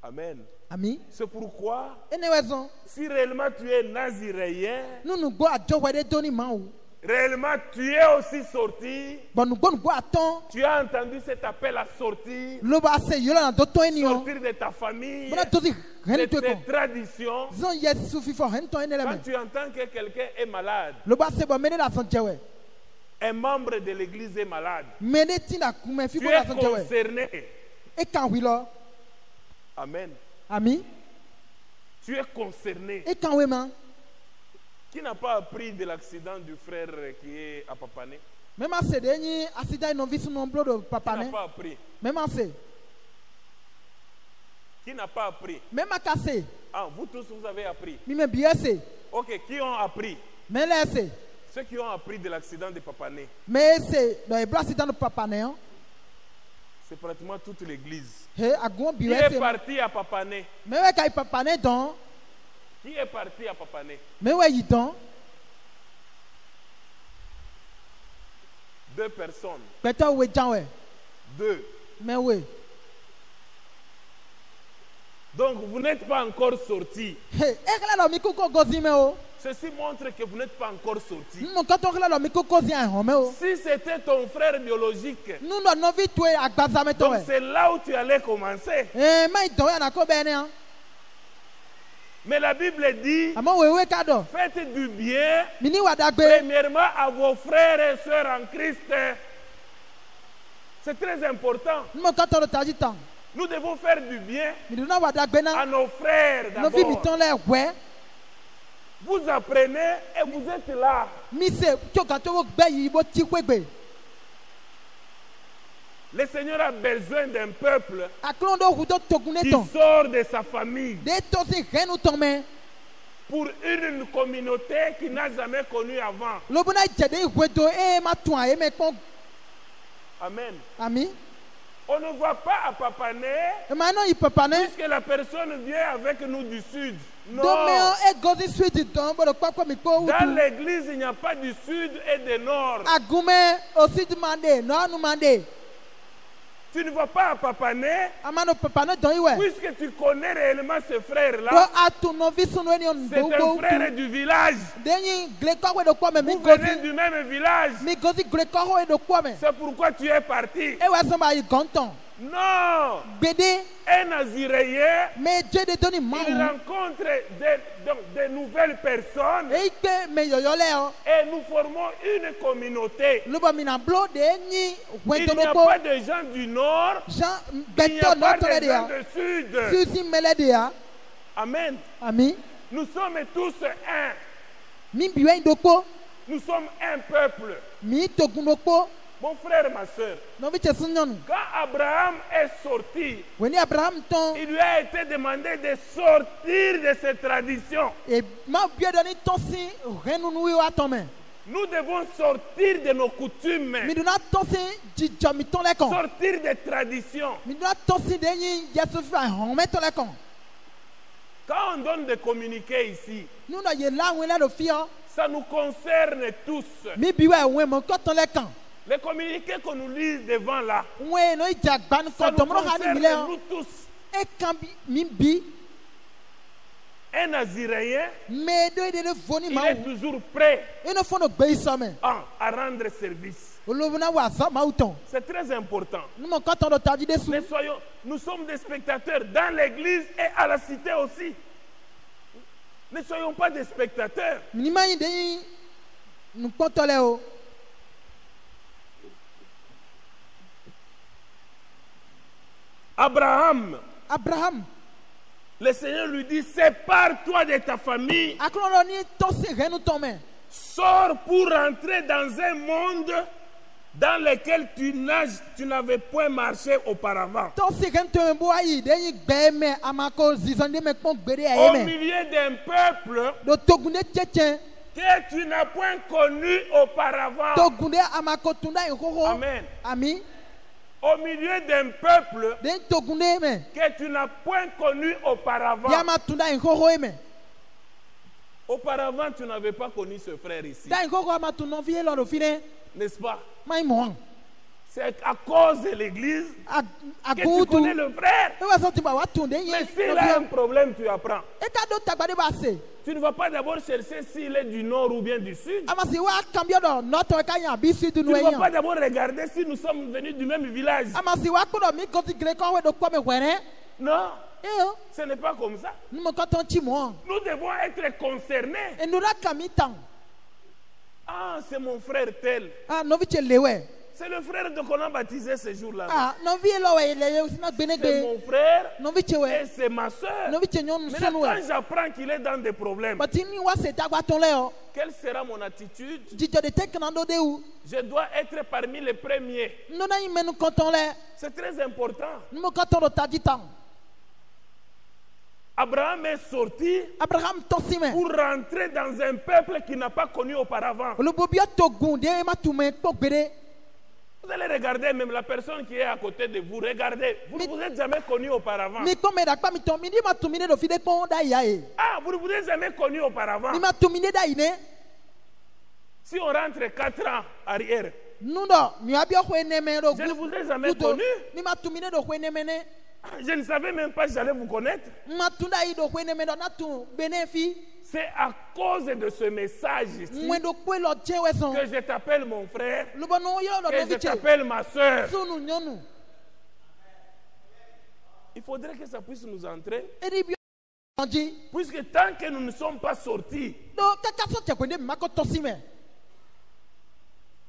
Speaker 1: Amen.
Speaker 2: ami
Speaker 1: C'est pourquoi,
Speaker 2: ene wezon
Speaker 1: si réellement tu es naziréen,
Speaker 2: nunu gbo ajo we de doni ma o
Speaker 1: réellement tu es aussi sorti,
Speaker 2: bonu gbo aton
Speaker 1: tu as entendu cet appel à sortir,
Speaker 2: lo ba se yola na doto eni o
Speaker 1: sortir de ta famille,
Speaker 2: bona to si
Speaker 1: de
Speaker 2: hen to
Speaker 1: tes
Speaker 2: kon
Speaker 1: traditions.
Speaker 2: zon yesu fi fo hen to ene le
Speaker 1: Quand
Speaker 2: me
Speaker 1: tu entends que quelqu'un est malade,
Speaker 2: lo ba se bo mene la son jewe
Speaker 1: un membre de l'église est malade,
Speaker 2: mene tinda kume fi
Speaker 1: tu
Speaker 2: bo la
Speaker 1: es
Speaker 2: son jewe.
Speaker 1: concerné.
Speaker 2: E kan wi lo.
Speaker 1: Amen.
Speaker 2: Ami.
Speaker 1: Tu es concerné.
Speaker 2: Et quand oui, man.
Speaker 1: Qui n'a pas appris de l'accident du frère qui est à Papané?
Speaker 2: Même à ce dernier accident, ils n'ont vu son nombre de
Speaker 1: Qui
Speaker 2: papa.
Speaker 1: n'a pas appris?
Speaker 2: Même à ce.
Speaker 1: Qui n'a pas appris?
Speaker 2: Même à casser.
Speaker 1: Ah, vous tous, vous avez appris.
Speaker 2: Mais bien c'est.
Speaker 1: Ok, qui ont appris?
Speaker 2: Mais là c'est.
Speaker 1: Ceux qui ont appris de l'accident de Papané.
Speaker 2: Mais c'est dans les accident de papa né.
Speaker 1: C'est pratiquement toute l'église.
Speaker 2: He agon
Speaker 1: Qui
Speaker 2: bien
Speaker 1: est
Speaker 2: c'est.
Speaker 1: parti à Papané?
Speaker 2: Mais ouais quand papa né donc.
Speaker 1: Qui est parti à Papané?
Speaker 2: Mais ouais il donc.
Speaker 1: 2 personnes.
Speaker 2: Peut-être ouais Jean ouais.
Speaker 1: 2.
Speaker 2: Mais ouais.
Speaker 1: Donc vous n'êtes pas encore sortis.
Speaker 2: Hey, et là le micro gozi mais oh.
Speaker 1: Ceci montre que vous n'êtes pas encore sortis.
Speaker 2: Nous quand on là le micro gozi en mais oh.
Speaker 1: Si c'était ton frère biologique,
Speaker 2: Nous non vite toi agbaza mais toi.
Speaker 1: donc c'est là où tu allais commencer.
Speaker 2: Eh mais donc ya na ko ben hein.
Speaker 1: Mais la Bible dit,
Speaker 2: Amo wewe kado.
Speaker 1: faites du bien,
Speaker 2: Mini wadagbe.
Speaker 1: premièrement à vos frères et sœurs en Christ. C'est très important.
Speaker 2: Nous quand on taji temps.
Speaker 1: Nous devons faire du bien
Speaker 2: Mini na wadagbe na.
Speaker 1: à nos frères
Speaker 2: No vi mi
Speaker 1: d'abord.
Speaker 2: ton le ouais.
Speaker 1: Vous apprenez et vous êtes là.
Speaker 2: Mi se to kan to gbe yi bo ti kwegbe.
Speaker 1: Le Seigneur a besoin d'un peuple
Speaker 2: Aklon do hudo togune
Speaker 1: qui
Speaker 2: ton.
Speaker 1: sort de sa famille
Speaker 2: De to si renu ton mais.
Speaker 1: pour une communauté qui n'a jamais connu avant.
Speaker 2: Lo bona jede wedo e ma tun e me pon.
Speaker 1: Amen.
Speaker 2: Ami.
Speaker 1: On ne voit pas à Papané
Speaker 2: E ma no yi papa ne.
Speaker 1: puisque la personne vient avec nous du sud. Non.
Speaker 2: Do me e gozi sweet don bo papa mi po
Speaker 1: Dans
Speaker 2: utu.
Speaker 1: l'église, il n'y a pas du sud et du nord.
Speaker 2: Agume aussi demandé, non nous mandé.
Speaker 1: Tu ne vas pas à Papané
Speaker 2: Amano papa ne don iwe.
Speaker 1: puisque tu connais réellement ce
Speaker 2: Do
Speaker 1: frère-là.
Speaker 2: atu no vi sunu eni on
Speaker 1: C'est
Speaker 2: bo
Speaker 1: un
Speaker 2: bo
Speaker 1: frère
Speaker 2: utu.
Speaker 1: du village.
Speaker 2: Denyi gleko we do kwa me mi
Speaker 1: Vous venez
Speaker 2: gozi.
Speaker 1: du même village.
Speaker 2: Mi gozi gleko we do kwa me.
Speaker 1: C'est pourquoi tu es parti.
Speaker 2: E wa so ma yi gonton.
Speaker 1: Non.
Speaker 2: Gbede
Speaker 1: Un Naziréen,
Speaker 2: me je de doni
Speaker 1: il
Speaker 2: ma.
Speaker 1: rencontre de nouvelles personnes
Speaker 2: E pe me yoyo le o.
Speaker 1: et nous formons une communauté.
Speaker 2: Lo ba mi na blo de nyi we
Speaker 1: Il
Speaker 2: do
Speaker 1: n'y a
Speaker 2: ko.
Speaker 1: pas de gens du nord,
Speaker 2: Jean
Speaker 1: il n'y
Speaker 2: beto
Speaker 1: a
Speaker 2: no
Speaker 1: pas
Speaker 2: to le
Speaker 1: de
Speaker 2: de
Speaker 1: gens
Speaker 2: ya.
Speaker 1: du sud.
Speaker 2: Si mele de ya.
Speaker 1: Amen.
Speaker 2: Ami.
Speaker 1: Nous sommes tous un.
Speaker 2: Mi biwe ndoko.
Speaker 1: Nous sommes un peuple.
Speaker 2: Mi togunoko.
Speaker 1: Mon frère, ma soeur,
Speaker 2: No vi chesun nyonu.
Speaker 1: quand Abraham est sorti,
Speaker 2: Weni Abraham ton.
Speaker 1: il lui a été demandé de sortir de ses traditions.
Speaker 2: Et ma bien donné ton si renu nous wa ton mais.
Speaker 1: Nous devons sortir de nos coutumes,
Speaker 2: Mi dona ton si jijjo mi ton le kon.
Speaker 1: sortir des traditions.
Speaker 2: Mi dona ton si de yin Yesu fi hon me ton le kon.
Speaker 1: Quand on donne des communiqués ici,
Speaker 2: Nous na ye la wen la do fi o.
Speaker 1: ça nous concerne tous.
Speaker 2: Mi biwe wen mo ko ton le kon.
Speaker 1: Les communiqués qu'on nous lit devant là,
Speaker 2: Wen no jagban
Speaker 1: ça
Speaker 2: ko
Speaker 1: nous
Speaker 2: to mo ha ni
Speaker 1: concerne
Speaker 2: mi le o.
Speaker 1: nous tous.
Speaker 2: E kan bi mi bi
Speaker 1: Un Naziréen,
Speaker 2: me do de voni
Speaker 1: il
Speaker 2: ma.
Speaker 1: est toujours prêt
Speaker 2: E no fo no gbe iso me.
Speaker 1: à rendre service.
Speaker 2: Olobuna wa sa ma uton.
Speaker 1: C'est très important.
Speaker 2: Nous mo ko ton do taji de su.
Speaker 1: Nous sommes des spectateurs dans l'église et à la cité aussi. Ne soyons pas des spectateurs.
Speaker 2: Ni ma yin de yin. Nu poto le o.
Speaker 1: Abraham,
Speaker 2: Abraham.
Speaker 1: le Seigneur lui dit, sépare-toi de ta famille,
Speaker 2: Aklon lo ni ton si renu ton mais.
Speaker 1: sors pour rentrer dans un monde dans lequel tu n'avais point marché auparavant.
Speaker 2: Ton si renu ton bo ayi de yin gbe me amako zizande me pon gbere
Speaker 1: Au
Speaker 2: aye me.
Speaker 1: milieu d'un peuple
Speaker 2: Do togunde tchetchen.
Speaker 1: que tu n'as point connu auparavant.
Speaker 2: Togunde amako tunda ihoho.
Speaker 1: Amen.
Speaker 2: Ami.
Speaker 1: Au milieu d'un peuple
Speaker 2: Den togunde me.
Speaker 1: que tu n'as point connu auparavant.
Speaker 2: Yama tunda ihoho me.
Speaker 1: Auparavant, tu n'avais pas connu ce frère ici.
Speaker 2: Da ihoho ama tunon vie lo do fine.
Speaker 1: N'est-ce pas?
Speaker 2: Mai mo.
Speaker 1: C'est à cause de l'église que tu
Speaker 2: Agutu.
Speaker 1: connais le frère.
Speaker 2: E wa so ti ba wa tunde
Speaker 1: Mais
Speaker 2: yin.
Speaker 1: s'il a un problème, tu apprends.
Speaker 2: E ka do tagbade ba se.
Speaker 1: Tu ne vas pas d'abord chercher s'il est du nord ou bien du sud.
Speaker 2: Ama si wa cambio do noto ka yan bi si du
Speaker 1: Tu
Speaker 2: no
Speaker 1: ne vas pas
Speaker 2: yan.
Speaker 1: d'abord regarder si nous sommes venus du même village.
Speaker 2: Ama si wa ko do mi ko ti gre ko we do ko me were.
Speaker 1: Non,
Speaker 2: E o.
Speaker 1: ce n'est pas comme ça.
Speaker 2: Nous mo ko ton ti mo.
Speaker 1: Nous devons être concernés.
Speaker 2: E nous la kami tan.
Speaker 1: Ah, c'est mon frère tel.
Speaker 2: Ah no vi che lewe.
Speaker 1: C'est le frère de qu'on a baptisé ce jour-là.
Speaker 2: Ah, novi lo we le yo sina
Speaker 1: C'est
Speaker 2: gbenegbe.
Speaker 1: mon frère
Speaker 2: Novi chewe.
Speaker 1: et c'est ma soeur.
Speaker 2: Novi chenyon
Speaker 1: Maintenant,
Speaker 2: sunu
Speaker 1: quand
Speaker 2: we.
Speaker 1: j'apprends qu'il est dans des problèmes,
Speaker 2: Batini wa se tagwa ton le o.
Speaker 1: quelle sera mon attitude?
Speaker 2: Dijo de tek na do de u.
Speaker 1: Je dois être parmi les premiers.
Speaker 2: Nona imenu konton le.
Speaker 1: C'est très important.
Speaker 2: Numo konton do taditan.
Speaker 1: Abraham est sorti
Speaker 2: Abraham tosime.
Speaker 1: pour rentrer dans un peuple qu'il n'a pas connu auparavant.
Speaker 2: Le bobia to gunde ma tume to gbere.
Speaker 1: Vous allez regarder même la personne qui est à côté de vous. Regardez. Vous ne vous êtes jamais connu auparavant.
Speaker 2: Mi ko me da pa mi ton mi di ma tumine do fide pon da ya e.
Speaker 1: Ah, vous ne vous êtes jamais connu auparavant.
Speaker 2: Mi ma tumine da ine.
Speaker 1: Si on rentre 4 ans arrière,
Speaker 2: Nundo mi abio ko eneme do.
Speaker 1: je ne vous ai jamais connu.
Speaker 2: Mi ma tumine do ko eneme ne.
Speaker 1: Je ne savais même pas que j'allais vous connaître.
Speaker 2: Ma tunda i do ko eneme do na tu benefi.
Speaker 1: C'est à cause de ce message ici
Speaker 2: Mwen do ko lo jewe son.
Speaker 1: que je t'appelle mon frère
Speaker 2: Lu bono yo lo
Speaker 1: et je
Speaker 2: novi che.
Speaker 1: t'appelle ma soeur.
Speaker 2: Sunu nyonu.
Speaker 1: Il faudrait que ça puisse nous entrer.
Speaker 2: Eri bi anji.
Speaker 1: Puisque tant que nous ne sommes pas sortis,
Speaker 2: Do kaka so che ko ne ma ko tosime.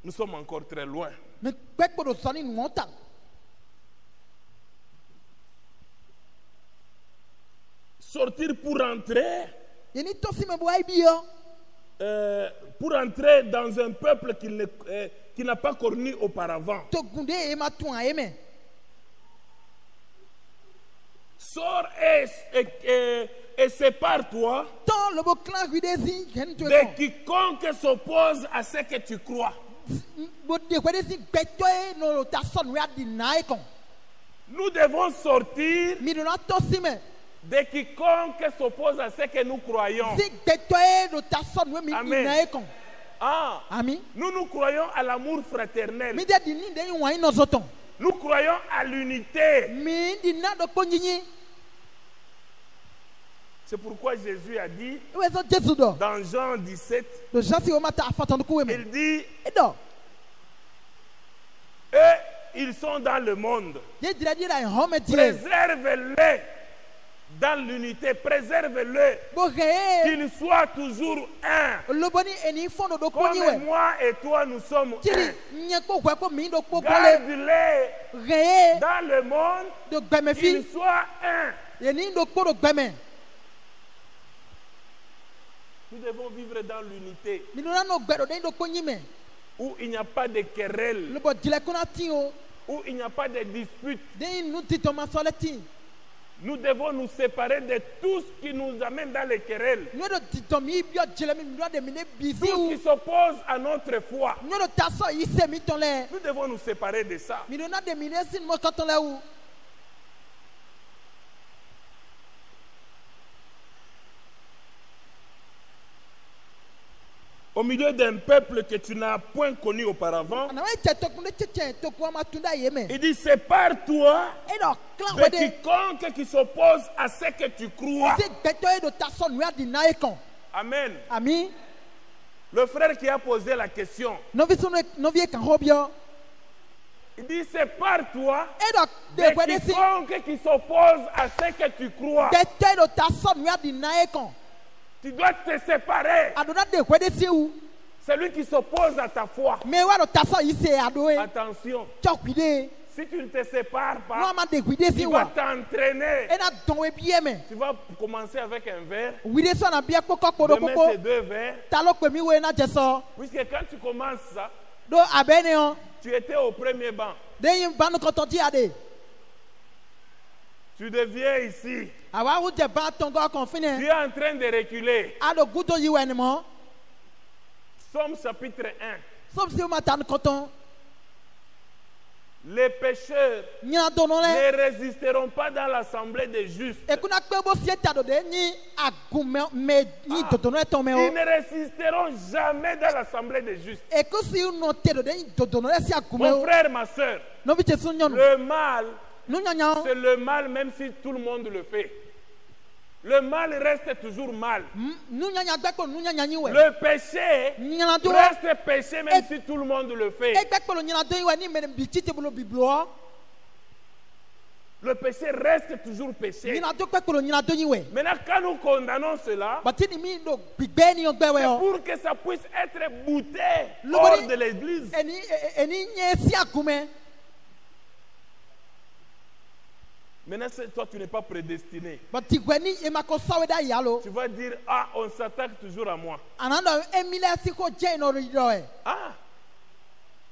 Speaker 1: nous sommes encore très loin.
Speaker 2: Me pe ko do soni nu onta.
Speaker 1: Sortir pour entrer,
Speaker 2: Yeni tosime bo ai bi yo.
Speaker 1: pour entrer dans un peuple qui n'a pas connu auparavant.
Speaker 2: To gunde e ma tu an eme.
Speaker 1: Sors et sépare-toi
Speaker 2: Tant le beau clan ridesi gen tu
Speaker 1: de quiconque s'oppose à ce que tu crois.
Speaker 2: Bo de ko desi beto e no ta son we adi na e kon.
Speaker 1: Nous devons sortir
Speaker 2: Mi do na tosime.
Speaker 1: de quiconque s'oppose à ce que nous croyons.
Speaker 2: Si beto e no ta son we mi
Speaker 1: Amen.
Speaker 2: na e kon.
Speaker 1: Ah,
Speaker 2: Ami.
Speaker 1: nous croyons à l'amour fraternel.
Speaker 2: Mi de di ni de yin wan no zoton.
Speaker 1: Nous croyons à l'unité.
Speaker 2: Mi di na do ko nyinyi.
Speaker 1: C'est pourquoi Jésus a dit
Speaker 2: We so Jesu do.
Speaker 1: dans Jean 17,
Speaker 2: Do jasi o mata afatan ko we me.
Speaker 1: il dit,
Speaker 2: E do.
Speaker 1: eux, ils sont dans le monde.
Speaker 2: Ye dira dira e home dire.
Speaker 1: Préserve-les dans l'unité. Préserve-le.
Speaker 2: Bo he.
Speaker 1: Qu'ils soient toujours un.
Speaker 2: Lo boni eni fondo do ko
Speaker 1: Comme
Speaker 2: nyiwe.
Speaker 1: moi et toi, nous sommes
Speaker 2: Tiri
Speaker 1: un.
Speaker 2: nye ko kwa ko mi do ko bole.
Speaker 1: Garde-les
Speaker 2: He.
Speaker 1: dans le monde.
Speaker 2: Do gbeme
Speaker 1: Qu'ils
Speaker 2: fi.
Speaker 1: soient un.
Speaker 2: Yeni do ko do gbeme.
Speaker 1: Nous devons vivre dans l'unité
Speaker 2: Mi do na no gbedo de do ko nyime.
Speaker 1: où il n'y a pas de querelle,
Speaker 2: Le bo dile ko na tin o.
Speaker 1: où il n'y a pas de dispute.
Speaker 2: De nu ti to ma so le tin.
Speaker 1: Nous devons nous séparer de tout ce qui nous amène dans les querelles.
Speaker 2: Nu do ti to mi bio dile mi do de mi ne busy
Speaker 1: Tout ce
Speaker 2: ou.
Speaker 1: qui s'oppose à notre foi.
Speaker 2: Nu do ta so ise mi ton le.
Speaker 1: Nous devons nous séparer de ça.
Speaker 2: Mi do na de mi ne sin mo ka ton le ou.
Speaker 1: Au milieu d'un peuple que tu n'as point connu auparavant,
Speaker 2: Na we che to kun de che to ko ma tunda ye me.
Speaker 1: il dit sépare-toi
Speaker 2: E do clan
Speaker 1: de
Speaker 2: we de.
Speaker 1: quiconque qui s'oppose à ce que tu crois.
Speaker 2: Si beto e do ta so nu adi na e kon.
Speaker 1: Amen.
Speaker 2: Ami.
Speaker 1: Le frère qui a posé la question,
Speaker 2: No vi sunu no vi kan hobio.
Speaker 1: il dit sépare-toi
Speaker 2: E do de we
Speaker 1: de
Speaker 2: de si.
Speaker 1: quiconque qui s'oppose à ce que tu crois.
Speaker 2: Beto e do ta so nu adi na e kon.
Speaker 1: Tu dois te séparer.
Speaker 2: Adona de we de si ou.
Speaker 1: Celui qui s'oppose à ta foi.
Speaker 2: Me wa do ta so ise ado e.
Speaker 1: Attention,
Speaker 2: Chokwide.
Speaker 1: si tu ne te sépares
Speaker 2: No
Speaker 1: pas,
Speaker 2: ma de gwide si
Speaker 1: tu vas
Speaker 2: wa.
Speaker 1: t'entraîner.
Speaker 2: E na don we bie me.
Speaker 1: Tu vas commencer avec un verre,
Speaker 2: Wide so na bia kpoko kpodo
Speaker 1: demain
Speaker 2: kpoko.
Speaker 1: c'est 2 verres.
Speaker 2: Ta lo pe mi we na jeso.
Speaker 1: Puisque quand tu commences ça,
Speaker 2: Do abene on.
Speaker 1: tu étais au premier banc.
Speaker 2: De yin ba no konton ti ade.
Speaker 1: Tu deviens ici.
Speaker 2: Awa wu je ba tongo kon
Speaker 1: Tu
Speaker 2: fine.
Speaker 1: es en train de reculer.
Speaker 2: Ado gudo yi we ni mo.
Speaker 1: Somme chapitre 1.
Speaker 2: Som si o ma tan konton.
Speaker 1: Les pécheurs
Speaker 2: Nyina dono le.
Speaker 1: ne résisteront pas dans l'assemblée des justes.
Speaker 2: E kuna pe bo si ta do de ni agume me ni dodono ton me
Speaker 1: Ils
Speaker 2: o.
Speaker 1: ne résisteront jamais dans l'assemblée des justes.
Speaker 2: E ko si no te do de ni dodono le si agume
Speaker 1: Mon
Speaker 2: o.
Speaker 1: frère, ma soeur,
Speaker 2: No bi te sun nyonu.
Speaker 1: le mal,
Speaker 2: Nu nyanya.
Speaker 1: c'est le mal même si tout le monde le fait. Le mal reste toujours mal.
Speaker 2: Nu nyanya gbe ko nu nyanya ni we.
Speaker 1: Le péché
Speaker 2: Nyina do.
Speaker 1: reste péché même si tout le monde le fait.
Speaker 2: E gbe ko nyina do yi we ni me bi ti te bolo biblo.
Speaker 1: le péché reste toujours péché.
Speaker 2: nyina do kpekpelo nyina do nyi we
Speaker 1: Maintenant, quand nous condamnons cela,
Speaker 2: bati ni mi do gbigbe ni ogbe we
Speaker 1: c'est
Speaker 2: o
Speaker 1: pour que ça puisse être bouté
Speaker 2: Le
Speaker 1: hors
Speaker 2: body-
Speaker 1: de l'église.
Speaker 2: eni nye si agume
Speaker 1: Maintenant, toi, tu n'es pas prédestiné.
Speaker 2: bati gwe ni emako sawe da yalo
Speaker 1: Tu vas dire, ah, on s'attaque toujours à moi.
Speaker 2: anando emile si ko je no ro e
Speaker 1: Ah,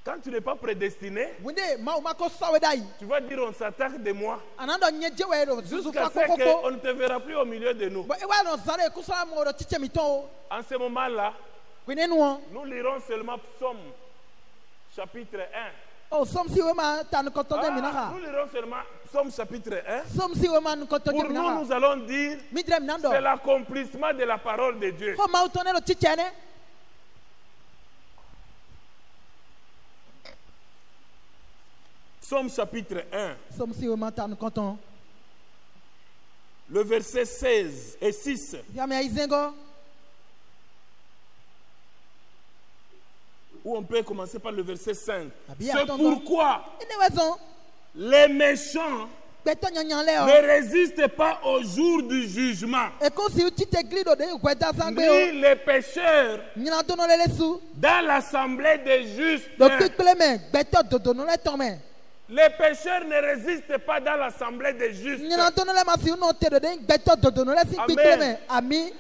Speaker 1: quand tu n'es pas prédestiné,
Speaker 2: winde ma o mako sawe da yi
Speaker 1: tu vas dire, on s'attaque de moi.
Speaker 2: anando nye je we ro zuzu
Speaker 1: Jusqu'à
Speaker 2: fa
Speaker 1: ce
Speaker 2: kokoko
Speaker 1: qu'on ne te verra plus au milieu de nous.
Speaker 2: bo e wa no zare ku sa mo ro tiche mi to
Speaker 1: En ce moment-là,
Speaker 2: kwene nu
Speaker 1: nous lirons seulement Psaume, chapitre 1.
Speaker 2: o som si we ma tan ko to de mi na
Speaker 1: Ah,
Speaker 2: ha
Speaker 1: nous lirons seulement Psaume, chapitre 1.
Speaker 2: som si we ma ko to de
Speaker 1: Pour
Speaker 2: mi na
Speaker 1: nous,
Speaker 2: ha
Speaker 1: nous allons dire,
Speaker 2: mi dre mi nando
Speaker 1: c'est l'accomplissement de la parole de Dieu.
Speaker 2: ko ma o to ne ro tiche ne
Speaker 1: Psaume, chapitre 1,
Speaker 2: som si we ma tan ko to
Speaker 1: le verset 16 et 6.
Speaker 2: ya me izengo
Speaker 1: Ou on peut commencer par le verset 5.
Speaker 2: Ah bien,
Speaker 1: C'est
Speaker 2: attends,
Speaker 1: pourquoi
Speaker 2: ene we zon
Speaker 1: les méchants
Speaker 2: gbeto nyanyan le o
Speaker 1: ne résistent pas au jour du jugement,
Speaker 2: e ko si ti te glido de gwe da sangbe o
Speaker 1: ni les pécheurs
Speaker 2: nyina do no le su
Speaker 1: dans l'assemblée des justes.
Speaker 2: do kpekpele me gbeto dodo no le to me
Speaker 1: Les pécheurs ne résistent pas dans l'assemblée des justes.
Speaker 2: nyina do no le ma si no te do de gbeto dodo no le si
Speaker 1: Amen.
Speaker 2: kpekpele me ami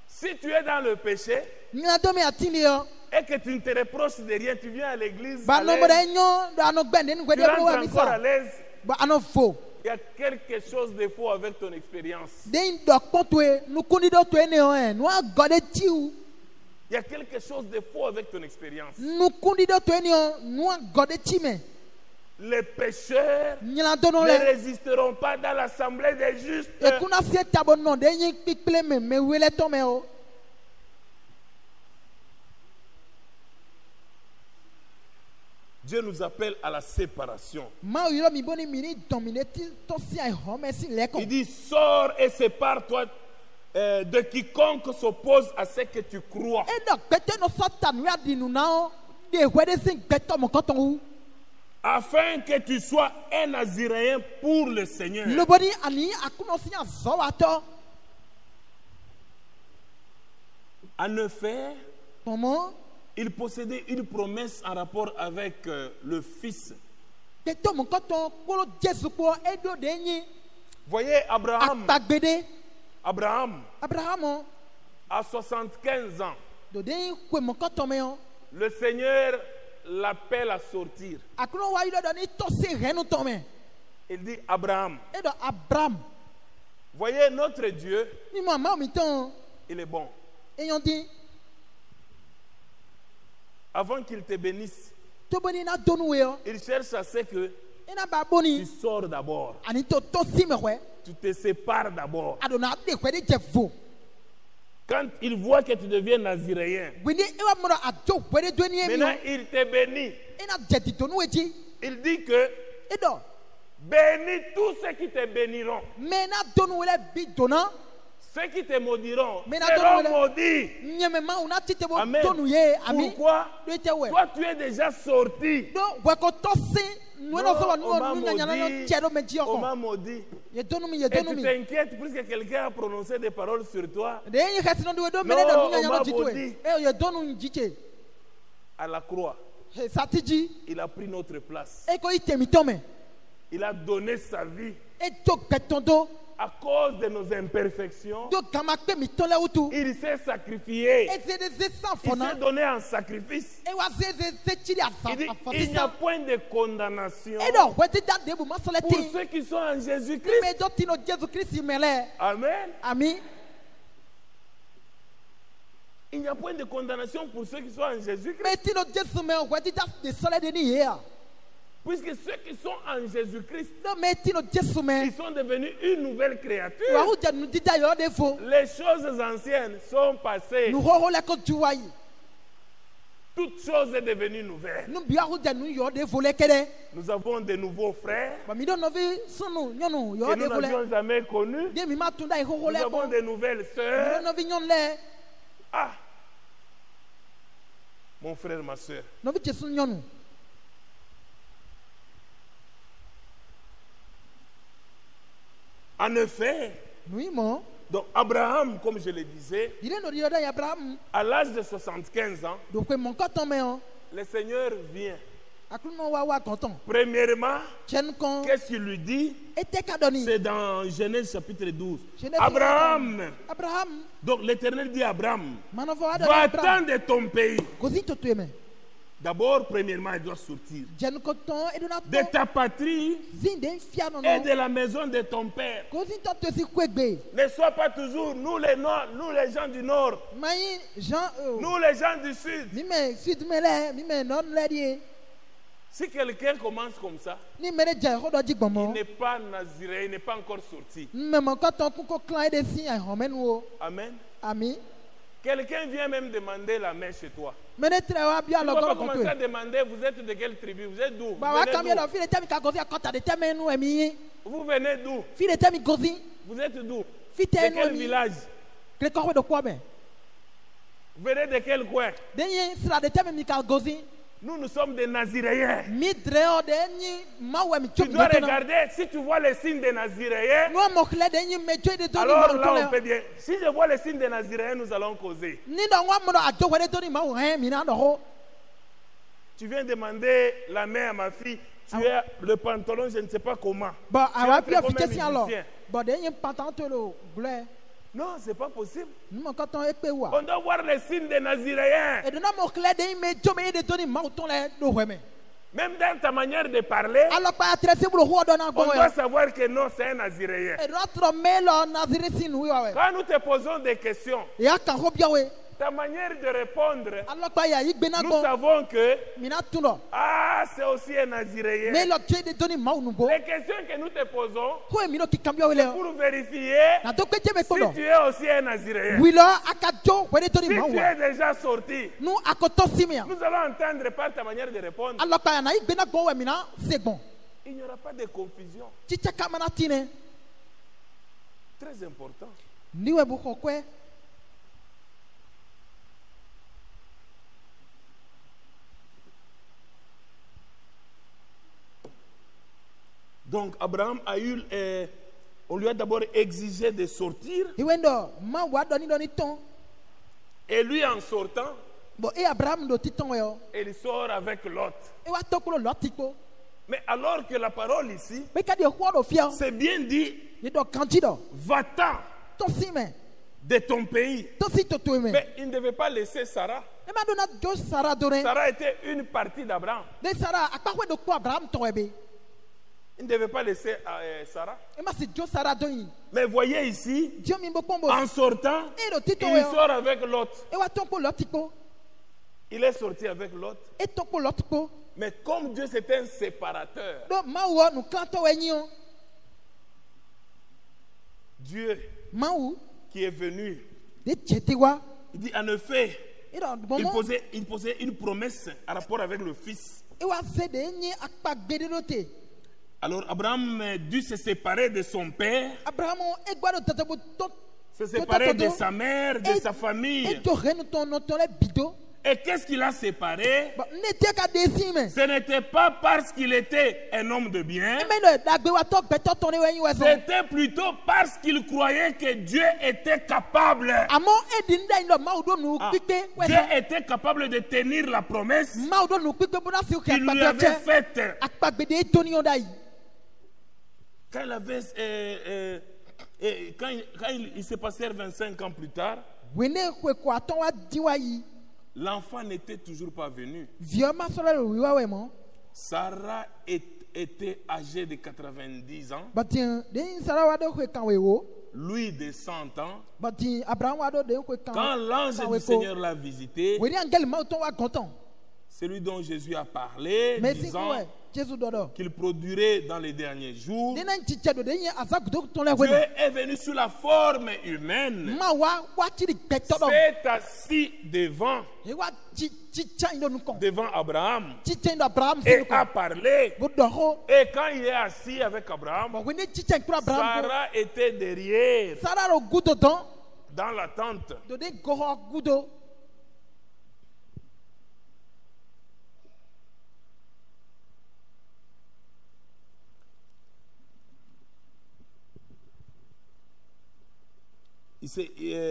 Speaker 1: Si tu es dans le péché
Speaker 2: nyina do me atini o
Speaker 1: et que tu ne te reproches de rien, tu viens à l'église, à
Speaker 2: ba no
Speaker 1: l'aise,
Speaker 2: mo de nyo do ano gbende ni gwe
Speaker 1: tu
Speaker 2: de ko wa
Speaker 1: rentres
Speaker 2: mi
Speaker 1: encore à
Speaker 2: sa
Speaker 1: l'aise,
Speaker 2: ba ano fo
Speaker 1: il y a quelque chose de faux avec ton expérience.
Speaker 2: de do kpotwe nu kuni do to ene o nu agode tiu
Speaker 1: Il y a quelque chose de faux avec ton expérience.
Speaker 2: nu kuni do to ene o nu agode ti me
Speaker 1: Les pécheurs
Speaker 2: nyina do no
Speaker 1: ne
Speaker 2: le
Speaker 1: résisteront pas dans l'assemblée des justes.
Speaker 2: e kuna sie tabo no de nyi kpekpele me wele to me o
Speaker 1: Dieu nous appelle à la séparation.
Speaker 2: ma yoro mi boni mini dominati to si ai home si leko
Speaker 1: Il dit, sors et sépare-toi de quiconque s'oppose à ce que tu crois.
Speaker 2: e do gbete no satan ya dinu na o de wede sin gbeto mo koton wu
Speaker 1: Afin que tu sois un Naziréen pour le Seigneur.
Speaker 2: lo boni ani akuno si azo wa to
Speaker 1: En effet,
Speaker 2: pomo
Speaker 1: il possédait une promesse en rapport avec le Fils.
Speaker 2: gbeto mo koton kpolo jesu po e do de nyi
Speaker 1: Voyez, Abraham,
Speaker 2: apagbede
Speaker 1: Abraham,
Speaker 2: abraham
Speaker 1: à 75 ans,
Speaker 2: do de kwe mo koton me o
Speaker 1: le Seigneur l'appelle à sortir.
Speaker 2: akuno wa yoro do ni to si renu to me
Speaker 1: Il dit, Abraham,
Speaker 2: e do abraham
Speaker 1: voyez, notre Dieu,
Speaker 2: ni mo ma mi ton
Speaker 1: il est bon.
Speaker 2: e yon di
Speaker 1: Avant qu'il te bénisse,
Speaker 2: to boni na donu we o
Speaker 1: il cherche à ce que
Speaker 2: e na ba
Speaker 1: tu
Speaker 2: boni
Speaker 1: sors d'abord.
Speaker 2: ani to si me we
Speaker 1: Tu te sépares d'abord.
Speaker 2: adona de kwede je vo
Speaker 1: Quand il voit que tu deviens naziréen,
Speaker 2: wini ewa mura ajo kwede do ni emi
Speaker 1: maintenant il te bénit.
Speaker 2: ina jeti to nu eji
Speaker 1: Il dit que
Speaker 2: edo
Speaker 1: bénis tous ceux qui te béniront.
Speaker 2: me na donu wele bi dona
Speaker 1: Ceux qui te maudiront
Speaker 2: Mais
Speaker 1: seront
Speaker 2: n'attends,
Speaker 1: maudits.
Speaker 2: nyeme ma una tite bo
Speaker 1: Amen.
Speaker 2: donu ye ami
Speaker 1: Pourquoi?
Speaker 2: do ete we
Speaker 1: Toi, tu es déjà sorti.
Speaker 2: do we ko to si nu no so wa
Speaker 1: on m'a
Speaker 2: nu nya nya no
Speaker 1: maudit.
Speaker 2: chedo meji
Speaker 1: On m'a
Speaker 2: oko
Speaker 1: maudit.
Speaker 2: ye donu mi
Speaker 1: Et tu
Speaker 2: mi
Speaker 1: t'inquiètes puisque quelqu'un a prononcé des paroles sur toi
Speaker 2: de yi khasi no do me
Speaker 1: Non,
Speaker 2: da nu nya nya
Speaker 1: on
Speaker 2: no
Speaker 1: m'a
Speaker 2: jitu
Speaker 1: maudit.
Speaker 2: e ye donu njiche
Speaker 1: à la croix.
Speaker 2: he satiji
Speaker 1: Il a pris notre place.
Speaker 2: e ko itemi to me
Speaker 1: Il a donné sa vie
Speaker 2: e to getondo
Speaker 1: à cause de nos imperfections.
Speaker 2: do gama pe mi to le utu
Speaker 1: Il s'est sacrifié.
Speaker 2: e se de se san
Speaker 1: Il
Speaker 2: fona
Speaker 1: s'est donné en sacrifice.
Speaker 2: e wa se chiri asa
Speaker 1: Il dit,
Speaker 2: afasi
Speaker 1: il n'y a
Speaker 2: sa
Speaker 1: point de condamnation
Speaker 2: e do we ti da de bu ma so le
Speaker 1: pour
Speaker 2: ti
Speaker 1: ceux qui sont en Jésus-Christ.
Speaker 2: me do ti no Jesus Christ mele
Speaker 1: Amen.
Speaker 2: ami
Speaker 1: Il n'y a point de condamnation pour ceux qui sont en Jésus-Christ.
Speaker 2: me ti no Jesus me we ti da de so le de ni ye a
Speaker 1: Puisque ceux qui sont en Jésus-Christ,
Speaker 2: do me ti no Jesus me
Speaker 1: ils sont devenus une nouvelle
Speaker 2: wa
Speaker 1: créature.
Speaker 2: hu je nu dida yo de fo
Speaker 1: Les choses anciennes sont passées.
Speaker 2: nu ho ho le ko juwai
Speaker 1: Toute chose est devenue nouvelle.
Speaker 2: nu bia hu je nu yo de fo le kede
Speaker 1: Nous avons de nouveaux frères
Speaker 2: ba mi do no vi sunu nyonu yo
Speaker 1: que
Speaker 2: de
Speaker 1: nous
Speaker 2: fo le
Speaker 1: n'avions jamais connus.
Speaker 2: de mi ma tunda ho ho
Speaker 1: Nous
Speaker 2: le ko
Speaker 1: avons de nouvelles
Speaker 2: mi do
Speaker 1: sœurs.
Speaker 2: no vi nyon le
Speaker 1: Ah, mon frère, ma sœur,
Speaker 2: no vi Jesus nyonu
Speaker 1: En effet,
Speaker 2: Oui, mon.
Speaker 1: donc Abraham, comme je le disais,
Speaker 2: Il est notre Dieu Abraham.
Speaker 1: à l'âge de 75 ans,
Speaker 2: Donc, mon coton, mais on.
Speaker 1: le Seigneur vient.
Speaker 2: A tout le monde va content.
Speaker 1: Premièrement,
Speaker 2: Tiens, con.
Speaker 1: qu'est-ce qu'il lui dit?
Speaker 2: Était cadoni.
Speaker 1: C'est dans Genèse chapitre 12.
Speaker 2: Genèse
Speaker 1: Abraham.
Speaker 2: Abraham.
Speaker 1: Donc l'Éternel dit à Abraham,
Speaker 2: Manova
Speaker 1: va-t'en de ton pays.
Speaker 2: Gozi to tueme.
Speaker 1: D'abord, premièrement, il doit sortir
Speaker 2: Jen coton et de notre.
Speaker 1: de ta patrie
Speaker 2: Zinde fiano.
Speaker 1: et de la maison de ton père.
Speaker 2: Gozi to te si kwegbe.
Speaker 1: Ne sois pas toujours nous les Nord, nous les gens du Nord,
Speaker 2: Maï Jean.
Speaker 1: nous les gens du Sud.
Speaker 2: Mime sud mele. Mime non ledie.
Speaker 1: Si quelqu'un commence comme ça,
Speaker 2: Ni mere jai ho do
Speaker 1: il
Speaker 2: jigbomo.
Speaker 1: n'est pas naziréen, il n'est pas encore sorti.
Speaker 2: Mais mon coton kuko clan et des signes à homenu.
Speaker 1: Amen.
Speaker 2: Ami.
Speaker 1: Quelqu'un vient même demander la main chez toi.
Speaker 2: Mene trewa bia
Speaker 1: Tu
Speaker 2: lo
Speaker 1: ne vas pas
Speaker 2: go
Speaker 1: commencer
Speaker 2: koto.
Speaker 1: à demander, vous êtes de quelle tribu, vous êtes d'où?
Speaker 2: Ba wa
Speaker 1: Vous
Speaker 2: kamia
Speaker 1: venez
Speaker 2: lo fi de temi ka gozi akota de temi nu emi.
Speaker 1: d'où? Vous venez d'où?
Speaker 2: Fi de temi gozi.
Speaker 1: Vous êtes d'où?
Speaker 2: Fi
Speaker 1: De
Speaker 2: te nu
Speaker 1: quel
Speaker 2: emi.
Speaker 1: village?
Speaker 2: Kle ko do kwa be.
Speaker 1: Vous venez de quel coin?
Speaker 2: Denye sra de temi mi ka gozi.
Speaker 1: Nous sommes des Naziréens.
Speaker 2: Mi dreo denye mawe mi
Speaker 1: Tu
Speaker 2: chop
Speaker 1: dois
Speaker 2: de tena.
Speaker 1: regarder, si tu vois les signes des Naziréens,
Speaker 2: Nous mo kle denye me joy de toni
Speaker 1: alors
Speaker 2: ma
Speaker 1: là on
Speaker 2: to
Speaker 1: peut
Speaker 2: le.
Speaker 1: bien. Si je vois les signes des Naziréens, nous allons causer.
Speaker 2: Ni do wa mo do ajo we de toni ma wo he mi na do ho.
Speaker 1: Tu viens demander la main à ma fille, tu as le pantalon, je ne sais pas comment.
Speaker 2: Ba
Speaker 1: Tu
Speaker 2: awa
Speaker 1: entres
Speaker 2: pia
Speaker 1: comme
Speaker 2: fi
Speaker 1: un
Speaker 2: tesi alo.
Speaker 1: musicien.
Speaker 2: Ba denye pantan to lo glé.
Speaker 1: Non, c'est pas possible.
Speaker 2: Ni mo coton e pe wa.
Speaker 1: On doit voir les signes des Naziréens.
Speaker 2: Et de na mo kle denye me jo me de toni ma wo ton le do we me.
Speaker 1: Même dans ta manière de parler,
Speaker 2: Alors pas tracer pour le roi do na
Speaker 1: on
Speaker 2: gbo
Speaker 1: doit
Speaker 2: we.
Speaker 1: savoir que non, c'est un Naziréen.
Speaker 2: Et notre me lo nazire sin wi wa we.
Speaker 1: Quand nous te posons des questions,
Speaker 2: Ya kan ho bia we.
Speaker 1: ta manière de répondre,
Speaker 2: Alors pas ya igbe na
Speaker 1: nous
Speaker 2: gbo.
Speaker 1: savons que,
Speaker 2: Mi na tuno.
Speaker 1: ah, c'est aussi un Naziréen.
Speaker 2: Me lo tue de toni ma wo nu go.
Speaker 1: Les questions que nous te posons,
Speaker 2: Ho e mi no ki cambia we le.
Speaker 1: pour vérifier
Speaker 2: Na do kweje me
Speaker 1: si
Speaker 2: kono.
Speaker 1: tu es aussi un Naziréen.
Speaker 2: Wilo akajo we de toni
Speaker 1: Si
Speaker 2: ma
Speaker 1: tu
Speaker 2: wo.
Speaker 1: es déjà sorti,
Speaker 2: Nu akoto simia.
Speaker 1: nous allons entendre par ta manière de répondre.
Speaker 2: Alors pas na igbe na gbo we mi na c'est bon.
Speaker 1: Il n'y aura pas de confusion.
Speaker 2: Chicha kamana tine.
Speaker 1: Très important.
Speaker 2: Niwe bu kokwe.
Speaker 1: Donc Abraham a eu, on lui a d'abord exigé de sortir,
Speaker 2: Iwendo ma wa doni doni ton.
Speaker 1: et lui en sortant,
Speaker 2: Bo e Abraham do titon we yo.
Speaker 1: il sort avec Lot.
Speaker 2: E wa tokulo lotiko.
Speaker 1: Mais alors que la parole ici,
Speaker 2: Me ka de ho do fia.
Speaker 1: c'est bien dit,
Speaker 2: Ni do kanjido.
Speaker 1: va-t'en
Speaker 2: To sime.
Speaker 1: de ton pays.
Speaker 2: To si to tueme.
Speaker 1: Mais il ne devait pas laisser Sarah.
Speaker 2: E ma do na jo Sara dore.
Speaker 1: Sarah était une partie d'Abraham.
Speaker 2: De Sara akpa we do ko Abraham ton ebe.
Speaker 1: Il ne devait pas laisser Sarah.
Speaker 2: E ma si jo Sara doni.
Speaker 1: Mais voyez ici,
Speaker 2: Dio mi bo pombo.
Speaker 1: en sortant,
Speaker 2: E do titon
Speaker 1: il
Speaker 2: we yo.
Speaker 1: sort avec Lot.
Speaker 2: E wa toko lotiko.
Speaker 1: Il est sorti avec Lot.
Speaker 2: E toko lotiko.
Speaker 1: Mais comme Dieu c'est un séparateur,
Speaker 2: Do ma wo nu kanto we nyi o.
Speaker 1: Dieu
Speaker 2: Ma wu
Speaker 1: qui est venu,
Speaker 2: de chetiwa.
Speaker 1: il dit en effet,
Speaker 2: E do
Speaker 1: il
Speaker 2: bomo.
Speaker 1: posait une promesse en rapport avec le fils.
Speaker 2: E wa se de nyi akpa gbede do te.
Speaker 1: Alors Abraham dut se séparer de son père,
Speaker 2: Abraham e gbado tatabo to.
Speaker 1: se séparer de sa mère, de sa
Speaker 2: E
Speaker 1: famille.
Speaker 2: do renu ton no ton le bido.
Speaker 1: Et qu'est-ce qu'il a séparé?
Speaker 2: Ba ne te ka desime.
Speaker 1: Ce n'était pas parce qu'il était un homme de bien,
Speaker 2: E me no dagbe wa to gbeto ton we nyi we so.
Speaker 1: c'était plutôt parce qu'il croyait que Dieu était capable.
Speaker 2: Amo e di nda ndo ma udo nu pipe we
Speaker 1: Dieu
Speaker 2: so.
Speaker 1: était capable de tenir la promesse
Speaker 2: Ma udo nu pipe bu na si o
Speaker 1: qu'il
Speaker 2: ka
Speaker 1: lui
Speaker 2: pa
Speaker 1: avait
Speaker 2: je.
Speaker 1: faite.
Speaker 2: Akpa gbede toni on dai.
Speaker 1: Quand il avait, quand il s'est passé 25 ans plus tard,
Speaker 2: Wene kwe ko aton wa di wa yi.
Speaker 1: l'enfant n'était toujours pas venu.
Speaker 2: Vieux ma so le wi wa we mo.
Speaker 1: Sarah était âgée de 90 ans,
Speaker 2: Batin de Sara wa do kwe kan we wo.
Speaker 1: lui de 100 ans.
Speaker 2: Batin Abraham wa do de kwe kan.
Speaker 1: Quand l'ange
Speaker 2: kan
Speaker 1: du
Speaker 2: we ko.
Speaker 1: Seigneur l'a visité,
Speaker 2: We ni angel ma ton wa content.
Speaker 1: celui dont Jésus a parlé,
Speaker 2: Merci
Speaker 1: disant
Speaker 2: ouais. Jésus dodo.
Speaker 1: qu'il produirait dans les derniers jours,
Speaker 2: De nan chiche do de yin azak do ton le we.
Speaker 1: Dieu est venu sous la forme humaine,
Speaker 2: Ma wa ti di gbeto do.
Speaker 1: s'est assis devant,
Speaker 2: E wa chi cha ndo nu kon.
Speaker 1: devant Abraham
Speaker 2: Chiche ndo Abraham si
Speaker 1: et
Speaker 2: nu kon.
Speaker 1: a parlé.
Speaker 2: Bo do ho.
Speaker 1: Et quand il est assis avec Abraham,
Speaker 2: Bo we ni chiche kura Abraham.
Speaker 1: Sarah était derrière,
Speaker 2: Sara ro gudo don.
Speaker 1: dans la tente.
Speaker 2: Do de go ho gudo.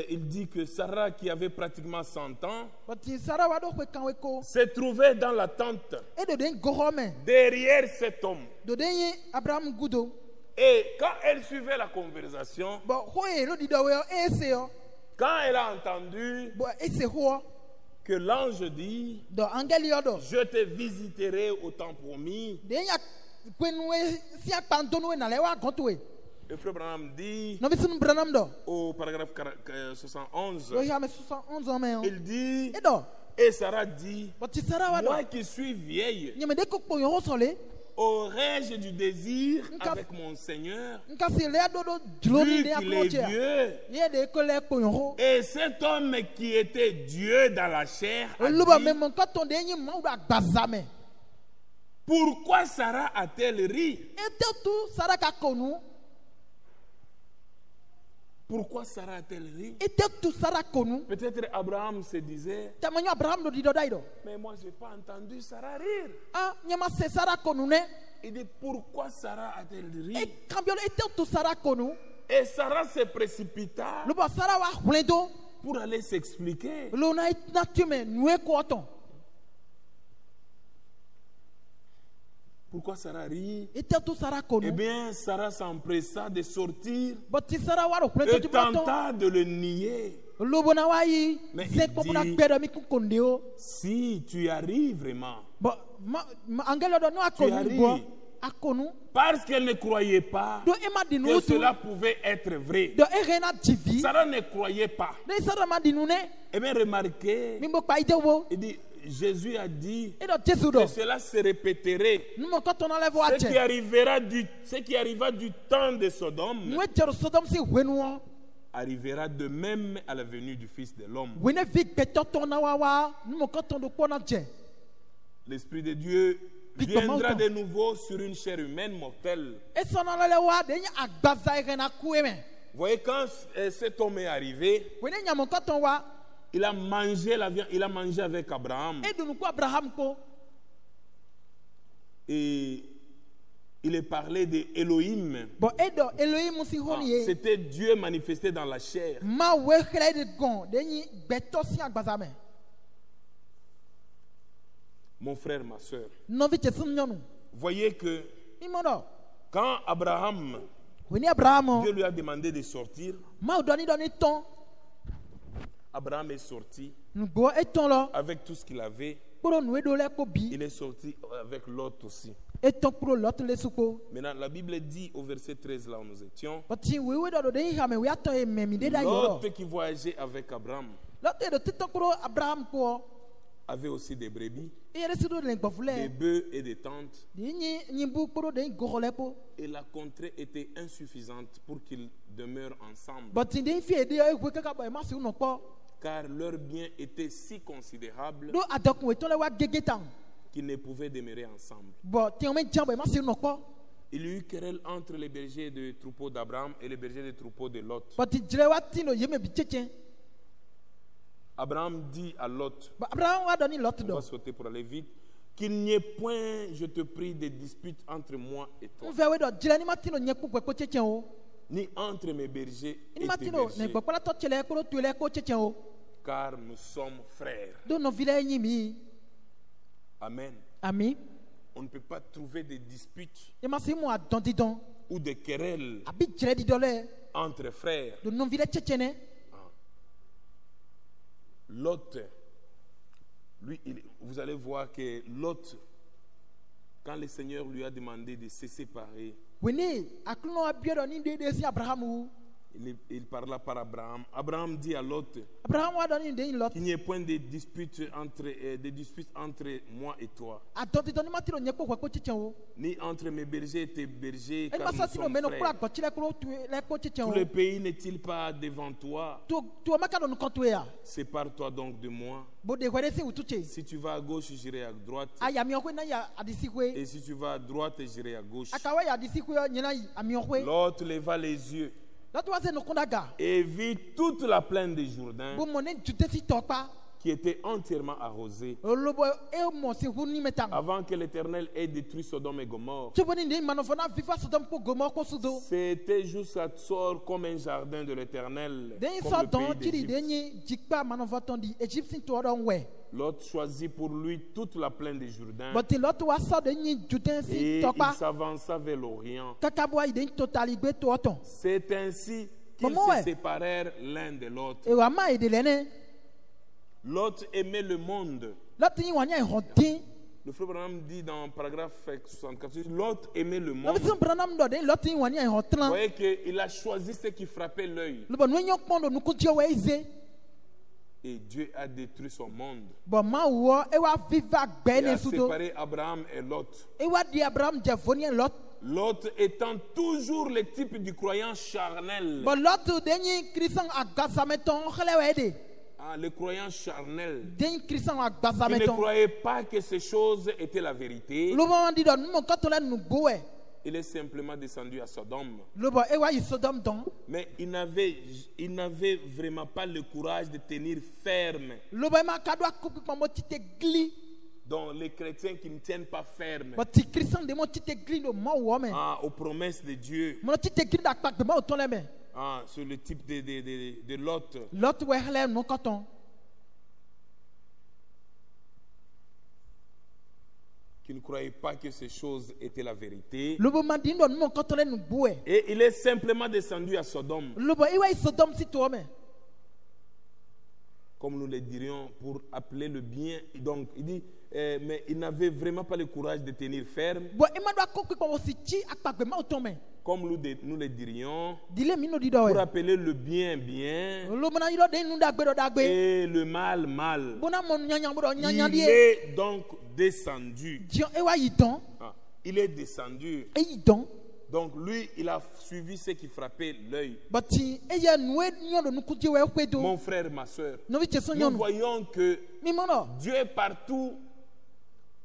Speaker 1: il dit que Sarah, qui avait pratiquement 100 ans,
Speaker 2: But Sarah wa do kwe kan we ko.
Speaker 1: se trouvait dans la tente
Speaker 2: E do den gorome.
Speaker 1: derrière cet homme.
Speaker 2: Do den yi Abraham gudo.
Speaker 1: Et quand elle suivait la conversation,
Speaker 2: Bo ho e lo di do we e se yo.
Speaker 1: quand elle a entendu
Speaker 2: Bo e se ho
Speaker 1: que l'ange dit,
Speaker 2: do angeli yo do.
Speaker 1: je te visiterai au temps promis,
Speaker 2: Den ya kwenu we si akpanto we na le wa gonto we.
Speaker 1: le frère Branham dit
Speaker 2: No bi sunu Branham do.
Speaker 1: au paragraphe 71,
Speaker 2: Do ya me 71 ans me.
Speaker 1: il dit,
Speaker 2: E do.
Speaker 1: et Sarah dit,
Speaker 2: But Sarah wa do.
Speaker 1: moi qui suis vieille,
Speaker 2: Nyeme de ko po yo so le.
Speaker 1: aurais-je du désir avec mon Seigneur,
Speaker 2: Nka se le do do jloni
Speaker 1: vu
Speaker 2: de
Speaker 1: qu'il est
Speaker 2: akloche.
Speaker 1: vieux,
Speaker 2: Ye de ko le po yo.
Speaker 1: et cet homme qui était Dieu dans la chair a
Speaker 2: Oluba
Speaker 1: dit,
Speaker 2: me mon ka ton de yin ma do agbazame.
Speaker 1: pourquoi Sarah a-t-elle ri?
Speaker 2: E te tu Sarah ka konu.
Speaker 1: Pourquoi Sarah a-t-elle ri?
Speaker 2: E te tu Sarah konu.
Speaker 1: Peut-être Abraham se disait,
Speaker 2: Tamanyo Abraham do di do dai do.
Speaker 1: mais moi je n'ai pas entendu Sarah rire.
Speaker 2: Ah, nyama se Sarah konu ne.
Speaker 1: Il dit, pourquoi Sarah a-t-elle ri?
Speaker 2: E kambio e te tu Sarah konu.
Speaker 1: Et Sarah se précipita
Speaker 2: Luba Sarah wa hwendo.
Speaker 1: pour aller s'expliquer.
Speaker 2: Lo na na tume nwe ko ton.
Speaker 1: Pourquoi Sarah rit?
Speaker 2: E te tu Sarah
Speaker 1: Eh
Speaker 2: konu.
Speaker 1: bien, Sarah s'empressa de sortir
Speaker 2: But Sarah wa ro hwendo
Speaker 1: et
Speaker 2: tu baton.
Speaker 1: tenta de le nier.
Speaker 2: Lubo na wa yi.
Speaker 1: Mais
Speaker 2: Se
Speaker 1: il
Speaker 2: ko na
Speaker 1: dit-
Speaker 2: gbedo mi ku konde o.
Speaker 1: Si tu y arrives vraiment,
Speaker 2: But angelo do no akonu
Speaker 1: arrives.
Speaker 2: bo. Akonu.
Speaker 1: parce qu'elle ne croyait pas
Speaker 2: Do e ma di
Speaker 1: que
Speaker 2: nu tu.
Speaker 1: cela pouvait être vrai.
Speaker 2: Do e rena divi.
Speaker 1: Sarah ne croyait pas.
Speaker 2: De Sarah ma di nu ne.
Speaker 1: Eh bien, remarquez,
Speaker 2: Mi bo pa ide wo.
Speaker 1: il dit, Jésus a dit
Speaker 2: E do Jesu do.
Speaker 1: que cela se répéterait.
Speaker 2: Nu mo ko ton na le vo
Speaker 1: Ce qui
Speaker 2: ache.
Speaker 1: arriva du temps de Sodome
Speaker 2: Nwe jero Sodom si hwenu o.
Speaker 1: arrivera de même à la venue du Fils de l'homme.
Speaker 2: Wene vi gbeto ton na wa wa. Nu mo ko ton do po na je.
Speaker 1: L'Esprit de Dieu
Speaker 2: Vite,
Speaker 1: viendra
Speaker 2: comment
Speaker 1: de nouveau sur une chair humaine mortelle.
Speaker 2: E so na le wa de nya agbaza e rena ku e me.
Speaker 1: Vous voyez, quand cet homme est arrivé,
Speaker 2: Wene nya mo ko ton wa.
Speaker 1: il a mangé la viande, il a mangé avec Abraham.
Speaker 2: E du nu ku Abraham ko.
Speaker 1: Et il est parlé de Elohim.
Speaker 2: Bo e do Elohim si
Speaker 1: Ah,
Speaker 2: honi e.
Speaker 1: c'était Dieu manifesté dans la chair.
Speaker 2: Ma we khle de gon de nyi gbeto si agbaza me.
Speaker 1: Mon frère, ma soeur,
Speaker 2: No vi chesum nyonu.
Speaker 1: voyez que
Speaker 2: Imo do.
Speaker 1: quand Abraham,
Speaker 2: Wene Abraham.
Speaker 1: Dieu lui a demandé de sortir,
Speaker 2: Ma do ni ton.
Speaker 1: Abraham est sorti
Speaker 2: Nu go e ton lo.
Speaker 1: avec tout ce qu'il avait.
Speaker 2: Poro nu e do le ko bi.
Speaker 1: Il est sorti avec Lot aussi.
Speaker 2: E ton pro lot le suko.
Speaker 1: Maintenant, la Bible dit au verset 13, là où nous étions,
Speaker 2: But we do de ha me we aton e me mi de da yo.
Speaker 1: Lot qui voyageait avec Abraham
Speaker 2: Lot e do titon pro Abraham ko.
Speaker 1: avait aussi des brebis,
Speaker 2: E yere si do le
Speaker 1: des
Speaker 2: gbofule.
Speaker 1: bœufs et des tentes.
Speaker 2: Di nyi bu pro de gorole po.
Speaker 1: Et la contrée était insuffisante pour qu'ils demeurent ensemble,
Speaker 2: But de fi e de e we kaka ba ma si no po.
Speaker 1: car leurs biens étaient si considérables
Speaker 2: Do adokun we ton le wa gegetan.
Speaker 1: qu'ils ne pouvaient demeurer ensemble.
Speaker 2: But ti o me jambo ma si no po.
Speaker 1: Il y eut querelle entre les bergers de troupeaux d'Abraham et les bergers de troupeaux de Lot.
Speaker 2: But jire wa ti no yeme bi chechen.
Speaker 1: Abraham dit à Lot,
Speaker 2: But Abraham wa do ni lot
Speaker 1: on
Speaker 2: do.
Speaker 1: va sauter pour aller vite, qu'il n'y ait point, je te prie, de disputes entre moi et toi,
Speaker 2: Nve we do jire ni ma ti no nye ku ko chechen o.
Speaker 1: ni entre mes bergers et
Speaker 2: Ni ma
Speaker 1: tes
Speaker 2: ti no ne
Speaker 1: bergers,
Speaker 2: gbopala to chele ko tu le ko chechen o.
Speaker 1: car nous sommes frères.
Speaker 2: Do no vile nyi mi.
Speaker 1: Amen.
Speaker 2: Ami.
Speaker 1: On ne peut pas trouver de disputes
Speaker 2: E ma si mo adon di don.
Speaker 1: ou de querelles
Speaker 2: Abi jire di do le.
Speaker 1: entre frères.
Speaker 2: Do no vile chechen ne.
Speaker 1: Lot, lui, vous allez voir que Lot, quand le Seigneur lui a demandé de se séparer,
Speaker 2: Wene akluno abiedo ni de si Abraham u.
Speaker 1: il parla par Abraham. Abraham dit à Lot
Speaker 2: Abraham wa do ni de lot.
Speaker 1: qu'il n'y ait point de disputes entre moi et toi,
Speaker 2: Adon di don ni ma ti no nye ko chechen o.
Speaker 1: ni entre mes bergers et tes bergers,
Speaker 2: E
Speaker 1: car
Speaker 2: ma
Speaker 1: nous
Speaker 2: sa ti no
Speaker 1: sommes
Speaker 2: me no kura
Speaker 1: frères.
Speaker 2: go chile ko tu le ko chechen
Speaker 1: Tout
Speaker 2: o.
Speaker 1: le pays n'est-il pas devant toi?
Speaker 2: Tu o maka do no kontu ya.
Speaker 1: Sépare-toi donc de moi.
Speaker 2: Bo de wede si utuche.
Speaker 1: Si tu vas à gauche, j'irai à droite.
Speaker 2: Aya mi okwe na ya adisi kwe.
Speaker 1: Et si tu vas à droite, j'irai à gauche.
Speaker 2: Akawa ya adisi kwe nyena ami okwe.
Speaker 1: Lot leva les yeux
Speaker 2: Lot wa se no kondaga.
Speaker 1: et vit toute la plaine de Jourdain
Speaker 2: Bo monen jute si tokpa.
Speaker 1: qui était entièrement arrosé
Speaker 2: lobo e mo si huni metang
Speaker 1: avant que l'Éternel ait détruit Sodome et Gomorrhe.
Speaker 2: tuboni ndi manofona viva sodom ko gomo ko sudo
Speaker 1: C'était juste à sort comme un jardin de l'Éternel,
Speaker 2: den
Speaker 1: comme
Speaker 2: so
Speaker 1: le
Speaker 2: don
Speaker 1: pays
Speaker 2: tiri
Speaker 1: d'Égypte.
Speaker 2: denyi jikpa manofoton di egyptian to don we
Speaker 1: Lot choisit pour lui toute la plaine du Jourdain
Speaker 2: but lot wa so denyi juden si
Speaker 1: et il
Speaker 2: topa
Speaker 1: s'avança vers l'Orient.
Speaker 2: kakabo iden totally gbe to oton
Speaker 1: C'est ainsi qu'ils
Speaker 2: Maman, ouais.
Speaker 1: se séparèrent l'un de l'autre.
Speaker 2: e wa ma ide lene
Speaker 1: Lot aimait le monde.
Speaker 2: lot yin wanya hodin
Speaker 1: Le frère Branham dit dans le paragraphe 64, Lot aimait le
Speaker 2: no
Speaker 1: monde.
Speaker 2: bisun branam do den lot yin wanya
Speaker 1: Vous
Speaker 2: hotlan
Speaker 1: voyez qu'il a choisi ce qui frappait l'œil.
Speaker 2: lobo no nyok pondo nuku dio we ize
Speaker 1: Et Dieu a détruit son monde.
Speaker 2: bo ma wo e wa viva gbe
Speaker 1: Il
Speaker 2: ne
Speaker 1: a
Speaker 2: sudo
Speaker 1: séparé Abraham et Lot.
Speaker 2: e wa di abraham jefonien lot
Speaker 1: Lot étant toujours le type du croyant charnel.
Speaker 2: bo lot denyi krisan agasameton khlewe de
Speaker 1: Ah, le croyant charnel.
Speaker 2: den krisan
Speaker 1: Il ne
Speaker 2: agasameton
Speaker 1: croyait pas que ces choses étaient la vérité.
Speaker 2: lobo di do mo katola nubowe
Speaker 1: Il est simplement descendu à Sodome.
Speaker 2: lobo e wa yi sodom don
Speaker 1: Mais il n'avait vraiment pas le courage de tenir ferme.
Speaker 2: lobo ma kadwa kupi pamo tite gli
Speaker 1: Donc les chrétiens qui ne tiennent pas ferme
Speaker 2: bo ti krisan de mo tite gli no mo wo me
Speaker 1: aux promesses de Dieu,
Speaker 2: mo tite gli da pa gbe mo ton le me
Speaker 1: sur le type de Lot,
Speaker 2: lot we hle no koton
Speaker 1: qui ne croyaient pas que ces choses étaient la vérité.
Speaker 2: lobo ma di do mo kotole nubowe
Speaker 1: Et il est simplement descendu à Sodome,
Speaker 2: lobo e wa yi sodom si to me
Speaker 1: comme nous le dirions, pour appeler le bien. Donc il dit, mais il n'avait vraiment pas le courage de tenir ferme,
Speaker 2: bo e ma do kupi pamo si chi akpa gbe mo ton me
Speaker 1: comme nous le dirions,
Speaker 2: dile mi no di do
Speaker 1: pour
Speaker 2: we
Speaker 1: appeler le bien bien
Speaker 2: lobo na yi do den nu da gbe do da gbe
Speaker 1: et le mal mal.
Speaker 2: bona mo nyanya bo do nyanya
Speaker 1: Il
Speaker 2: die
Speaker 1: est donc descendu.
Speaker 2: dion e wa yi don
Speaker 1: Ah, il est descendu.
Speaker 2: e yi don
Speaker 1: Donc lui, il a suivi ce qui frappait l'œil.
Speaker 2: but e ye nuwe nyon do nuku die we kwedo
Speaker 1: Mon frère, ma soeur,
Speaker 2: no bi cheso
Speaker 1: nous
Speaker 2: nyon
Speaker 1: voyons que
Speaker 2: mi mo no
Speaker 1: Dieu est partout.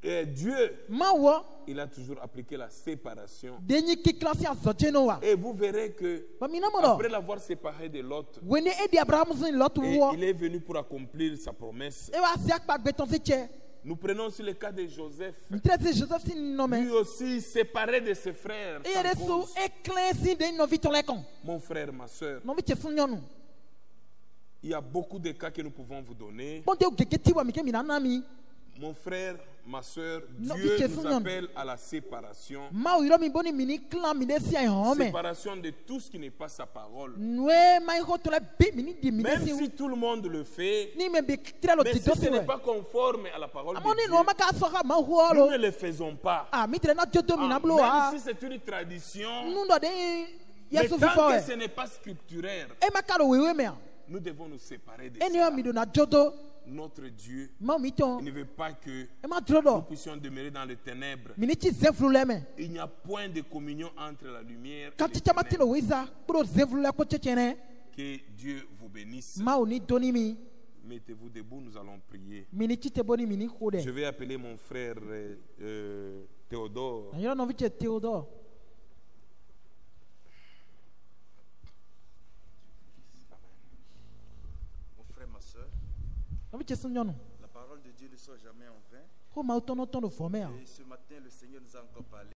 Speaker 1: Et Dieu,
Speaker 2: ma wo
Speaker 1: il a toujours appliqué la séparation.
Speaker 2: denyi ki klasi azoje no wa
Speaker 1: Et vous verrez que
Speaker 2: ba mi na mo no
Speaker 1: après l'avoir séparé de l'autre,
Speaker 2: wene e di abraham sin lot
Speaker 1: et
Speaker 2: wo
Speaker 1: il est venu pour accomplir sa promesse.
Speaker 2: e wa si akpa gbe ton se che
Speaker 1: Nous prenons aussi le cas de Joseph.
Speaker 2: ntrese joseph sin no me
Speaker 1: Lui aussi séparé de ses frères.
Speaker 2: e
Speaker 1: sans
Speaker 2: yere so
Speaker 1: cause.
Speaker 2: e clean sin de no viton le kon
Speaker 1: Mon frère, ma soeur,
Speaker 2: no bi cheso nyon
Speaker 1: il y a beaucoup de cas que nous pouvons vous donner.
Speaker 2: bon de gege ti wa mi ke mi na na mi
Speaker 1: Mon frère, ma soeur,
Speaker 2: Non,
Speaker 1: Dieu
Speaker 2: mais
Speaker 1: nous
Speaker 2: c'est
Speaker 1: appelle à la séparation.
Speaker 2: ma o yiro mi boni mini clan mi de si ai home
Speaker 1: Séparation de tout ce qui n'est pas sa parole.
Speaker 2: nwe mai ho to le bi mini di mi de
Speaker 1: Même
Speaker 2: si
Speaker 1: si tout le monde le fait,
Speaker 2: ni me bi tira lo
Speaker 1: mais
Speaker 2: ti
Speaker 1: si
Speaker 2: do
Speaker 1: ce
Speaker 2: si
Speaker 1: n'est
Speaker 2: we
Speaker 1: pas conforme à la parole de
Speaker 2: amoni
Speaker 1: Dieu,
Speaker 2: no ma ka so ha ma ho
Speaker 1: nous
Speaker 2: lo
Speaker 1: ne le faisons pas.
Speaker 2: ah mi tira na jodo mi na
Speaker 1: Ah,
Speaker 2: blo ah
Speaker 1: même si c'est une tradition,
Speaker 2: nu do de
Speaker 1: mais
Speaker 2: yesu fi
Speaker 1: tant
Speaker 2: fo
Speaker 1: que
Speaker 2: e
Speaker 1: ce n'est pas scripturaire,
Speaker 2: e ma ka lo wewe me
Speaker 1: nous devons nous séparer de
Speaker 2: eni
Speaker 1: ça.
Speaker 2: o mi do na jodo
Speaker 1: Notre Dieu,
Speaker 2: ma mi ton
Speaker 1: il ne veut pas que
Speaker 2: e ma dro
Speaker 1: nous
Speaker 2: do
Speaker 1: puissions demeurer dans les ténèbres.
Speaker 2: mini ti zevlu le me
Speaker 1: Il n'y a point de communion entre la lumière et
Speaker 2: ka
Speaker 1: les
Speaker 2: ti chama ti
Speaker 1: ténèbres.
Speaker 2: lo wiza bro zevlu le ko chechene
Speaker 1: Que Dieu vous bénisse.
Speaker 2: ma o ni doni mi
Speaker 1: Mettez-vous debout, nous allons prier.
Speaker 2: mini ti te boni mini ko de
Speaker 1: Je vais appeler mon frère Théodore.
Speaker 2: na yiro no vi che Theodore
Speaker 3: Mon frère, ma soeur,
Speaker 2: no vi che so nyon
Speaker 3: la parole de Dieu ne sort jamais en vain.
Speaker 2: ko ma o tono tono fo me a
Speaker 3: Et ce matin, le Seigneur nous a encore parlé.